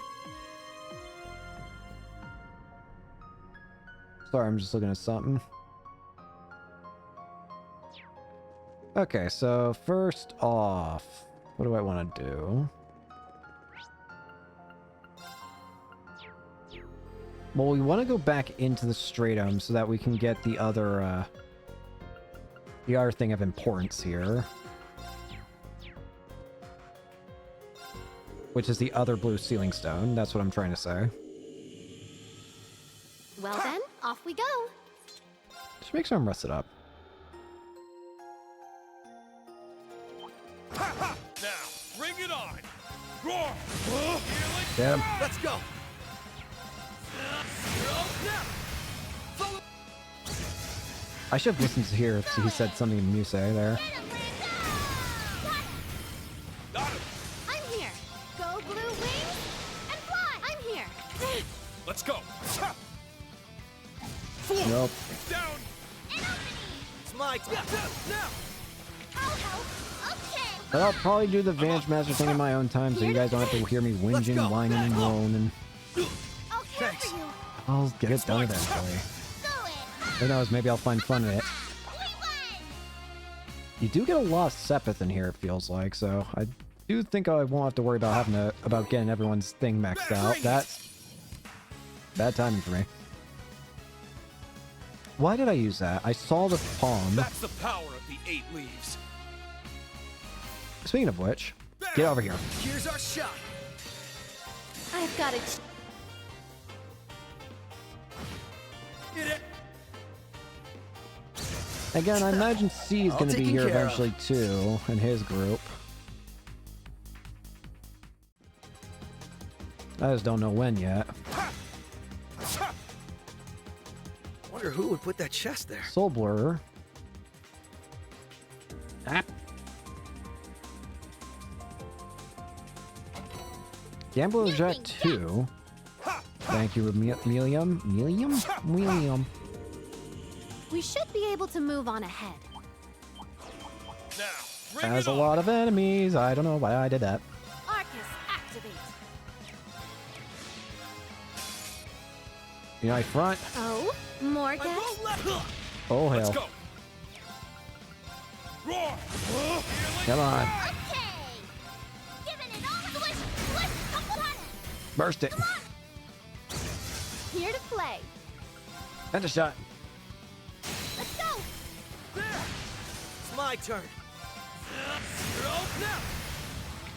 Speaker 1: Sorry, I'm just looking at something. Okay, so first off, what do I want to do? Well, we want to go back into the Stratum so that we can get the other thing of importance here. Which is the other blue sealing stone. That's what I'm trying to say.
Speaker 10: Well then, off we go.
Speaker 1: Just make sure I'm rested up.
Speaker 2: Now, bring it on! Roar!
Speaker 1: Damn.
Speaker 6: Let's go.
Speaker 1: I should have listened to hear if he said something in Muse there.
Speaker 10: I'm here. Go blue wings and fly. I'm here.
Speaker 2: Let's go!
Speaker 1: Nope.
Speaker 2: Down!
Speaker 6: It's my turn. Now.
Speaker 10: I'll help. Okay.
Speaker 1: But I'll probably do the Vanish Master thing in my own time so you guys don't have to hear me whinging, whining, and moaning.
Speaker 10: I'll care for you.
Speaker 1: I'll get it done eventually. Who knows, maybe I'll find fun in it. You do get a lot of Sepith in here, it feels like, so I do think I won't have to worry about getting everyone's thing maxed out. That's bad timing for me. Why did I use that? I saw the palm.
Speaker 2: That's the power of the 8 leaves.
Speaker 1: Speaking of which, get over here.
Speaker 6: Here's our shot.
Speaker 10: I've got it.
Speaker 6: Get it.
Speaker 1: Again, I imagine C is going to be here eventually too, in his group. I just don't know when yet.
Speaker 6: Wonder who would put that chest there.
Speaker 1: Soul Blur. Ah. Gambler Jet 2. Thank you, Melium.
Speaker 10: We should be able to move on ahead.
Speaker 2: Now, bring
Speaker 1: Has
Speaker 2: it
Speaker 1: a
Speaker 2: on.
Speaker 1: lot of enemies. I don't know why I did that.
Speaker 10: Arcus, activate.
Speaker 1: Unite front.
Speaker 10: Oh, more guests?
Speaker 1: Oh
Speaker 2: Let's
Speaker 1: hell.
Speaker 2: go! Roar!
Speaker 1: Come on.
Speaker 10: Okay. Giving it all the way.
Speaker 1: Burst it.
Speaker 10: Here to play.
Speaker 1: And a shot.
Speaker 10: Let's go.
Speaker 6: It's my turn. Now.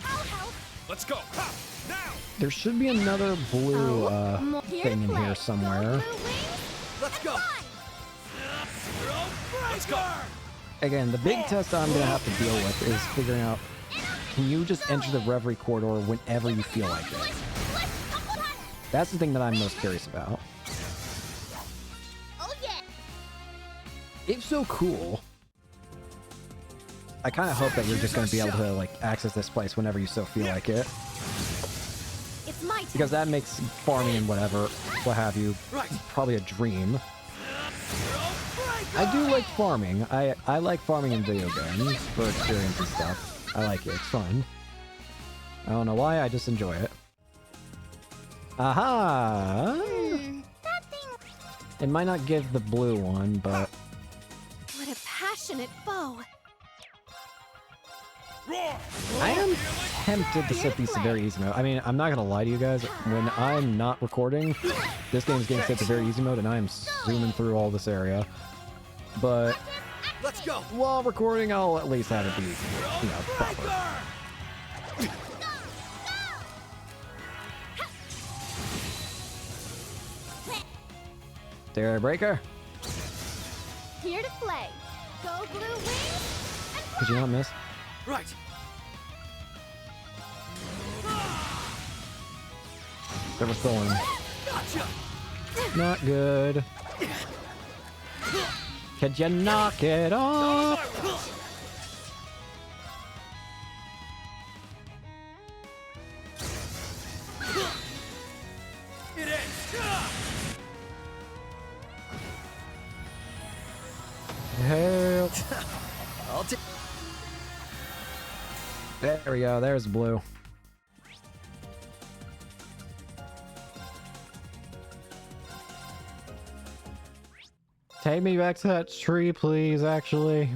Speaker 10: I'll help.
Speaker 2: Let's go! Ha! Now!
Speaker 1: There should be another blue
Speaker 10: Here
Speaker 1: thing
Speaker 10: to
Speaker 1: in
Speaker 10: play.
Speaker 1: here somewhere.
Speaker 10: Go blue wings.
Speaker 6: Let's go.
Speaker 2: Let's go!
Speaker 1: Again, the big test I'm gonna have to deal with is figuring out, can you just enter the Reverie corridor whenever you feel like it? That's the thing that I'm most curious about.
Speaker 10: Oh yeah.
Speaker 1: If so, cool. I kind of hope that you're just going to be able to like access this place whenever you so feel like it,
Speaker 10: It's my turn.
Speaker 1: because that makes farming and whatever, what have you, probably a dream. I do like farming. I like farming in video games for experience and stuff. I like it. It's fun. I don't know why. I just enjoy it. Aha!
Speaker 10: That thing.
Speaker 1: It might not give the blue one, but
Speaker 10: What a passionate foe.
Speaker 1: I am tempted to set these to very easy mode. I mean, I'm not gonna lie to you guys. When I'm not recording, this game's getting set to very easy mode, and I am zooming through all this area. But
Speaker 6: Let's go.
Speaker 1: while recording, I'll at least have it be, you know, proper. Dare breaker?
Speaker 10: Here to play. Go blue wings. And
Speaker 1: Did you not miss?
Speaker 6: Right.
Speaker 1: Silver Thorn.
Speaker 6: Gotcha.
Speaker 1: Not good. Could you knock it off?
Speaker 6: It ends.
Speaker 1: Help.
Speaker 6: I'll take.
Speaker 1: There we go. There's blue. Take me back to that tree, please, actually.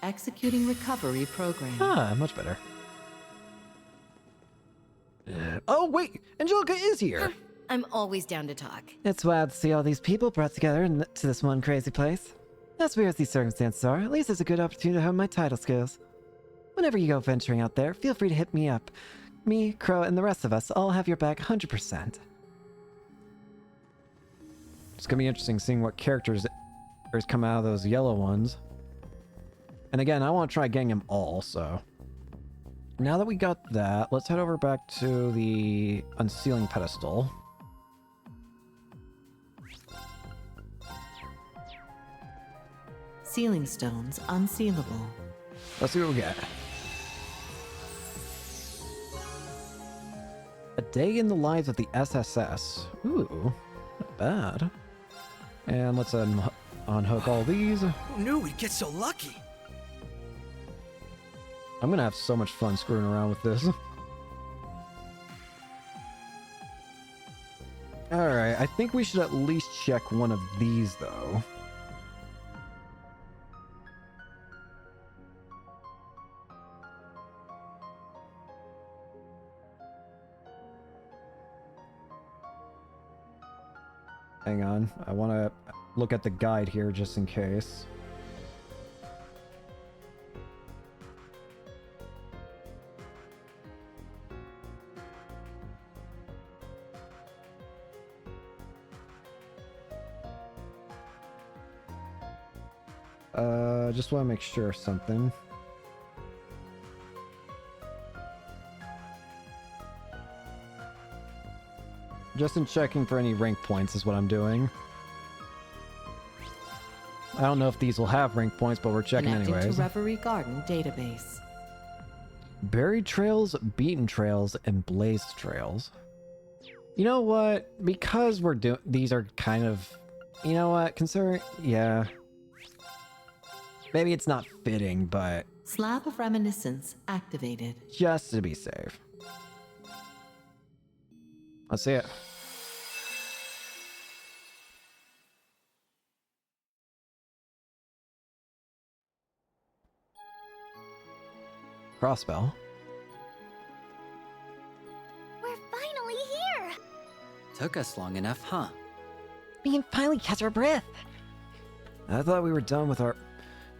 Speaker 9: Executing recovery program.
Speaker 1: Ah, much better. Oh, wait! Angelica is here!
Speaker 11: I'm always down to talk.
Speaker 7: It's wild to see all these people brought together to this one crazy place. As weird as these circumstances are, at least it's a good opportunity to hone my title skills. Whenever you go venturing out there, feel free to hit me up. Me, Crow, and the rest of us all have your back 100%.
Speaker 1: It's gonna be interesting seeing what characters come out of those yellow ones. And again, I want to try getting them all, so... Now that we got that, let's head over back to the unsealing pedestal.
Speaker 9: Sealing stones unsealable.
Speaker 1: Let's see what we get. A day in the lives of the SSS. Ooh, not bad. And let's unhook all these.
Speaker 6: Who knew we'd get so lucky?
Speaker 1: I'm gonna have so much fun screwing around with this. Alright, I think we should at least check one of these, though. Hang on, I want to look at the guide here just in case. Just want to make sure of something. Just in checking for any rank points is what I'm doing. I don't know if these will have rank points, but we're checking
Speaker 9: Connecting
Speaker 1: anyways.
Speaker 9: to Reverie Garden database.
Speaker 1: Buried trails, beaten trails, and blazed trails. You know what? Because we're doing... These are kind of... You know what? Considering... Yeah. Maybe it's not fitting, but...
Speaker 9: Slab of Reminiscence activated.
Speaker 1: Just to be safe. Let's see it. Crossbell.
Speaker 10: we're finally here.
Speaker 6: Took us long enough, huh?
Speaker 7: We can finally catch our breath.
Speaker 1: I thought we were done with our...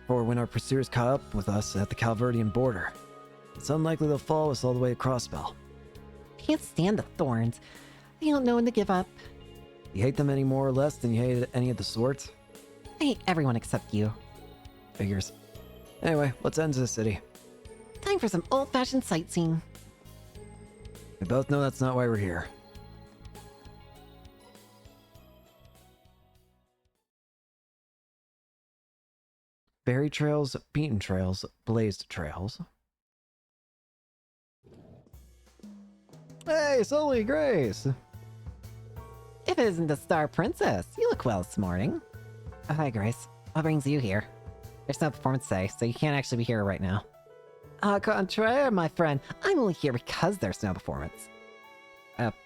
Speaker 1: Or when our pursuers caught up with us at the Calverdian border. It's unlikely they'll follow us all the way to Crossbell.
Speaker 7: Can't stand the thorns. They don't know when to give up.
Speaker 1: You hate them any more or less than you hated any of the swords?
Speaker 7: I hate everyone except you.
Speaker 1: Figures. Anyway, let's end the city.
Speaker 7: Time for some old-fashioned sightseeing.
Speaker 1: We both know that's not why we're here.
Speaker 8: Berry trails, beaten trails, blazed trails. Hey, Sully, Grace!
Speaker 7: If it isn't the Star Princess, you look well this morning. Oh, hi, Grace. What brings you here? There's no performance today, so you can't actually be here right now. Au contraire, my friend. I'm only here because there's no performance.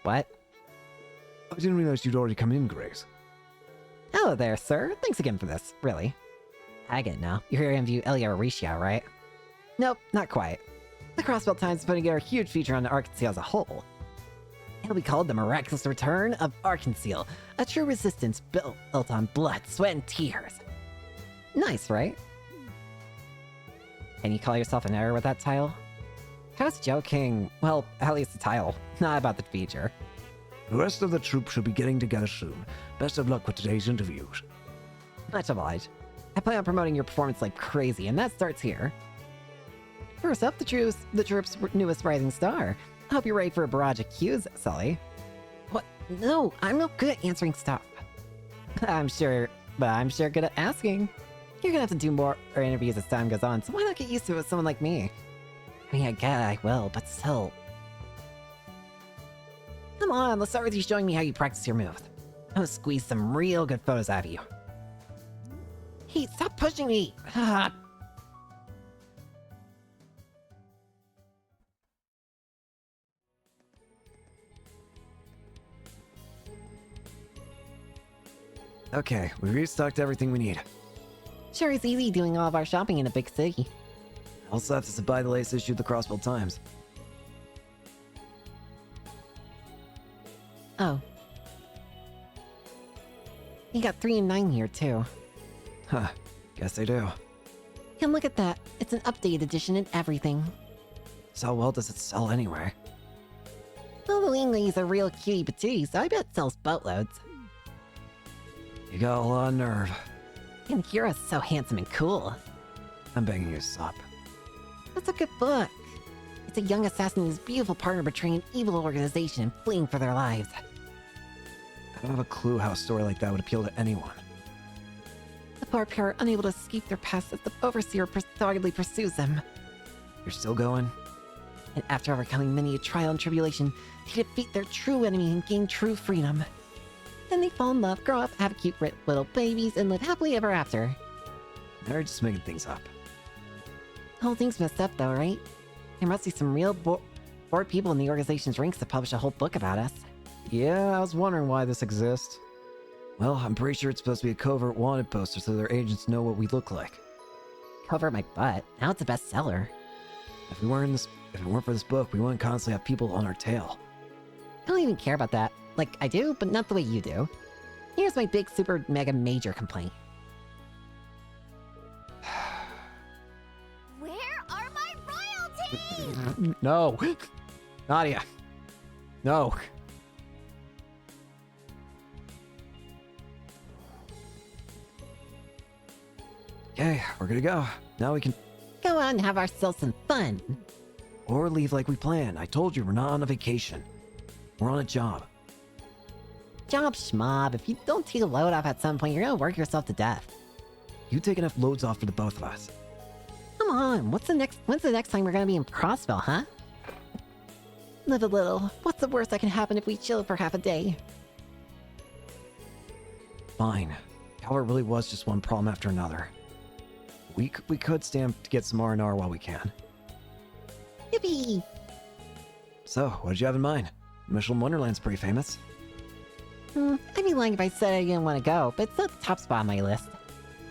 Speaker 7: What?
Speaker 8: I didn't realize you'd already come in, Grace.
Speaker 7: Hello there, sir. Thanks again for this, really. I get it now. You're here to interview Elia Oricia, right? Nope, not quite. The Crossbelt Times is putting together a huge feature on the Arkansas as a whole. It'll be called The Miraculous Return of Arkansas, a true resistance built on blood, sweat, and tears. Nice, right? Can you call yourself an error with that title? I was joking. Well, at least the title, not about the feature.
Speaker 8: The rest of the troop should be getting together soon. Best of luck with today's interviews.
Speaker 7: Much obliged. I plan on promoting your performance like crazy, and that starts here. First up, the troop's newest rising star. I hope you're ready for a barrage of cues, Sully. What? No, I'm no good at answering stuff. I'm sure good at asking. You're gonna have to do more interviews as time goes on, so why not get used to it with someone like me? I mean, I get it, I will, but still. Come on, let's start with you showing me how you practice your moves. I'm gonna squeeze some real good photos out of you. Hey, stop pushing me!
Speaker 8: Okay, we restocked everything we need.
Speaker 7: Sure is easy doing all of our shopping in a big city.
Speaker 8: Also have to buy the latest issue of the Crossbelt Times.
Speaker 7: Oh. You got 3 and 9 here, too.
Speaker 8: Huh, guess I do.
Speaker 7: And look at that. It's an updated edition and everything.
Speaker 8: So how well does it sell anyway?
Speaker 7: Well, the Winglies are real cutie patooties, so I bet it sells boatloads.
Speaker 8: You got a lot of nerve.
Speaker 7: And Kira's so handsome and cool.
Speaker 8: I'm begging you to stop.
Speaker 7: That's a good book. It's a young assassin and his beautiful partner betraying an evil organization and fleeing for their lives.
Speaker 8: I don't have a clue how a story like that would appeal to anyone.
Speaker 7: The poor pair are unable to escape their past as the Overseer doggedly pursues them.
Speaker 8: You're still going?
Speaker 7: And after overcoming many a trial and tribulation, they defeat their true enemy and gain true freedom. Then they fall in love, grow up, have cute little babies, and live happily ever after.
Speaker 8: They're just making things up.
Speaker 7: The whole thing's messed up though, right? There must be some real bored people in the organization's ranks to publish a whole book about us.
Speaker 8: Yeah, I was wondering why this exists. Well, I'm pretty sure it's supposed to be a covert wanted poster so their agents know what we look like.
Speaker 7: Cover my butt. Now it's a bestseller.
Speaker 8: If it weren't for this book, we wouldn't constantly have people on our tail.
Speaker 7: I don't even care about that. Like, I do, but not the way you do. Here's my big, super, mega, major complaint.
Speaker 10: Where are my royalties?
Speaker 8: No! Nadia! No! Okay, we're gonna go. Now we can...
Speaker 7: Go on and have ourselves some fun.
Speaker 8: Or leave like we planned. I told you, we're not on a vacation. We're on a job.
Speaker 7: Job schmob. If you don't take a load off at some point, you're gonna work yourself to death.
Speaker 8: You take enough loads off for the both of us.
Speaker 7: Come on, when's the next time we're gonna be in Crossville, huh? Live a little. What's the worst that can happen if we chill for half a day?
Speaker 8: Fine. Calvert really was just one problem after another. We could stand to get some R&R while we can.
Speaker 7: Yippee!
Speaker 8: So, what did you have in mind? Michelin Wonderland's pretty famous.
Speaker 7: I'd be lying if I said I didn't want to go, but it's not the top spot on my list.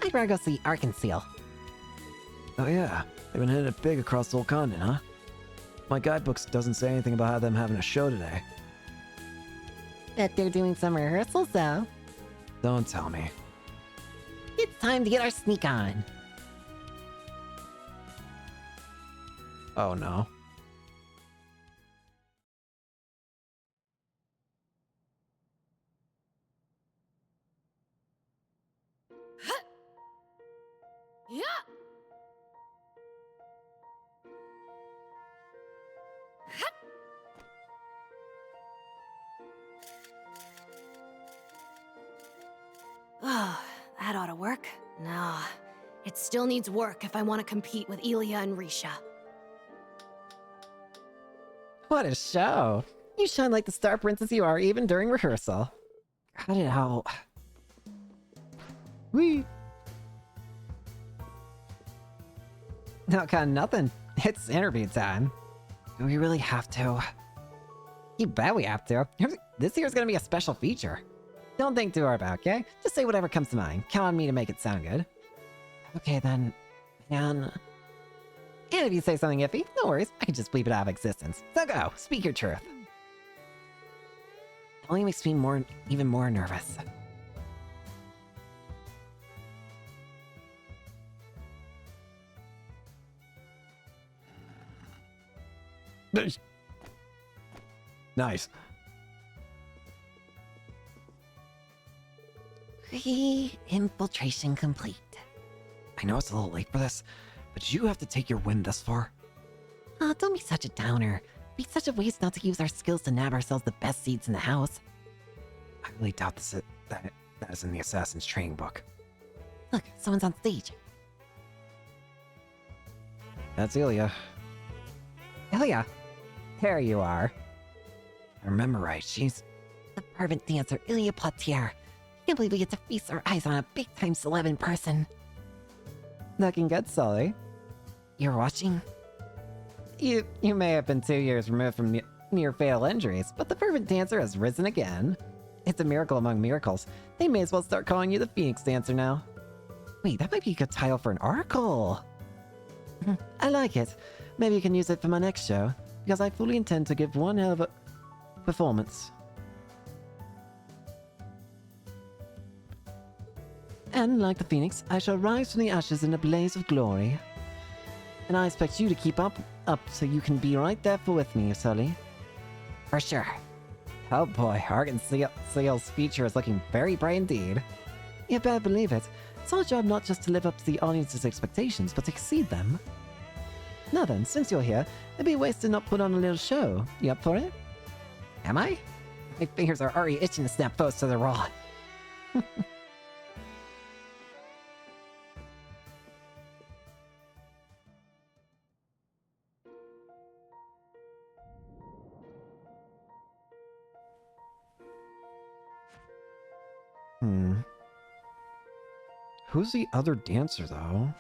Speaker 7: I'd rather go see Arkansas.
Speaker 8: Oh yeah, they've been hitting it big across the whole continent, huh? My guidebooks doesn't say anything about them having a show today.
Speaker 7: Bet they're doing some rehearsals, though.
Speaker 8: Don't tell me.
Speaker 7: It's time to get our sneak on.
Speaker 8: Oh no.
Speaker 11: Yeah.
Speaker 10: Oh, that ought to work. No, It still needs work if I want to compete with Ilya and Risha.
Speaker 7: What a show! You shine like the star princess you are even during rehearsal. Cut it out. Whee! No, got nothing. It's interview time. Do we really have to? You bet we have to. This year's gonna be a special feature. Don't think too hard about it, okay? Just say whatever comes to mind. Count on me to make it sound good. Okay then, man. And if you say something iffy, no worries. I can just bleep it out of existence. So go, speak your truth. It only makes me even more nervous.
Speaker 1: Nice.
Speaker 7: Infiltration complete.
Speaker 8: I know it's a little late for this, but did you have to take your win this far?
Speaker 7: Oh, don't be such a downer. It'd be such a waste not to use our skills to nab ourselves the best seats in the house.
Speaker 8: I really doubt that is in the Assassin's training book.
Speaker 7: Look, someone's on stage.
Speaker 8: That's Ilya.
Speaker 7: Ilya, there you are.
Speaker 8: I remember right, she's...
Speaker 7: The fervent dancer, Ilya Platier. Can't believe we get to feast our eyes on a big-time celeb in person. Looking good, Sully. You're watching? You may have been 2 years removed from near-fatal injuries, but the fervent dancer has risen again. It's a miracle among miracles. They may as well start calling you the Phoenix Dancer now. Wait, that might be a good title for an article. I like it. Maybe you can use it for my next show, because I fully intend to give one hell of a performance. And like the Phoenix, I shall rise from the ashes in a blaze of glory. And I expect you to keep up so you can be right there with me, Sully. For sure. Oh boy, Argon Seal's future is looking very bright indeed. You better believe it. It's our job not just to live up to the audience's expectations, but to exceed them. Now then, since you're here, it'd be a waste to not put on a little show. You up for it? Am I? My fingers are already itching to snap photos to the raw.
Speaker 8: Who's the other dancer, though?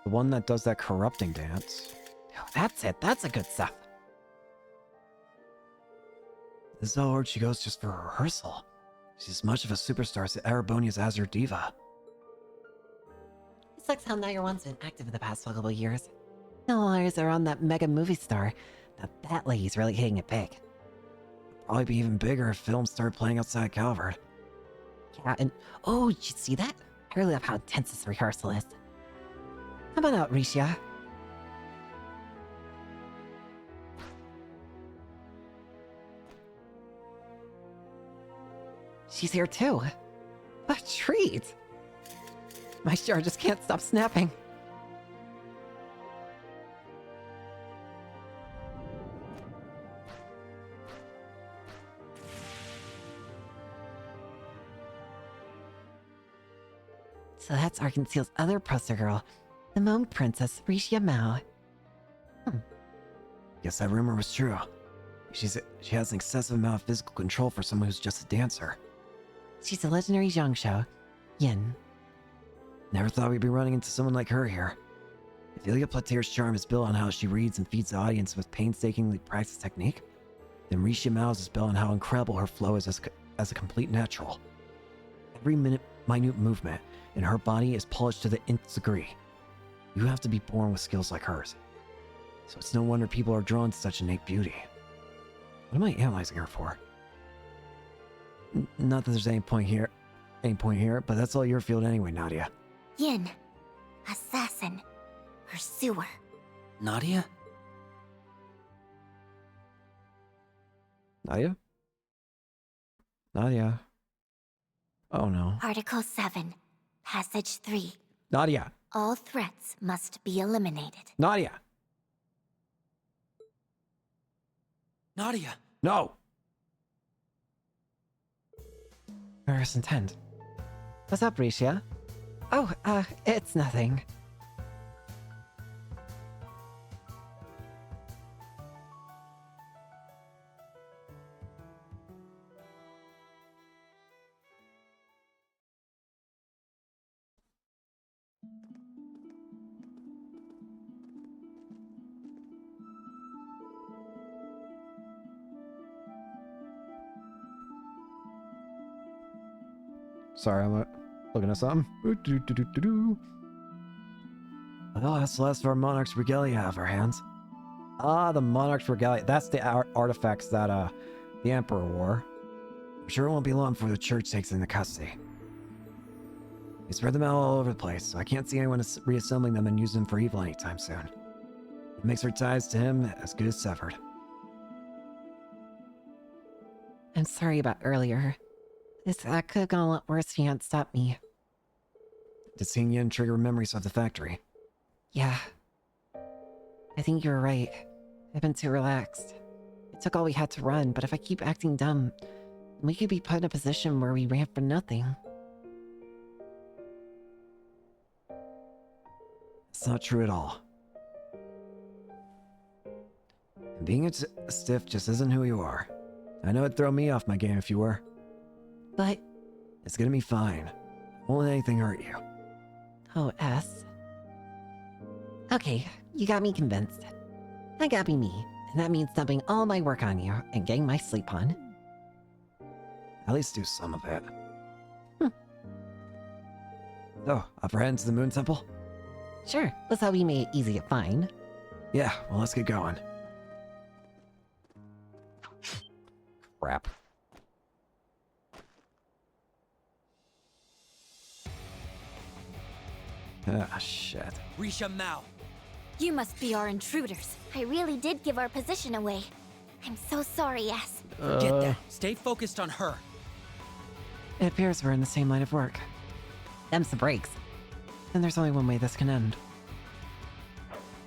Speaker 8: The one that does that corrupting dance.
Speaker 7: Oh, that's it. That's a good stuff.
Speaker 8: This is how hard she goes just for rehearsal. She's as much of a superstar as Erebonia's Azure Diva.
Speaker 7: It sucks how Niger One's been active in the past couple of years. No eyes are on that mega movie star. Now that lady's really hitting it big.
Speaker 8: Probably be even bigger if films started playing outside Calvert.
Speaker 7: Yeah, and oh, did you see that? I really love how intense this rehearsal is. How about out, Risha? She's here too. A treat! My star just can't stop snapping. So that's Arkansas's other poster girl, the Monk Princess, Risha Mao.
Speaker 8: Guess that rumor was true. She has an excessive amount of physical control for someone who's just a dancer.
Speaker 7: She's a legendary Zhangshou, Yin.
Speaker 8: Never thought we'd be running into someone like her here. If Ilya Platier's charm is built on how she reads and feeds the audience with painstakingly practiced technique, then Risha Mao's is built on how incredible her flow is as a complete natural. Every minute movement in her body is polished to the nth degree. You have to be born with skills like hers. So it's no wonder people are drawn to such innate beauty. What am I analyzing her for? Not that there's any point here, but that's all your field anyway, Nadia.
Speaker 3: Yin. Assassin. Pursuer.
Speaker 6: Nadia?
Speaker 8: Nadia? Nadia? Oh no.
Speaker 3: Article 7. Passage 3.
Speaker 8: Nadia!
Speaker 3: All threats must be eliminated.
Speaker 8: Nadia!
Speaker 6: Nadia!
Speaker 8: No!
Speaker 7: Where's intent? What's up, Risha? Oh, it's nothing.
Speaker 1: Sorry, I'm looking at something.
Speaker 8: Well, that's the last of our Monarch's regalia out of our hands.
Speaker 1: Ah, the Monarch's regalia. That's the artifacts that the Emperor wore.
Speaker 8: I'm sure it won't be long before the church takes into custody. They spread them out all over the place, so I can't see anyone reassembling them and using them for evil anytime soon. It makes our ties to him as good as severed.
Speaker 7: I'm sorry about earlier. That could have gone a lot worse if you hadn't stopped me.
Speaker 8: Did seeing Yin trigger memories of the factory?
Speaker 7: Yeah. I think you were right. I've been too relaxed. It took all we had to run, but if I keep acting dumb, we could be put in a position where we ran for nothing.
Speaker 8: It's not true at all. And being a stiff just isn't who you are. I know it'd throw me off my game if you were.
Speaker 7: But...
Speaker 8: It's gonna be fine. Won't let anything hurt you.
Speaker 7: Oh, S. Okay, you got me convinced. That got me, and that means dumping all my work on you and getting my sleep on.
Speaker 8: At least do some of it. So, up for heading to the Moon Temple?
Speaker 7: Sure, that's how we made it easy to find.
Speaker 8: Yeah, well, let's get going.
Speaker 1: Crap.
Speaker 8: Ah, shit.
Speaker 6: Risha Mao.
Speaker 10: You must be our intruders.
Speaker 3: I really did give our position away. I'm so sorry, S.
Speaker 6: Forget that. Stay focused on her.
Speaker 7: It appears we're in the same line of work. Them's the breaks. Then there's only one way this can end.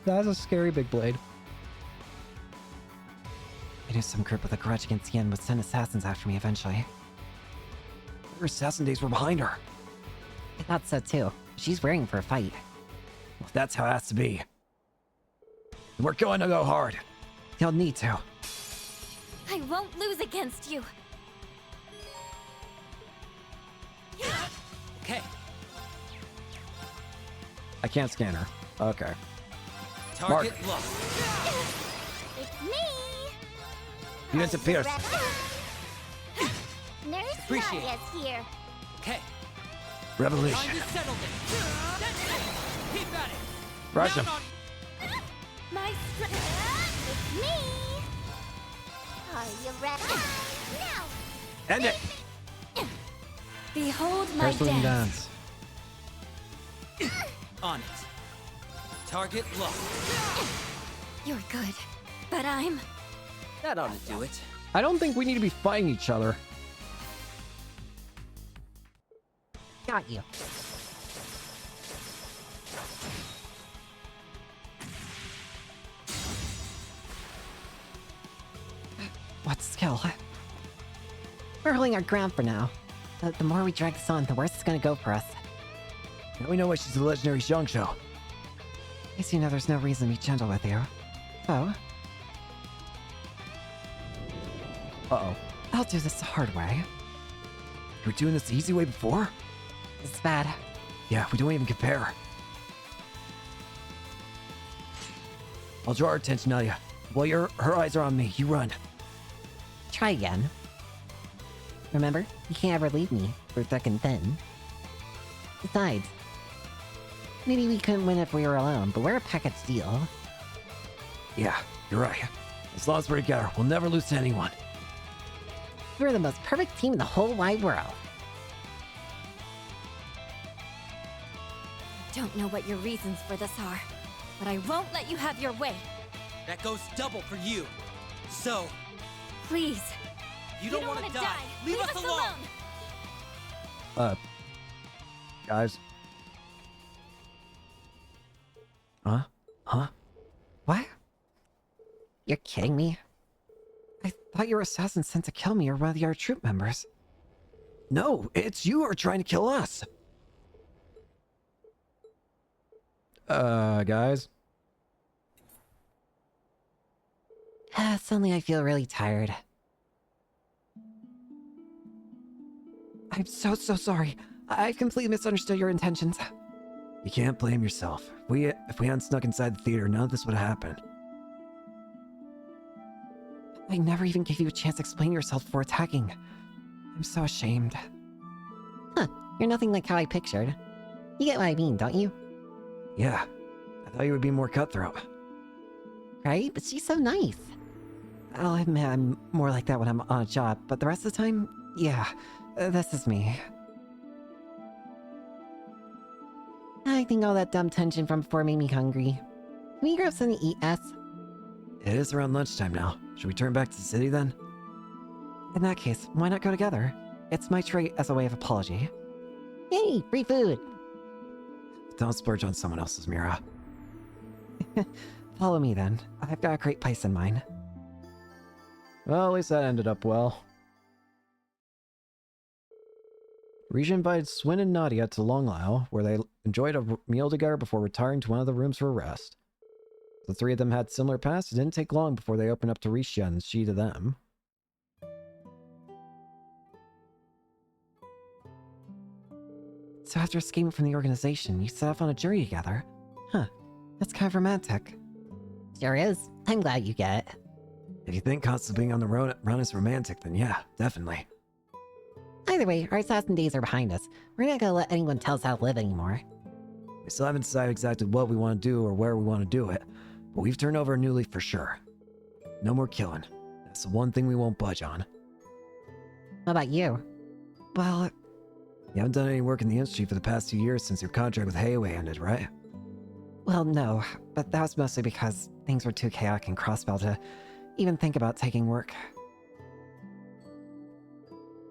Speaker 1: That's a scary big blade.
Speaker 7: I knew some group with a grudge against Yen would send assassins after me eventually.
Speaker 8: Her assassin days were behind her.
Speaker 7: I thought so too. She's wearing for a fight.
Speaker 8: Well, that's how it has to be. We're going to go hard.
Speaker 7: You'll need to.
Speaker 10: I won't lose against you.
Speaker 6: Okay.
Speaker 1: I can't scan her. Okay.
Speaker 6: Target locked.
Speaker 3: It's me!
Speaker 8: You disappear.
Speaker 3: Nurse
Speaker 6: Appreciate it.
Speaker 3: Nadia's here.
Speaker 6: Okay.
Speaker 8: Revolution.
Speaker 6: Time to settle this. That's it. Keep at it.
Speaker 8: Rush him.
Speaker 6: Down on-
Speaker 3: My It's me! Are you ready? Now!
Speaker 8: End it.
Speaker 10: Behold my
Speaker 1: Wrestling
Speaker 10: dance.
Speaker 1: dance.
Speaker 6: On it. Target locked.
Speaker 10: You're good, but I'm...
Speaker 6: That ought to do it.
Speaker 1: I don't think we need to be fighting each other.
Speaker 7: Got you. What skill? We're holding our ground for now. The more we drag this on, the worse it's gonna go for us.
Speaker 8: Now we know why she's the legendary Xiangsho.
Speaker 7: I guess you know there's no reason to be gentle with you. Oh,
Speaker 1: Uh-oh.
Speaker 7: I'll do this the hard way.
Speaker 8: You were doing this the easy way before?
Speaker 7: It's bad.
Speaker 8: Yeah, we don't even compare. I'll draw her attention, Nadia. While her eyes are on me, you run.
Speaker 7: Try again. Remember, you can't ever leave me through thick and thin. Besides, maybe we couldn't win if we were alone, but we're a package deal.
Speaker 8: Yeah, you're right. As long as we're together, we'll never lose to anyone.
Speaker 7: We're the most perfect team in the whole wide world.
Speaker 10: Don't know what your reasons for this are, but I won't let you have your way.
Speaker 6: That goes double for you. So,
Speaker 10: Please.
Speaker 6: you don't want to die. Leave us alone.
Speaker 1: Guys.
Speaker 8: Huh?
Speaker 7: What? You're kidding me? I thought your assassin sent to kill me or one of the other troop members.
Speaker 8: No, it's you who are trying to kill us.
Speaker 1: Guys?
Speaker 7: Suddenly I feel really tired. I'm so sorry. I've completely misunderstood your intentions.
Speaker 8: You can't blame yourself. If we hadn't snuck inside the theater, none of this would have happened.
Speaker 7: I never even gave you a chance to explain yourself before attacking. I'm so ashamed. Huh, you're nothing like how I pictured. You get what I mean, don't you?
Speaker 8: Yeah. I thought you would be more cutthroat.
Speaker 7: Right? But she's so nice. I'll admit I'm more like that when I'm on a job, but the rest of the time, yeah, this is me. I think all that dumb tension from before made me hungry. Can we grab something to eat, S?
Speaker 8: It is around lunchtime now. Should we turn back to the city then?
Speaker 7: In that case, why not go together? It's my trait as a way of apology. Yay, free food!
Speaker 8: Don't splurge on someone else's, Mira.
Speaker 7: Follow me then. I've got a great place in mind.
Speaker 1: Well, at least that ended up well. Risha invited Swin and Nadia to Longlao, where they enjoyed a meal together before retiring to one of the rooms for rest. The three of them had similar pasts. It didn't take long before they opened up to Risha and she to them.
Speaker 7: So after escaping from the organization, you set off on a journey together? Huh, that's kind of romantic. Sure is. I'm glad you get it.
Speaker 8: If you think constantly being on the run is romantic, then yeah, definitely.
Speaker 7: Either way, our assassin days are behind us. We're not gonna let anyone tell us how to live anymore.
Speaker 8: We still haven't decided exactly what we want to do or where we want to do it, but we've turned over a new leaf for sure. No more killing. That's the one thing we won't budge on.
Speaker 7: What about you? Well,
Speaker 8: you haven't done any work in the industry for the past 2 years since your contract with Heiwei ended, right?
Speaker 7: well, no, but that was mostly because things were too chaotic in Crossbell to even think about taking work.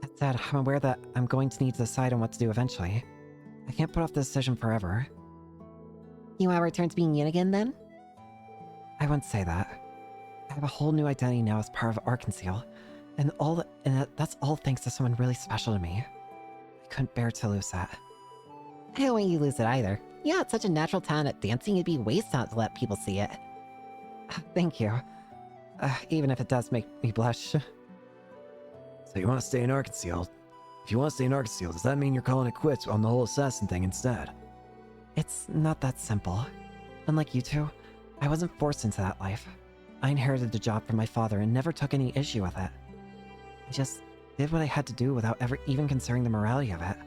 Speaker 7: That said, I'm aware that I'm going to need to decide on what to do eventually. I can't put off the decision forever. You want to return to being yin again, then? I wouldn't say that. I have a whole new identity now as part of Arkansas, and that's all thanks to someone really special to me. I couldn't bear to lose that. I don't want you to lose it either. You got such a natural talent at dancing, it'd be waste not to let people see it. Thank you. Even if it does make me blush.
Speaker 8: So you want to stay in Arkansas? If you want to stay in Arkansas, does that mean you're calling it quits on the whole assassin thing instead?
Speaker 7: It's not that simple. Unlike you two, I wasn't forced into that life. I inherited the job from my father and never took any issue with it. I just did what I had to do without ever even considering the morality of it,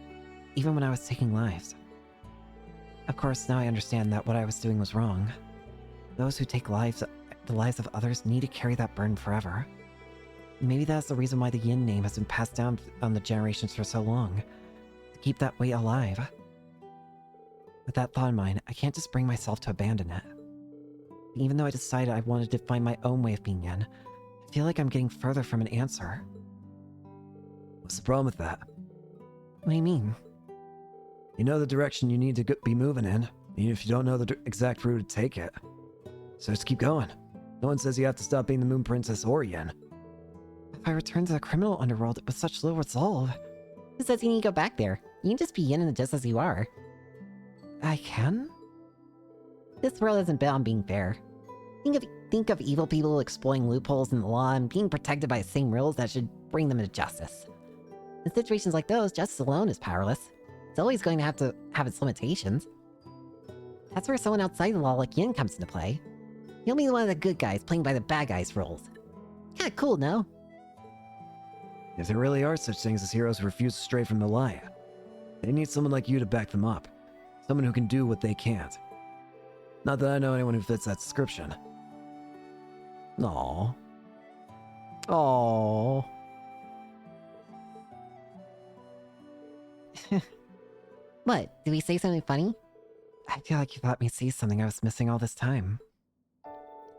Speaker 7: even when I was taking lives. Of course, now I understand that what I was doing was wrong. Those who take the lives of others need to carry that burden forever. Maybe that's the reason why the Yin name has been passed down on the generations for so long, to keep that weight alive. With that thought in mind, I can't just bring myself to abandon it. Even though I decided I wanted to find my own way of being Yin, I feel like I'm getting further from an answer.
Speaker 8: What's the problem with that?
Speaker 7: What do you mean?
Speaker 8: You know the direction you need to be moving in, even if you don't know the exact route to take it. So just keep going. No one says you have to stop being the Moon Princess or Yin.
Speaker 7: If I return to the criminal underworld with such little resolve... Who says you need to go back there? You can just be Yin just as you are. I can? This world isn't built on being fair. Think of evil people exploiting loopholes in the law and being protected by the same rules that should bring them to justice. In situations like those, justice alone is powerless. It's always going to have its limitations. That's where someone outside the law like Yin comes into play. You'll be one of the good guys playing by the bad guys' rules. Kinda cool, no?
Speaker 8: If there really are such things as heroes who refuse to stray from the lie, they need someone like you to back them up. Someone who can do what they can't. Not that I know anyone who fits that description.
Speaker 1: Aww. Aww.
Speaker 7: What? Did we say something funny? I feel like you thought me see something I was missing all this time.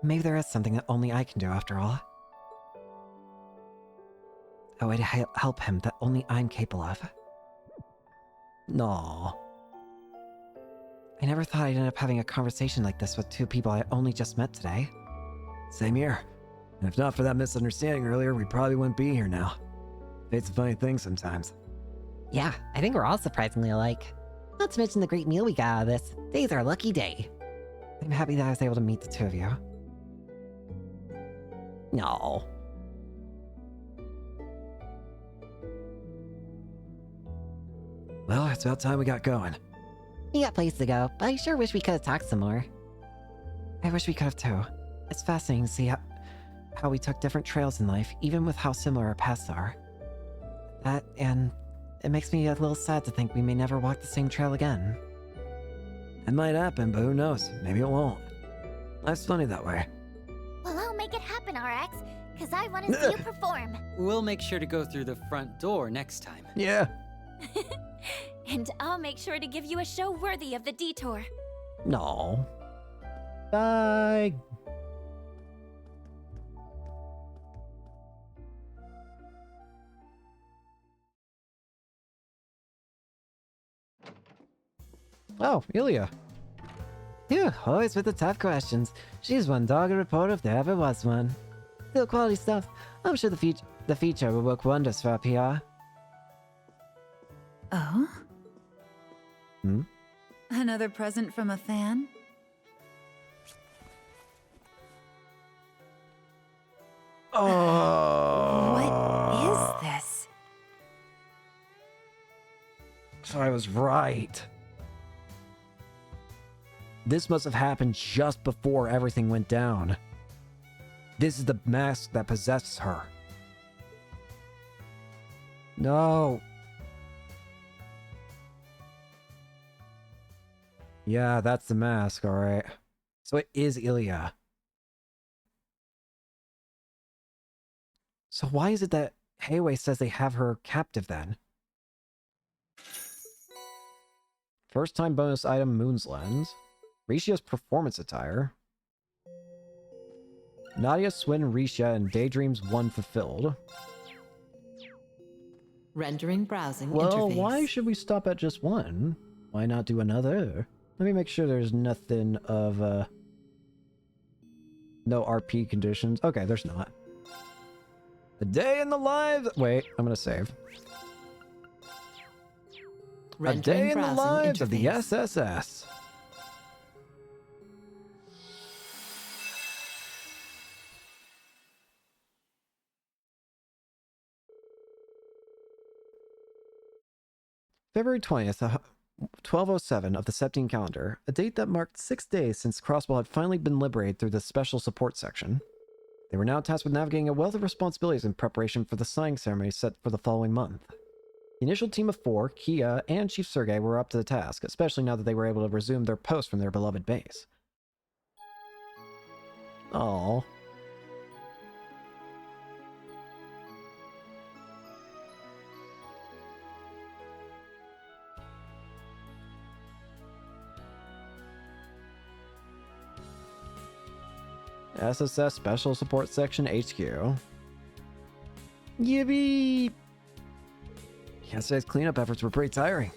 Speaker 7: Maybe there is something that only I can do after all. A way to help him that only I'm capable of.
Speaker 1: No.
Speaker 7: I never thought I'd end up having a conversation like this with two people I only just met today.
Speaker 8: Same here. And if not for that misunderstanding earlier, we probably wouldn't be here now. Fate's a funny thing sometimes.
Speaker 7: Yeah, I think we're all surprisingly alike. Not to mention the great meal we got out of this. Today's our lucky day. I'm happy that I was able to meet the two of you. No.
Speaker 8: Well, it's about time we got going.
Speaker 7: We got places to go, but I sure wish we could have talked some more. I wish we could have too. It's fascinating to see how we took different trails in life, even with how similar our paths are. That, and it makes me a little sad to think we may never walk the same trail again.
Speaker 8: It might happen, but who knows? Maybe it won't. Life's funny that way.
Speaker 10: Well, I'll make it happen, RX, because I want to see you perform.
Speaker 6: We'll make sure to go through the front door next time.
Speaker 8: Yeah.
Speaker 10: And I'll make sure to give you a show worthy of the detour.
Speaker 8: No.
Speaker 1: Bye. Oh, Ilya.
Speaker 7: Phew, always with the tough questions. She's one dogged reporter if there ever was one. Still quality stuff. I'm sure the feature will work wonders for our PR.
Speaker 12: Oh?
Speaker 8: Hmm?
Speaker 12: Another present from a fan?
Speaker 8: Oh.
Speaker 12: What is this?
Speaker 8: So I was right. This must have happened just before everything went down. This is the mask that possessed her. No. Yeah, that's the mask, alright. So it is Ilya. So why is it that Heiwei says they have her captive then? First time bonus item, Moon's Lens. Rishia's performance attire. Nadia, Swin, Risha, and Daydreams 1 fulfilled.
Speaker 9: Rendering browsing
Speaker 1: Well,
Speaker 9: interface.
Speaker 1: why should we stop at just one? Why not do another? Let me make sure there's nothing of, no RP conditions. Okay, there's not. A day in the lives... Wait, I'm gonna save. A day in the lives of the SSS. February 20th, 1207 of the Septine calendar, a date that marked 6 days since Crosswell had finally been liberated through the special support section. They were now tasked with navigating a wealth of responsibilities in preparation for the signing ceremony set for the following month. The initial team of 4, Kia and Chief Sergei, were up to the task, especially now that they were able to resume their post from their beloved base. Aww. SSS Special Support Section HQ. Yippee!
Speaker 8: Yesterday's cleanup efforts were pretty tiring.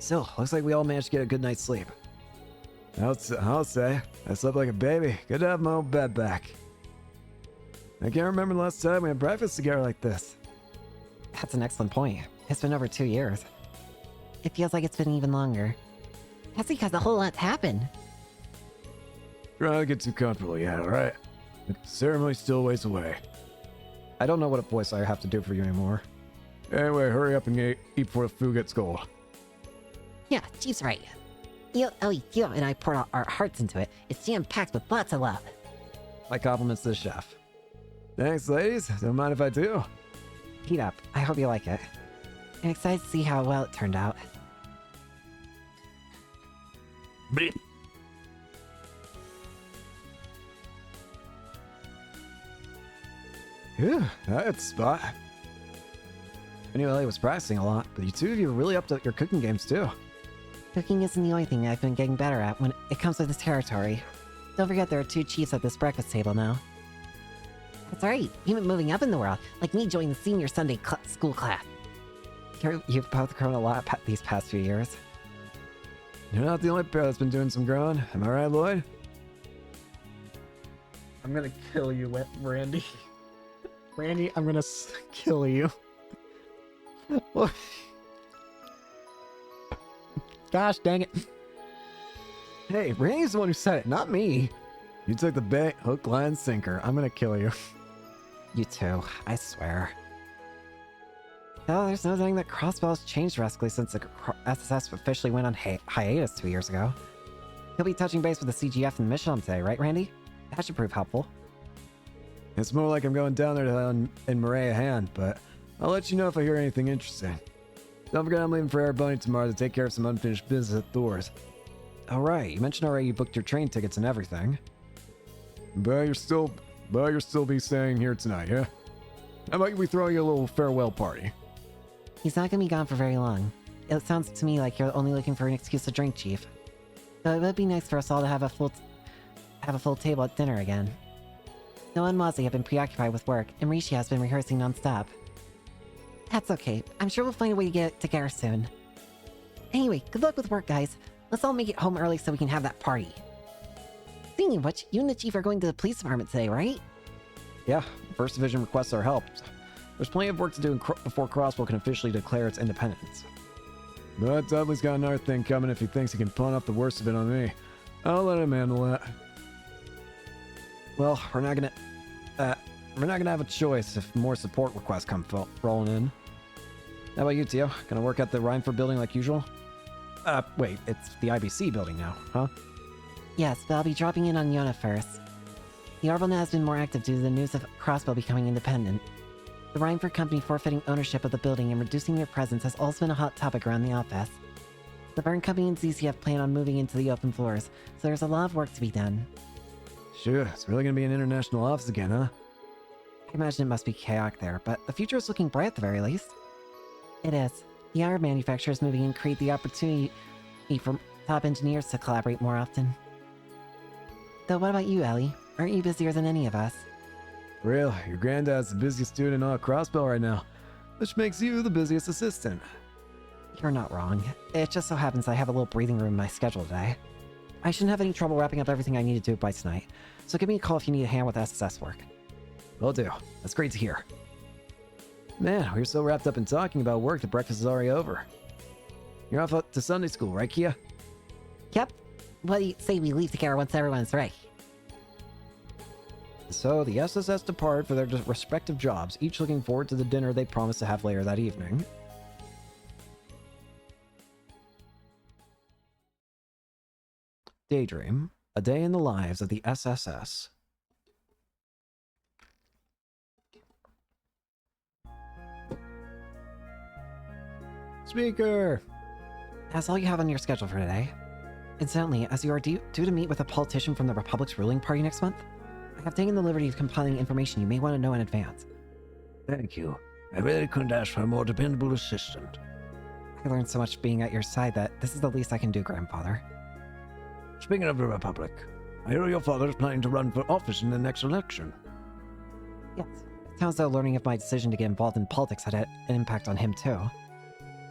Speaker 8: Still, looks like we all managed to get a good night's sleep. I'll say. I slept like a baby. Good to have my own bed back. I can't remember the last time we had breakfast together like this.
Speaker 7: That's an excellent point. It's been over 2 years. It feels like it's been even longer. That's because a whole lot's happened.
Speaker 8: Try not to get too comfortable yet, alright? The ceremony's still a ways away.
Speaker 1: I don't know what a voice I have to do for you anymore.
Speaker 8: Anyway, hurry up and eat before the food gets cold.
Speaker 7: Yeah, Chief's right. Theo and I poured our hearts into it. It's jam-packed with lots of love.
Speaker 1: My compliments to the chef.
Speaker 8: Thanks, ladies. Don't mind if I do.
Speaker 7: Heat up. I hope you like it. I'm excited to see how well it turned out.
Speaker 8: Bleep. Phew, that's spot.
Speaker 1: I knew Ellie was practicing a lot, but you two of you are really up to your cooking games too.
Speaker 7: Cooking isn't the only thing I've been getting better at when it comes to this territory. Don't forget there are 2 chiefs at this breakfast table now. That's right, you've been moving up in the world, like me joining the senior Sunday school class. You've both grown a lot these past few years.
Speaker 8: You're not the only pair that's been doing some growing, am I right, Lloyd?
Speaker 1: I'm gonna kill you, Randy. Randy, I'm gonna kill you. Gosh dang it. Hey, Randy's the one who said it, not me. You took the bait, hook, line, sinker. I'm gonna kill you.
Speaker 7: You too, I swear. No, there's no denying that Crossbow has changed drastically since the SSS officially went on hiatus 2 years ago. He'll be touching base with the CGF and the mission today, right, Randy? That should prove helpful.
Speaker 1: It's more like I'm going down there to lend Murray a hand, but I'll let you know if I hear anything interesting. Don't forget I'm leaving for Airbunny tomorrow to take care of some unfinished business at Thor's.
Speaker 8: All right, you mentioned already you booked your train tickets and everything.
Speaker 1: But you're still be staying here tonight, yeah? How about we throw you a little farewell party?
Speaker 7: He's not gonna be gone for very long. It sounds to me like you're only looking for an excuse to drink, Chief. So it would be nice for us all to have a full table at dinner again. Noah and Mozzie have been preoccupied with work, and Rishi has been rehearsing non-stop. That's okay. I'm sure we'll find a way to get together soon. Anyway, good luck with work, guys. Let's all make it home early so we can have that party. Speaking of which, you and the Chief are going to the police department today, right?
Speaker 8: Yeah, First Division requests our help. There's plenty of work to do before Crossbow can officially declare its independence.
Speaker 1: But Dudley's got another thing coming if he thinks he can pawn off the worst of it on me. I'll let him handle that.
Speaker 8: Well, we're not gonna have a choice if more support requests come rolling in. How about you, Tio? Gonna work at the Rhineford building like usual? Wait, it's the IBC building now, huh?
Speaker 7: Yes, but I'll be dropping in on Yona first. The Arbona has been more active due to the news of Crossbow becoming independent. The Rhineford company forfeiting ownership of the building and reducing their presence has also been a hot topic around the office. The Burn Company and ZCF plan on moving into the open floors, so there's a lot of work to be done.
Speaker 1: Sure, it's really gonna be an international office again, huh?
Speaker 7: I imagine it must be chaotic there, but the future is looking bright at the very least. It is. The iron manufacturers moving in create the opportunity for top engineers to collaborate more often. Though what about you, Ellie? Aren't you busier than any of us?
Speaker 1: Real, your granddad's the busiest dude in all Crossbow right now, which makes you the busiest assistant.
Speaker 7: You're not wrong. It just so happens I have a little breathing room in my schedule today. I shouldn't have any trouble wrapping up everything I need to do by tonight, so give me a call if you need a hand with SSS work.
Speaker 8: Will do. That's great to hear. Man, we're so wrapped up in talking about work that breakfast is already over. You're off to Sunday school, right, Kia?
Speaker 7: Yep. What do you say we leave together once everyone's ready?
Speaker 8: So the SSS depart for their respective jobs, each looking forward to the dinner they promised to have later that evening. Daydream, a day in the lives of the SSS.
Speaker 1: Speaker!
Speaker 7: That's all you have on your schedule for today. Incidentally, as you are due to meet with a politician from the Republic's ruling party next month, I have taken the liberty of compiling information you may want to know in advance.
Speaker 13: Thank you. I really couldn't ask for a more dependable assistant.
Speaker 7: I learned so much being at your side that this is the least I can do, Grandfather.
Speaker 13: Speaking of the Republic, I hear your father is planning to run for office in the next election.
Speaker 7: Yes. It sounds as though learning of my decision to get involved in politics had an impact on him too.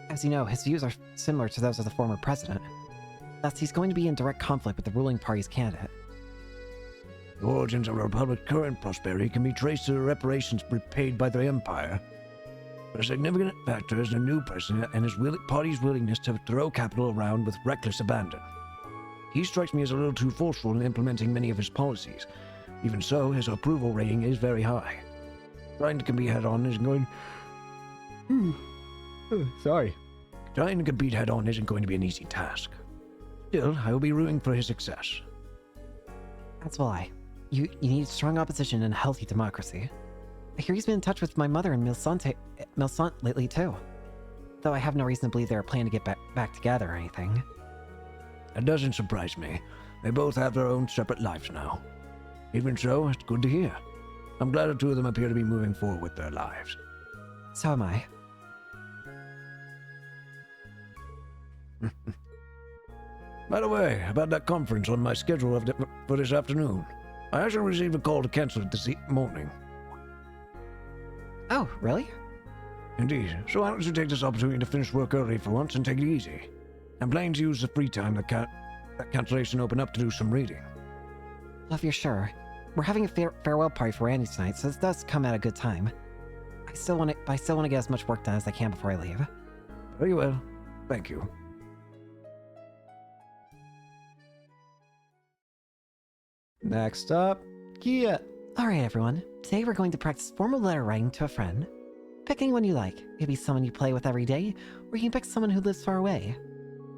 Speaker 7: As you know, his views are similar to those of the former president. Thus, he's going to be in direct conflict with the ruling party's candidate.
Speaker 13: The origins of the Republic's current prosperity can be traced to the reparations paid by the Empire. But a significant factor is the new president and his party's willingness to throw capital around with reckless abandon. He strikes me as a little too forceful in implementing many of his policies. Even so, his approval rating is very high. Trying to compete head-on isn't going...
Speaker 1: Sorry.
Speaker 13: Trying to compete head-on isn't going to be an easy task. Still, I will be rooting for his success.
Speaker 7: That's why. You need strong opposition and a healthy democracy. I hear he's been in touch with my mother and Milsant lately too. Though I have no reason to believe they're planning to get back together or anything.
Speaker 13: That doesn't surprise me. They both have their own separate lives now. Even so, it's good to hear. I'm glad the two of them appear to be moving forward with their lives.
Speaker 7: So am I.
Speaker 13: By the way, about that conference on my schedule for this afternoon. I actually received a call to cancel it this morning.
Speaker 7: Oh, really?
Speaker 13: Indeed. So why don't you take this opportunity to finish work early for once and take it easy? I'm planning to use the free time that cancellation opened up to do some reading.
Speaker 7: Well, if you're sure. We're having a farewell party for Randy tonight, so this does come at a good time. I still want to get as much work done as I can before I leave.
Speaker 13: Very well. Thank you.
Speaker 1: Next up, Kia.
Speaker 7: Alright, everyone. Today we're going to practice formal letter writing to a friend. Pick anyone you like. It could be someone you play with every day, or you can pick someone who lives far away.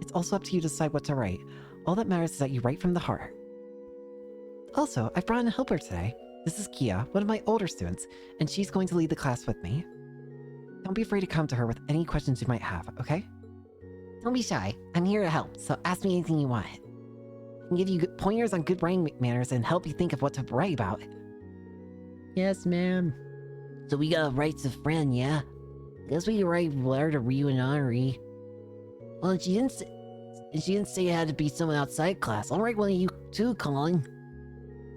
Speaker 7: It's also up to you to decide what to write. All that matters is that you write from the heart. Also, I've brought in a helper today. This is Kia, one of my older students, and she's going to lead the class with me. Don't be afraid to come to her with any questions you might have, okay? Don't be shy. I'm here to help, so ask me anything you want. I can give you good pointers on good writing manners and help you think of what to write about. Yes, ma'am. So we gotta write to friend, yeah? Guess we can write a letter to Ryu and Henri. Well, she didn't say it had to be someone outside class. I'll write one of you too, Colin.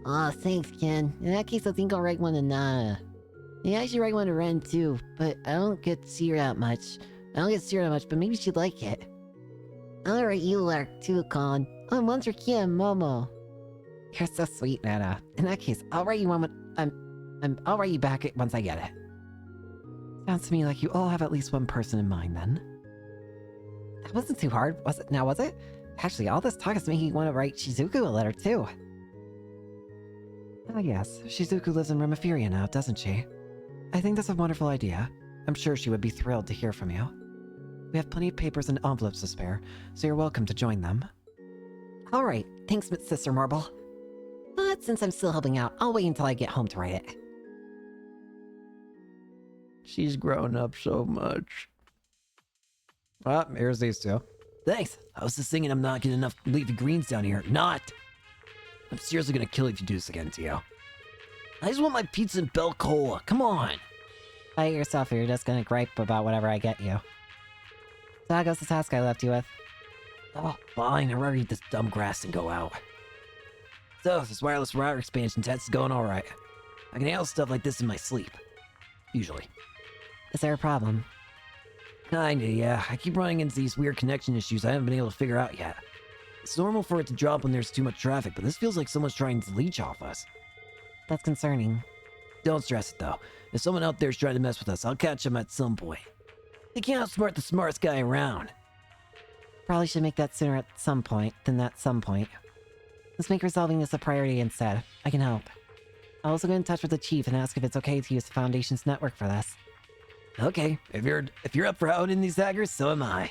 Speaker 7: Aw, thanks, Ken. In that case, I think I'll write one to Nana. Yeah, I should write one to Ren too, but I don't get to see her that much. But maybe she'd like it. I'll write you a letter too, Colin. Oh, one's for Kia and Momo. You're so sweet, Nana. In that case, I'll write you one with... I'll write you back once I get it. Sounds to me like you all have at least one person in mind, then. That wasn't too hard, was it? Now, was it? Actually, all this talk is making me want to write Shizuku a letter, too. Ah, yes. Shizuku lives in Reverie now, doesn't she? I think that's a wonderful idea. I'm sure she would be thrilled to hear from you. We have plenty of papers and envelopes to spare, so you're welcome to join them. Alright, thanks, Sister Marble. But since I'm still helping out, I'll wait until I get home to write it.
Speaker 1: She's grown up so much. Ah, here's these two.
Speaker 13: Thanks. I was just thinking I'm not getting enough leafy greens down here. Not! I'm seriously gonna kill you if you do this again, Tio. I just want my pizza and Bell Cola. Come on!
Speaker 7: Fight yourself or you're just gonna gripe about whatever I get you. So how goes the task I left you with?
Speaker 13: Oh, fine. I'd rather eat this dumb grass and go out. So, this wireless router expansion test is going alright. I can handle stuff like this in my sleep. Usually.
Speaker 7: Is there a problem?
Speaker 13: Kinda, yeah. I keep running into these weird connection issues I haven't been able to figure out yet. It's normal for it to drop when there's too much traffic, but this feels like someone's trying to leech off us.
Speaker 7: That's concerning.
Speaker 13: Don't stress it, though. If someone out there's trying to mess with us, I'll catch them at some point. They can't outsmart the smartest guy around.
Speaker 7: Probably should make that sooner at some point than that some point. Let's make resolving this a priority instead. I can help. I'll also get in touch with the chief and ask if it's okay to use the Foundation's network for this.
Speaker 13: Okay, if you're up for outing these hackers, so am I.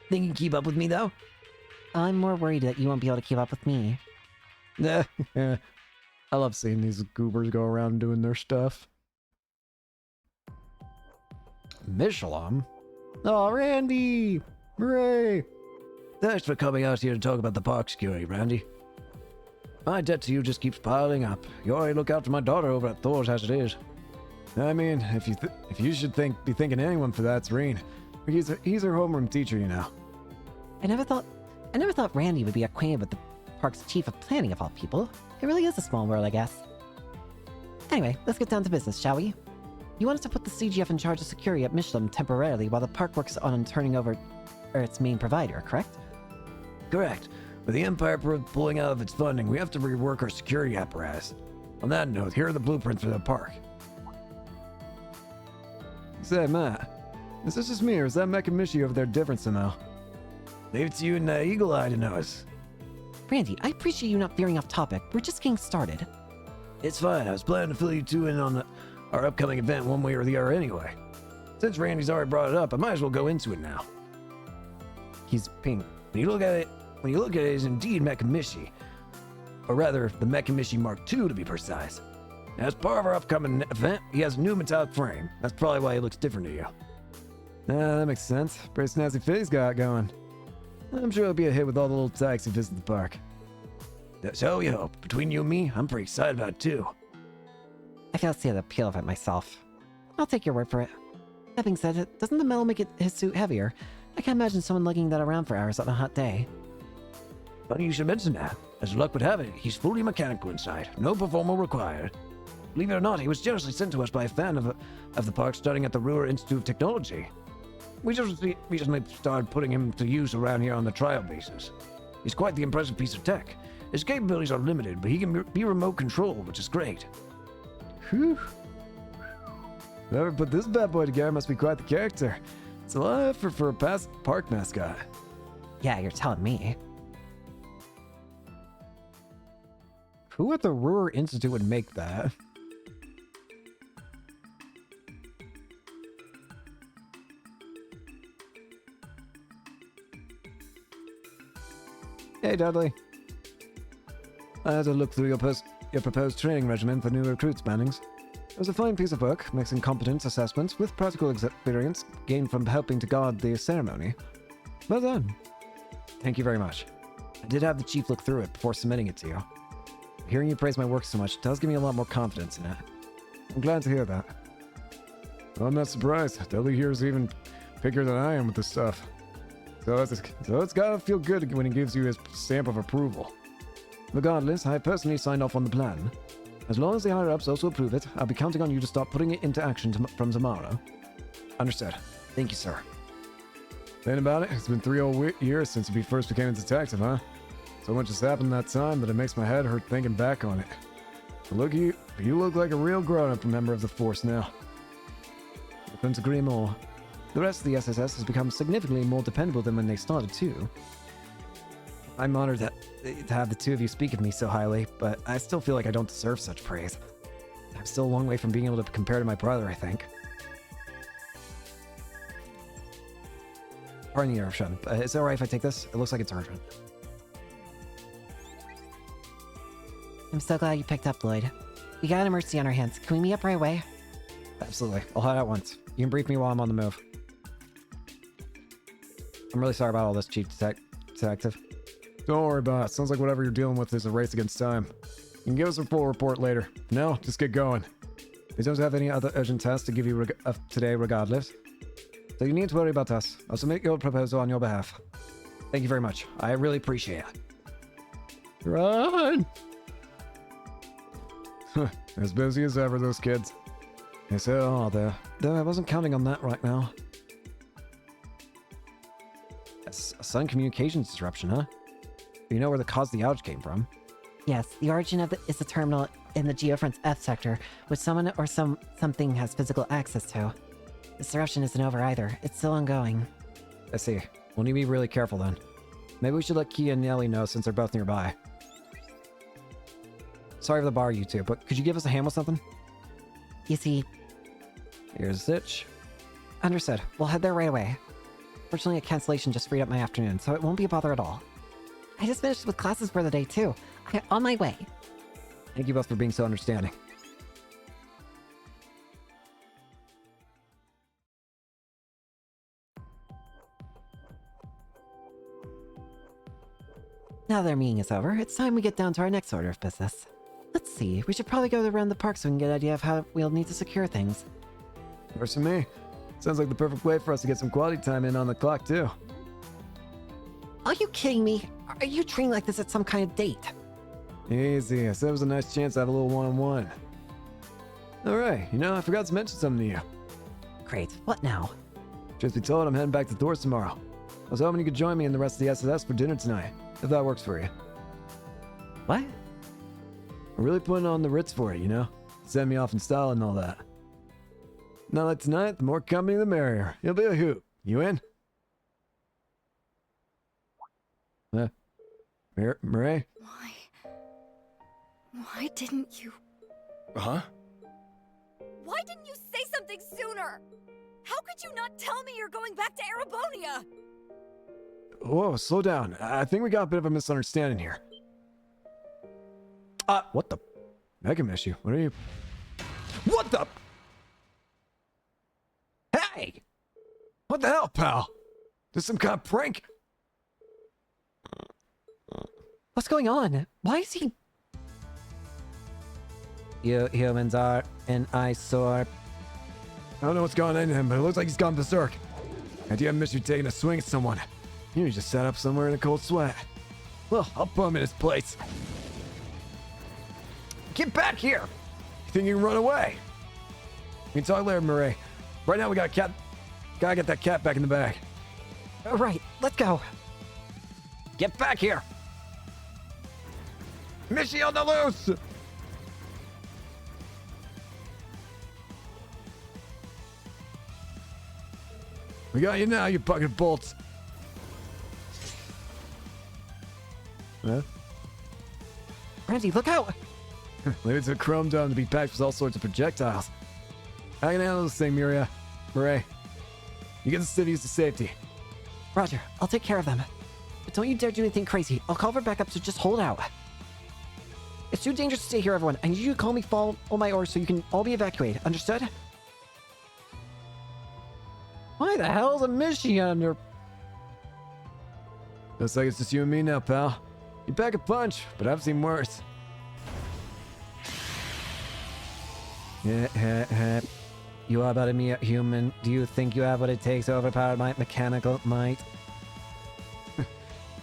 Speaker 13: Think you can keep up with me, though?
Speaker 7: I'm more worried that you won't be able to keep up with me.
Speaker 1: Yeah, I love seeing these goobers go around doing their stuff. Michelin? Oh, Randy! Hooray!
Speaker 13: Thanks for coming out here to talk about the park security, Randy. My debt to you just keeps piling up. You already look out for my daughter over at Thor's as it is.
Speaker 1: I mean, if you should be thinking anyone for that, it's Reen. He's her homeroom teacher, you know.
Speaker 7: I never thought Randy would be acquainted with the park's chief of planning of all people. It really is a small world, I guess. Anyway, let's get down to business, shall we? You want us to put the CGF in charge of security at Michelin temporarily while the park works on turning over its main provider, correct?
Speaker 13: Correct. With the Empire pulling out of its funding, we have to rework our security apparatus. On that note, here are the blueprints for the park.
Speaker 1: Say, Matt, is this just me, or is that Mech and Mishi over there different somehow?
Speaker 13: Leave it to you and Eagle Eye to know us.
Speaker 7: Randy, I appreciate you not veering off topic. We're just getting started.
Speaker 13: It's fine. I was planning to fill you two in on our upcoming event one way or the other anyway. Since Randy's already brought it up, I might as well go into it now.
Speaker 1: He's pink.
Speaker 13: When you look at it, it's indeed Mech and Mishi. Or rather, the Mech and Mishi Mark II to be precise. As part of our upcoming event, he has a new metallic frame. That's probably why he looks different to you.
Speaker 1: That makes sense. Pretty snazzy fit he's got going. I'm sure it'll be a hit with all the little tyks who visit the park.
Speaker 13: So we hope. Between you and me, I'm pretty excited about it too.
Speaker 7: I can't see the appeal of it myself. I'll take your word for it. That being said, doesn't the metal make his suit heavier? I can't imagine someone lugging that around for hours on a hot day.
Speaker 13: Funny you should mention that. As luck would have it, he's fully mechanical inside. No performer required. Believe it or not, he was generously sent to us by a fan of the park studying at the Ruhr Institute of Technology. We just recently started putting him to use around here on the trial basis. He's quite the impressive piece of tech. His capabilities are limited, but he can be remote controlled, which is great.
Speaker 1: Whew. Whoever put this bad boy together must be quite the character. It's a lot of effort for a park mascot.
Speaker 7: Yeah, you're telling me.
Speaker 1: Who at the Ruhr Institute would make that? Hey, Dudley.
Speaker 8: I had to look through your proposed training regimen for new recruits, Mannings. It was a fine piece of work, mixing competence assessments with practical experience gained from helping to guard the ceremony. Well done. Thank you very much. I did have the chief look through it before submitting it to you. Hearing you praise my work so much does give me a lot more confidence in it. I'm glad to hear that.
Speaker 14: Well, I'm not surprised. Dudley here is even pickier than I am with this stuff. So it's gotta feel good when he gives you his stamp of approval.
Speaker 8: Regardless, I personally signed off on the plan. As long as the higher-ups also approve it, I'll be counting on you to start putting it into action from tomorrow. Understood. Thank you, sir.
Speaker 14: Saying about it, it's been 3 whole years since we first became a detective, huh? So much has happened that time that it makes my head hurt thinking back on it. But look, you look like a real grown-up member of the force now.
Speaker 8: I couldn't agree more. The rest of the SSS has become significantly more dependable than when they started, too. I'm honored to have the two of you speak of me so highly, but I still feel like I don't deserve such praise. I'm still a long way from being able to compare to my brother, I think. Pardon the interruption. Is it alright if I take this? It looks like it's urgent.
Speaker 7: I'm so glad you picked up, Lloyd. We got an emergency on our hands. Can we meet up right away?
Speaker 8: Absolutely. I'll head out once. You can brief me while I'm on the move. I'm really sorry about all this, Chief Detective.
Speaker 14: Don't worry about it. Sounds like whatever you're dealing with is a race against time. You can give us a full report later. For now, just get going.
Speaker 8: We don't have any other urgent tasks to give you today regardless. So you need to worry about us. I'll submit your proposal on your behalf. Thank you very much. I really appreciate it.
Speaker 14: Run! As busy as ever, those kids.
Speaker 8: Yes, they are there. Though I wasn't counting on that right now. A sudden communications disruption, huh? You know where the cause of the outage came from?
Speaker 7: Yes, the origin of is a terminal in the Geofront's F sector, which someone or something has physical access to. The disruption isn't over either. It's still ongoing.
Speaker 8: I see. We'll need to be really careful then. Maybe we should let Kia and Nelly know since they're both nearby. Sorry for the bar, you two, but could you give us a hand with something?
Speaker 7: You see...
Speaker 8: Here's a stitch.
Speaker 7: Understood. We'll head there right away. Fortunately, a cancellation just freed up my afternoon, so it won't be a bother at all. I just finished with classes for the day, too. On my way.
Speaker 8: Thank you both for being so understanding.
Speaker 7: Now that our meeting is over, it's time we get down to our next order of business. Let's see, we should probably go around the park so we can get an idea of how we'll need to secure things.
Speaker 14: Works for me. Sounds like the perfect way for us to get some quality time in on the clock, too.
Speaker 7: Are you kidding me? Are you treating like this at some kind of date?
Speaker 14: Easy. I said it was a nice chance to have a little one-on-one. Alright, I forgot to mention something to you.
Speaker 7: Great. What now?
Speaker 14: Truth be told, I'm heading back to Thor's tomorrow. I was hoping you could join me and the rest of the SSS for dinner tonight, if that works for you.
Speaker 7: What?
Speaker 14: I'm really putting on the Ritz for it, Send me off in style and all that. Not like tonight, the more company the merrier. It'll be a hoot. You in? Murray?
Speaker 10: Why didn't you...
Speaker 4: Huh?
Speaker 10: Why didn't you say something sooner? How could you not tell me you're going back to Erebonia?
Speaker 14: Whoa, slow down. I think we got a bit of a misunderstanding here.
Speaker 8: What the?
Speaker 14: I can miss you. What are you...
Speaker 8: What the?
Speaker 14: Hey! What the hell, pal? This some kind of prank?
Speaker 7: What's going on? Why is he...
Speaker 8: You humans are an eyesore.
Speaker 14: I don't know what's going on in him, but it looks like he's gone berserk. I do miss you taking a swing at someone. You just sat up somewhere in a cold sweat. Well, I'll put him in his place. Get back here! You think you can run away? We can talk later, Murray. Right now we got a cat. Gotta get that cat back in the bag.
Speaker 7: All right, let's go.
Speaker 14: Get back here! Mishy on the loose! We got you now, you bucket bolts. Huh?
Speaker 7: Randy, look out!
Speaker 14: Leave it to a chrome dome to be packed with all sorts of projectiles. I can handle this thing, Murray. You get the civvies to safety.
Speaker 7: Roger, I'll take care of them. But don't you dare do anything crazy. I'll call for backup, so just hold out. It's too dangerous to stay here, everyone. I need you to call me, follow all my orders so you can all be evacuated. Understood? Why the hell is a Mishi under...
Speaker 14: Looks like it's just you and me now, pal. You pack a punch, but I've seen worse.
Speaker 7: You are but a mere human. Do you think you have what it takes to overpower my mechanical might?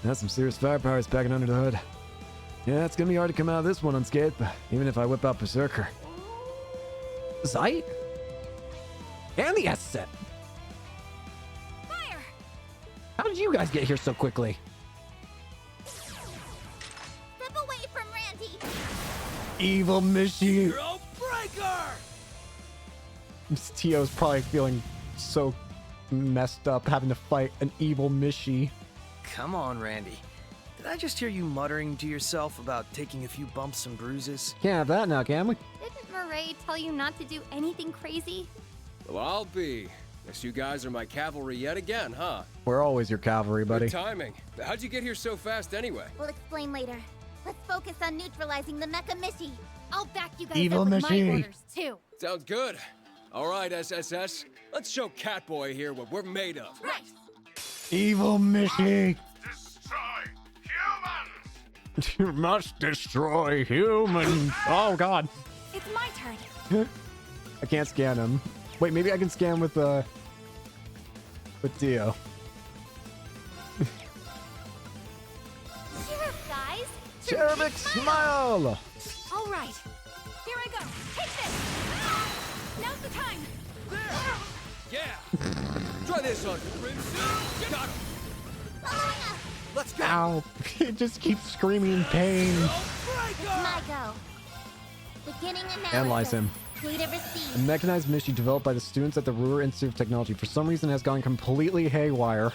Speaker 14: That's some serious firepower is packing under the hood. Yeah, it's gonna be hard to come out of this one unscathed, even if I whip out Berserker.
Speaker 7: Sight? And the S-set.
Speaker 10: Fire!
Speaker 7: How did you guys get here so quickly?
Speaker 10: Step away from Randy!
Speaker 1: Evil Mishi!
Speaker 6: Throw breaker!
Speaker 1: Tio's probably feeling so messed up having to fight an evil Mishi.
Speaker 6: Come on, Randy. Did I just hear you muttering to yourself about taking a few bumps and bruises?
Speaker 1: Can't have that now, can we?
Speaker 3: Didn't Murray tell you not to do anything crazy?
Speaker 2: Well, I'll be. Guess you guys are my cavalry yet again, huh?
Speaker 1: We're always your cavalry, buddy.
Speaker 2: Good timing. How'd you get here so fast anyway?
Speaker 3: We'll explain later. Let's focus on neutralizing the Mecha Mishi. I'll back you guys
Speaker 1: Evil
Speaker 3: up with
Speaker 1: Mishi.
Speaker 3: my orders, too.
Speaker 2: Sounds good. All right, SSS. Let's show Catboy here what we're made of.
Speaker 3: Right.
Speaker 1: Evil Mishi!
Speaker 10: Destroy humans!
Speaker 1: You must destroy humans! Oh, God.
Speaker 10: It's my turn.
Speaker 1: I can't scan him. Wait, maybe I can scan with Dio.
Speaker 3: Cheer up, guys.
Speaker 1: Cherubic smile!
Speaker 10: All right. Here I go. Take this! Now's the time!
Speaker 2: Yeah! Try this on Crimson. Got him!
Speaker 6: Let's go!
Speaker 1: Ow. It just keeps screaming in pain.
Speaker 3: It's my go. Beginning analysis.
Speaker 1: Analyze him.
Speaker 3: Data
Speaker 1: A
Speaker 3: received.
Speaker 1: mechanized Mishi developed by the students at the Ruhr Institute of Technology for some reason has gone completely haywire.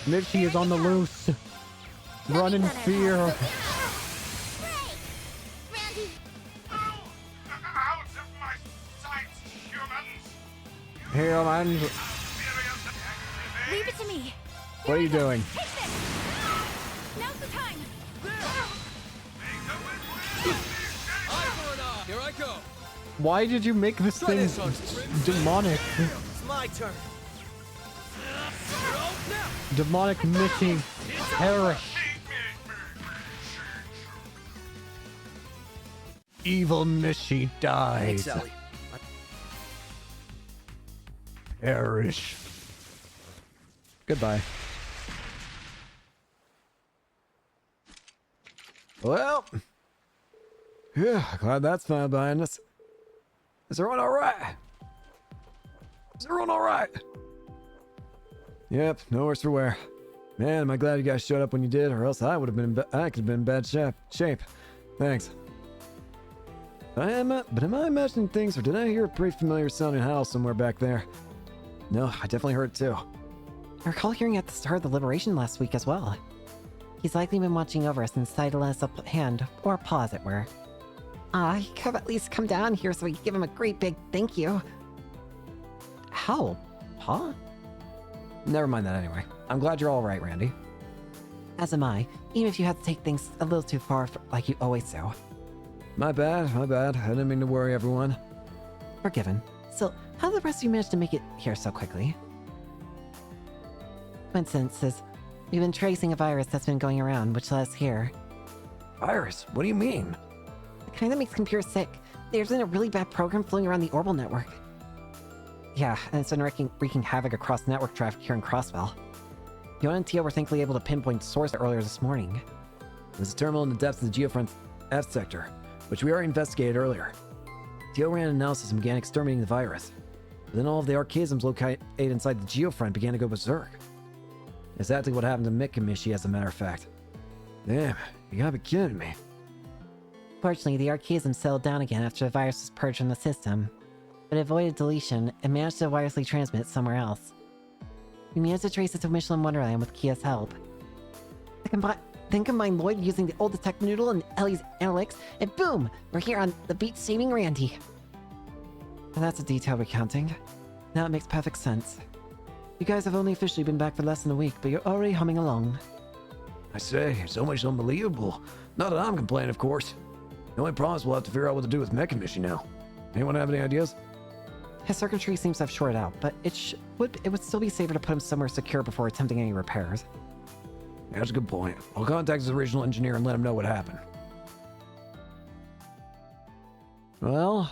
Speaker 1: Mishi is on the loose. Run in fear.
Speaker 3: Randy!
Speaker 10: Out of my sight, humans!
Speaker 1: Humans.
Speaker 10: Leave it to me.
Speaker 1: What are you doing?
Speaker 10: Take this! Now's the time!
Speaker 2: Here I go.
Speaker 1: Why did you make this
Speaker 2: Try
Speaker 1: thing
Speaker 2: this on
Speaker 1: demonic?
Speaker 6: It's my turn.
Speaker 1: Demonic Mishi. Perish. Evil Mishi dies.
Speaker 6: Thanks, Ellie.
Speaker 1: Perish. Goodbye. Well, yeah, glad that's finally behind us. Is everyone all right? Is everyone all right? Yep, no worse for wear. Man, am I glad you guys showed up when you did, or else I would have been. I could have been in bad shape. Thanks. But am I imagining things, or did I hear a pretty familiar sounding howl somewhere back there? No, I definitely heard it too.
Speaker 7: I recall hearing at the start of the Liberation last week as well. He's likely been watching over us and decided to let us up a hand, or a paw as it were. He could have at least come down here so we could give him a great big thank you. How? Paw?
Speaker 1: Never mind that anyway. I'm glad you're all right, Randy.
Speaker 7: As am I, even if you had to take things a little too far like you always do.
Speaker 1: My bad. I didn't mean to worry everyone.
Speaker 7: Forgiven. Still, how did the rest of you manage to make it here so quickly? Coincidences. We've been tracing a virus that's been going around, which led us here.
Speaker 1: Virus? What do you mean?
Speaker 7: The kind that makes computers sick. There's been a really bad program floating around the orbital network. Yeah, and it's been wreaking havoc across network traffic here in Crosswell. Yona and Tio were thankfully able to pinpoint the source earlier this morning.
Speaker 1: There's a terminal in the depths of the Geofront's F sector, which we already investigated earlier. Tio ran an analysis and began exterminating the virus. But then all of the archaisms located inside the Geofront began to go berserk. Exactly what happened to Mick and Mishi, as a matter of fact. Damn, you gotta be kidding me.
Speaker 7: Fortunately, the archaism settled down again after the virus was purged from the system, but it avoided deletion and managed to wirelessly transmit it somewhere else. We managed to trace it to Michelin Wonderland with Kia's help. The Then combine Lloyd using the old detect noodle and Ellie's Alex, and boom! We're here on the beach saving Randy. And that's a detailed recounting. Now it makes perfect sense. You guys have only officially been back for less than a week, but you're already humming along.
Speaker 13: I say, it's almost unbelievable. Not that I'm complaining, of course. The only problem is we'll have to figure out what to do with Mecha Mission now. Anyone have any ideas?
Speaker 7: His circuitry seems to have shorted out, but it would still be safer to put him somewhere secure before attempting any repairs.
Speaker 13: Yeah, that's a good point. I'll contact his original engineer and let him know what happened.
Speaker 1: Well,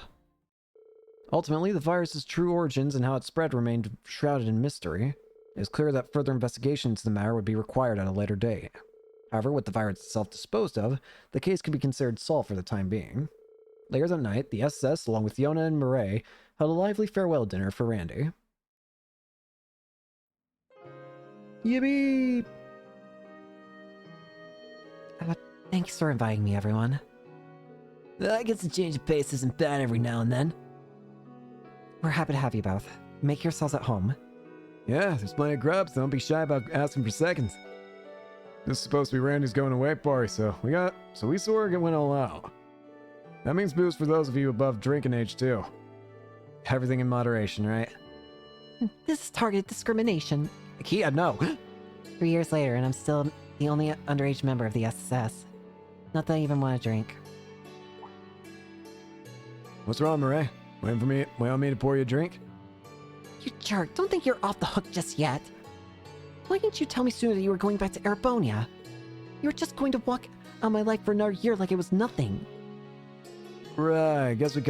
Speaker 1: ultimately, the virus's true origins and how it spread remained shrouded in mystery. It is clear that further investigation into the matter would be required at a later date. However, with the virus itself disposed of, the case could be considered solved for the time being. Later that night, the SS, along with Yona and Murray, held a lively farewell dinner for Randy. Yippee!
Speaker 7: Thanks for inviting me, everyone.
Speaker 8: I guess a change of pace isn't bad every now and then.
Speaker 7: We're happy to have you both. Make yourselves at home.
Speaker 14: Yeah, there's plenty of grub, so don't be shy about asking for seconds. This is supposed to be Randy's going away party, so we sort of went all out. That means booze for those of you above drinking age too.
Speaker 1: Everything in moderation, right?
Speaker 7: This is targeted discrimination.
Speaker 1: Kia, no!
Speaker 7: 3 years later, and I'm still the only underage member of the SSS. Not that I even want to drink.
Speaker 14: What's wrong, Murray? Waiting on me to pour you a drink?
Speaker 7: You jerk, don't think you're off the hook just yet. Why didn't you tell me sooner that you were going back to Arabonia? You were just going to walk out my life for another year like it was nothing.
Speaker 14: Right, I guess we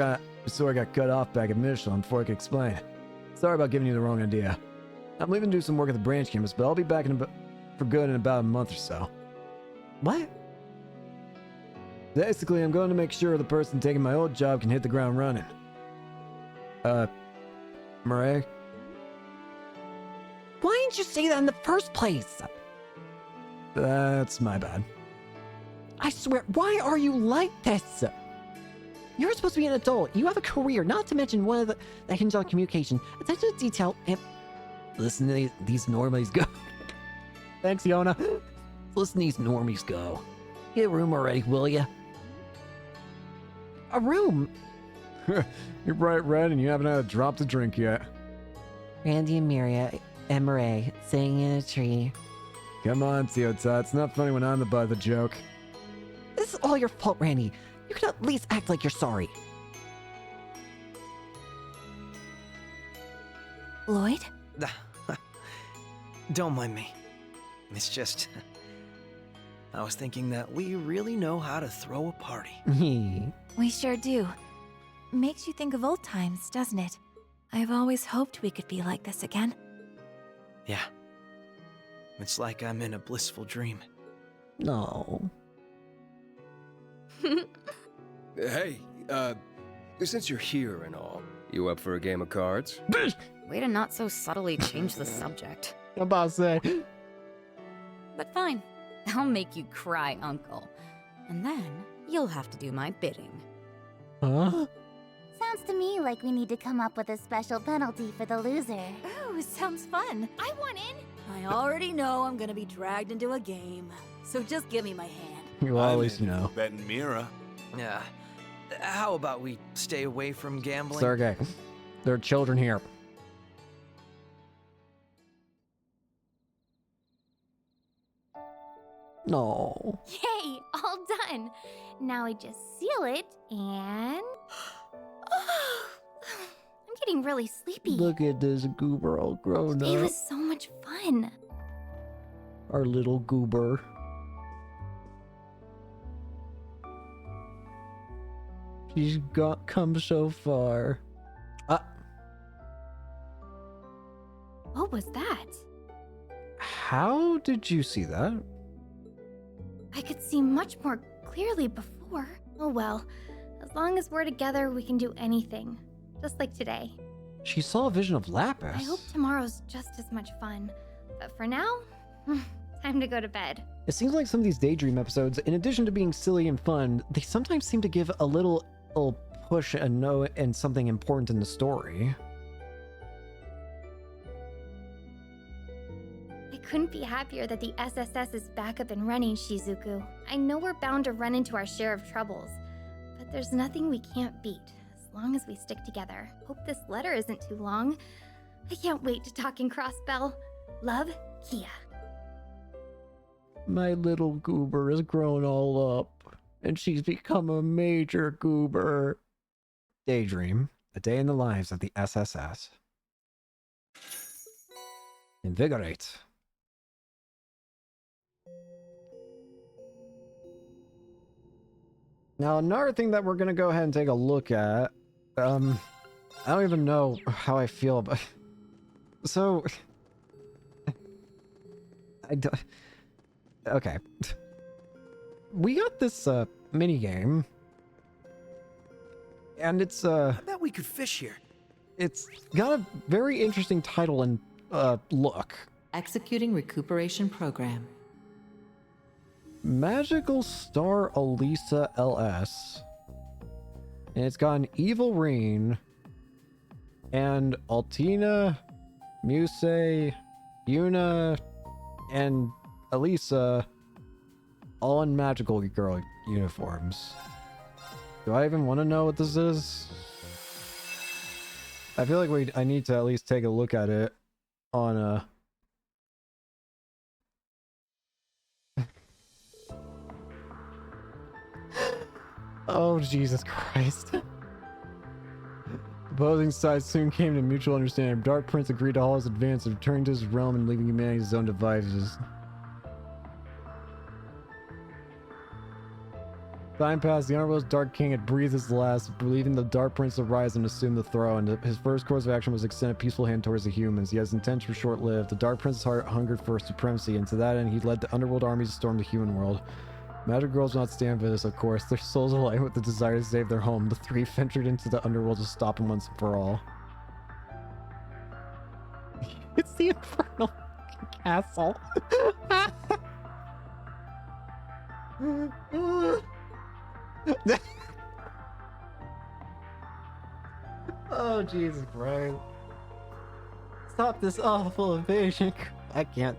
Speaker 14: sort of got cut off back at Michelin before I could explain. Sorry about giving you the wrong idea. I'm leaving to do some work at the branch campus, but I'll be back for good in about a month or so.
Speaker 7: What?
Speaker 14: Basically, I'm going to make sure the person taking my old job can hit the ground running. Murray?
Speaker 7: Why didn't you say that in the first place?
Speaker 14: That's my bad.
Speaker 7: I swear, why are you like this? You're supposed to be an adult. You have a career, not to mention one of that hinges on communication, attention to detail, and...
Speaker 8: Listen to these normies go.
Speaker 1: Thanks, Yona.
Speaker 8: Listen to these normies go. Get a room already, will ya?
Speaker 7: A room?
Speaker 14: You're bright red and you haven't had a drop to drink yet.
Speaker 7: Randy and Miria and Murray sitting in a tree.
Speaker 14: Come on, Teota. It's not funny when I'm the butt of the joke.
Speaker 7: This is all your fault, Randy. You can at least act like you're sorry.
Speaker 12: Lloyd?
Speaker 6: Don't mind me. It's just... I was thinking that we really know how to throw a party.
Speaker 12: We sure do. Makes you think of old times, doesn't it? I've always hoped we could be like this again.
Speaker 6: Yeah. It's like I'm in a blissful dream.
Speaker 8: No.
Speaker 4: Hey, since you're here and all, you up for a game of cards?
Speaker 10: Way to not so subtly change the subject.
Speaker 1: I'm about to say.
Speaker 10: But fine. I'll make you cry, Uncle. And then you'll have to do my bidding.
Speaker 1: Huh?
Speaker 3: Sounds to me like we need to come up with a special penalty for the loser.
Speaker 12: Ooh, sounds fun.
Speaker 10: I want in!
Speaker 15: I already know I'm gonna be dragged into a game, so just give me my hand.
Speaker 1: You always know.
Speaker 16: Betting Mira.
Speaker 6: Yeah. How about we stay away from gambling?
Speaker 1: Sergey, there are children here.
Speaker 8: No.
Speaker 3: Yay, all done. Now we just seal it and... I'm getting really sleepy.
Speaker 8: Look at this goober all grown
Speaker 3: It
Speaker 8: up.
Speaker 3: was so much fun.
Speaker 8: Our little goober. She's come so far.
Speaker 3: What was that?
Speaker 1: How did you see that?
Speaker 3: I could see much more clearly before. Oh well, as long as we're together, we can do anything. Just like today.
Speaker 1: She saw a vision of Lapis.
Speaker 3: I hope tomorrow's just as much fun. But for now, time to go to bed.
Speaker 1: It seems like some of these Daydream episodes, in addition to being silly and fun, they sometimes seem to give a little push and something important in the story.
Speaker 3: couldn't be happier that the SSS is back up and running, Shizuku. I know we're bound to run into our share of troubles, but there's nothing we can't beat, as long as we stick together. Hope this letter isn't too long. I can't wait to talk in Crossbell. Love, Kia.
Speaker 1: My little goober has grown all up, and she's become a major goober. Daydream, a day in the lives of the SSS. Invigorate. Now, another thing that we're gonna go ahead and take a look at, I don't even know how I feel about. So, I don't. Okay, we got this mini game, and it's
Speaker 6: I bet we could fish here.
Speaker 1: It's got a very interesting title and look.
Speaker 9: Executing recuperation program.
Speaker 1: Magical Star Elisa LS. And it's got an Evil Reen and Altina, Muse, Yuna, and Elisa all in magical girl uniforms. Do I even want to know what this is? I feel like I need to at least take a look at it on a... Oh, Jesus Christ. The opposing sides soon came to mutual understanding. Dark Prince agreed to all his advance, returning to his realm and leaving humanity his own devices. Time passed. The Underworld's Dark King had breathed his last, believing the Dark Prince to rise and assume the throne. His first course of action was to extend a peaceful hand towards the humans. Yet his intentions were short-lived. The Dark Prince's heart hungered for supremacy, and to that end he led the Underworld armies to storm the human world. Magic girls will not stand for this, of course. Their souls alight with the desire to save their home. The three ventured into the Underworld to stop him once and for all. It's the Infernal Castle. Oh, Jesus Christ. Stop this awful invasion. I can't.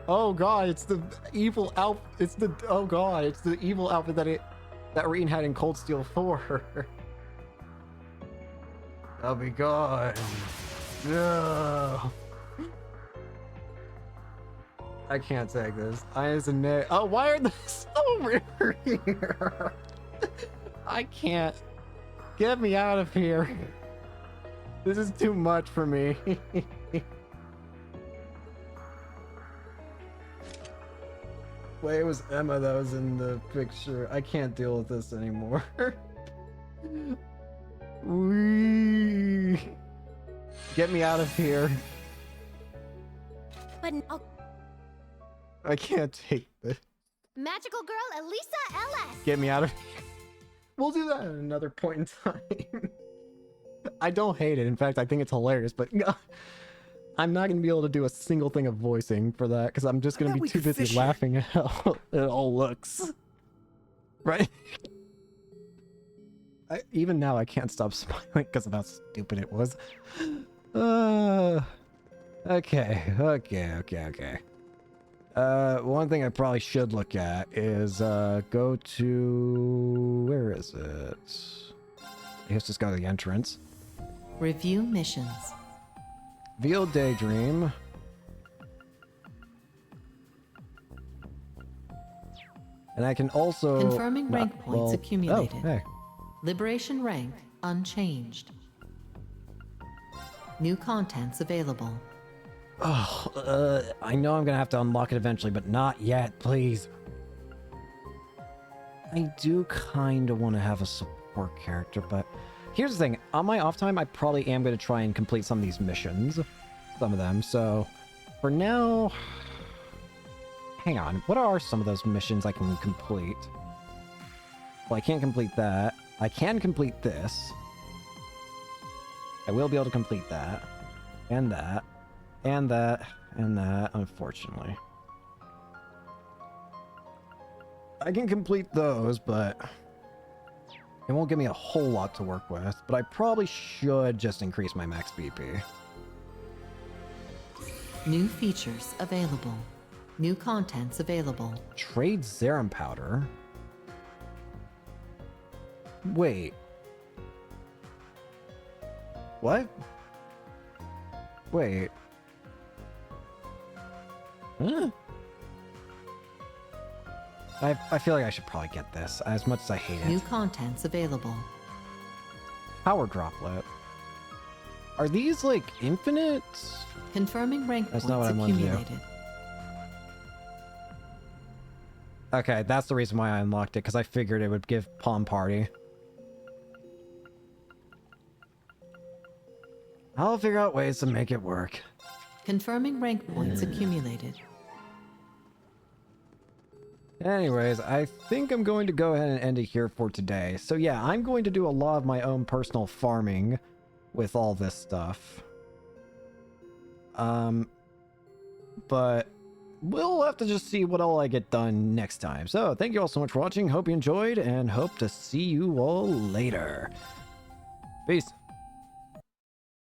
Speaker 1: Oh God, it's the evil outfit. It's the, oh God, it's the evil outfit that Reen had in Cold Steel 4. I'll be gone. No. I can't take this. Oh, why are they over here? I can't. Get me out of here. This is too much for me. Wait, it was Emma that was in the picture. I can't deal with this anymore. Whee! Get me out of here.
Speaker 3: But
Speaker 1: I can't take this.
Speaker 3: Magical Girl Elisa LS.
Speaker 1: Get me out of here. We'll do that at another point in time. I don't hate it. In fact, I think it's hilarious, but I'm not going to be able to do a single thing of voicing for that because I'm just going to be too busy laughing at how it all looks. Right? Even now, I can't stop smiling because of how stupid it was. Okay. One thing I probably should look at is go to... Where is it? I guess just go to the entrance.
Speaker 9: Review missions.
Speaker 1: Veal Daydream. And I can also...
Speaker 9: Confirming rank points accumulated.
Speaker 1: Oh, hey.
Speaker 9: Liberation rank unchanged. New contents available.
Speaker 1: Oh, I know I'm gonna have to unlock it eventually, but not yet, please. I do kind of want to have a support character, but here's the thing. On my off time, I probably am going to try and complete some of these missions. Some of them. So, for now... Hang on. What are some of those missions I can complete? Well, I can't complete that. I can complete this. I will be able to complete that. And that. And that. And that, unfortunately. I can complete those, but it won't give me a whole lot to work with. But I probably should just increase my max BP.
Speaker 9: New features available. New contents available.
Speaker 1: Trade Zerum powder. Wait. What? Wait. Huh? I feel like I should probably get this, as much as I hate
Speaker 9: New
Speaker 1: it.
Speaker 9: contents available.
Speaker 1: Power droplet. Are these like infinite?
Speaker 9: Confirming rank
Speaker 1: That's
Speaker 9: points
Speaker 1: not what I wanted to do.
Speaker 9: accumulated.
Speaker 1: Okay, that's the reason why I unlocked it, because I figured it would give Palm Party. I'll figure out ways to make it work.
Speaker 9: Confirming rank points accumulated.
Speaker 1: Anyways, I think I'm going to go ahead and end it here for today. So yeah, I'm going to do a lot of my own personal farming with all this stuff. But we'll have to just see what all I get done next time. So thank you all so much for watching. Hope you enjoyed, and hope to see you all later. Peace.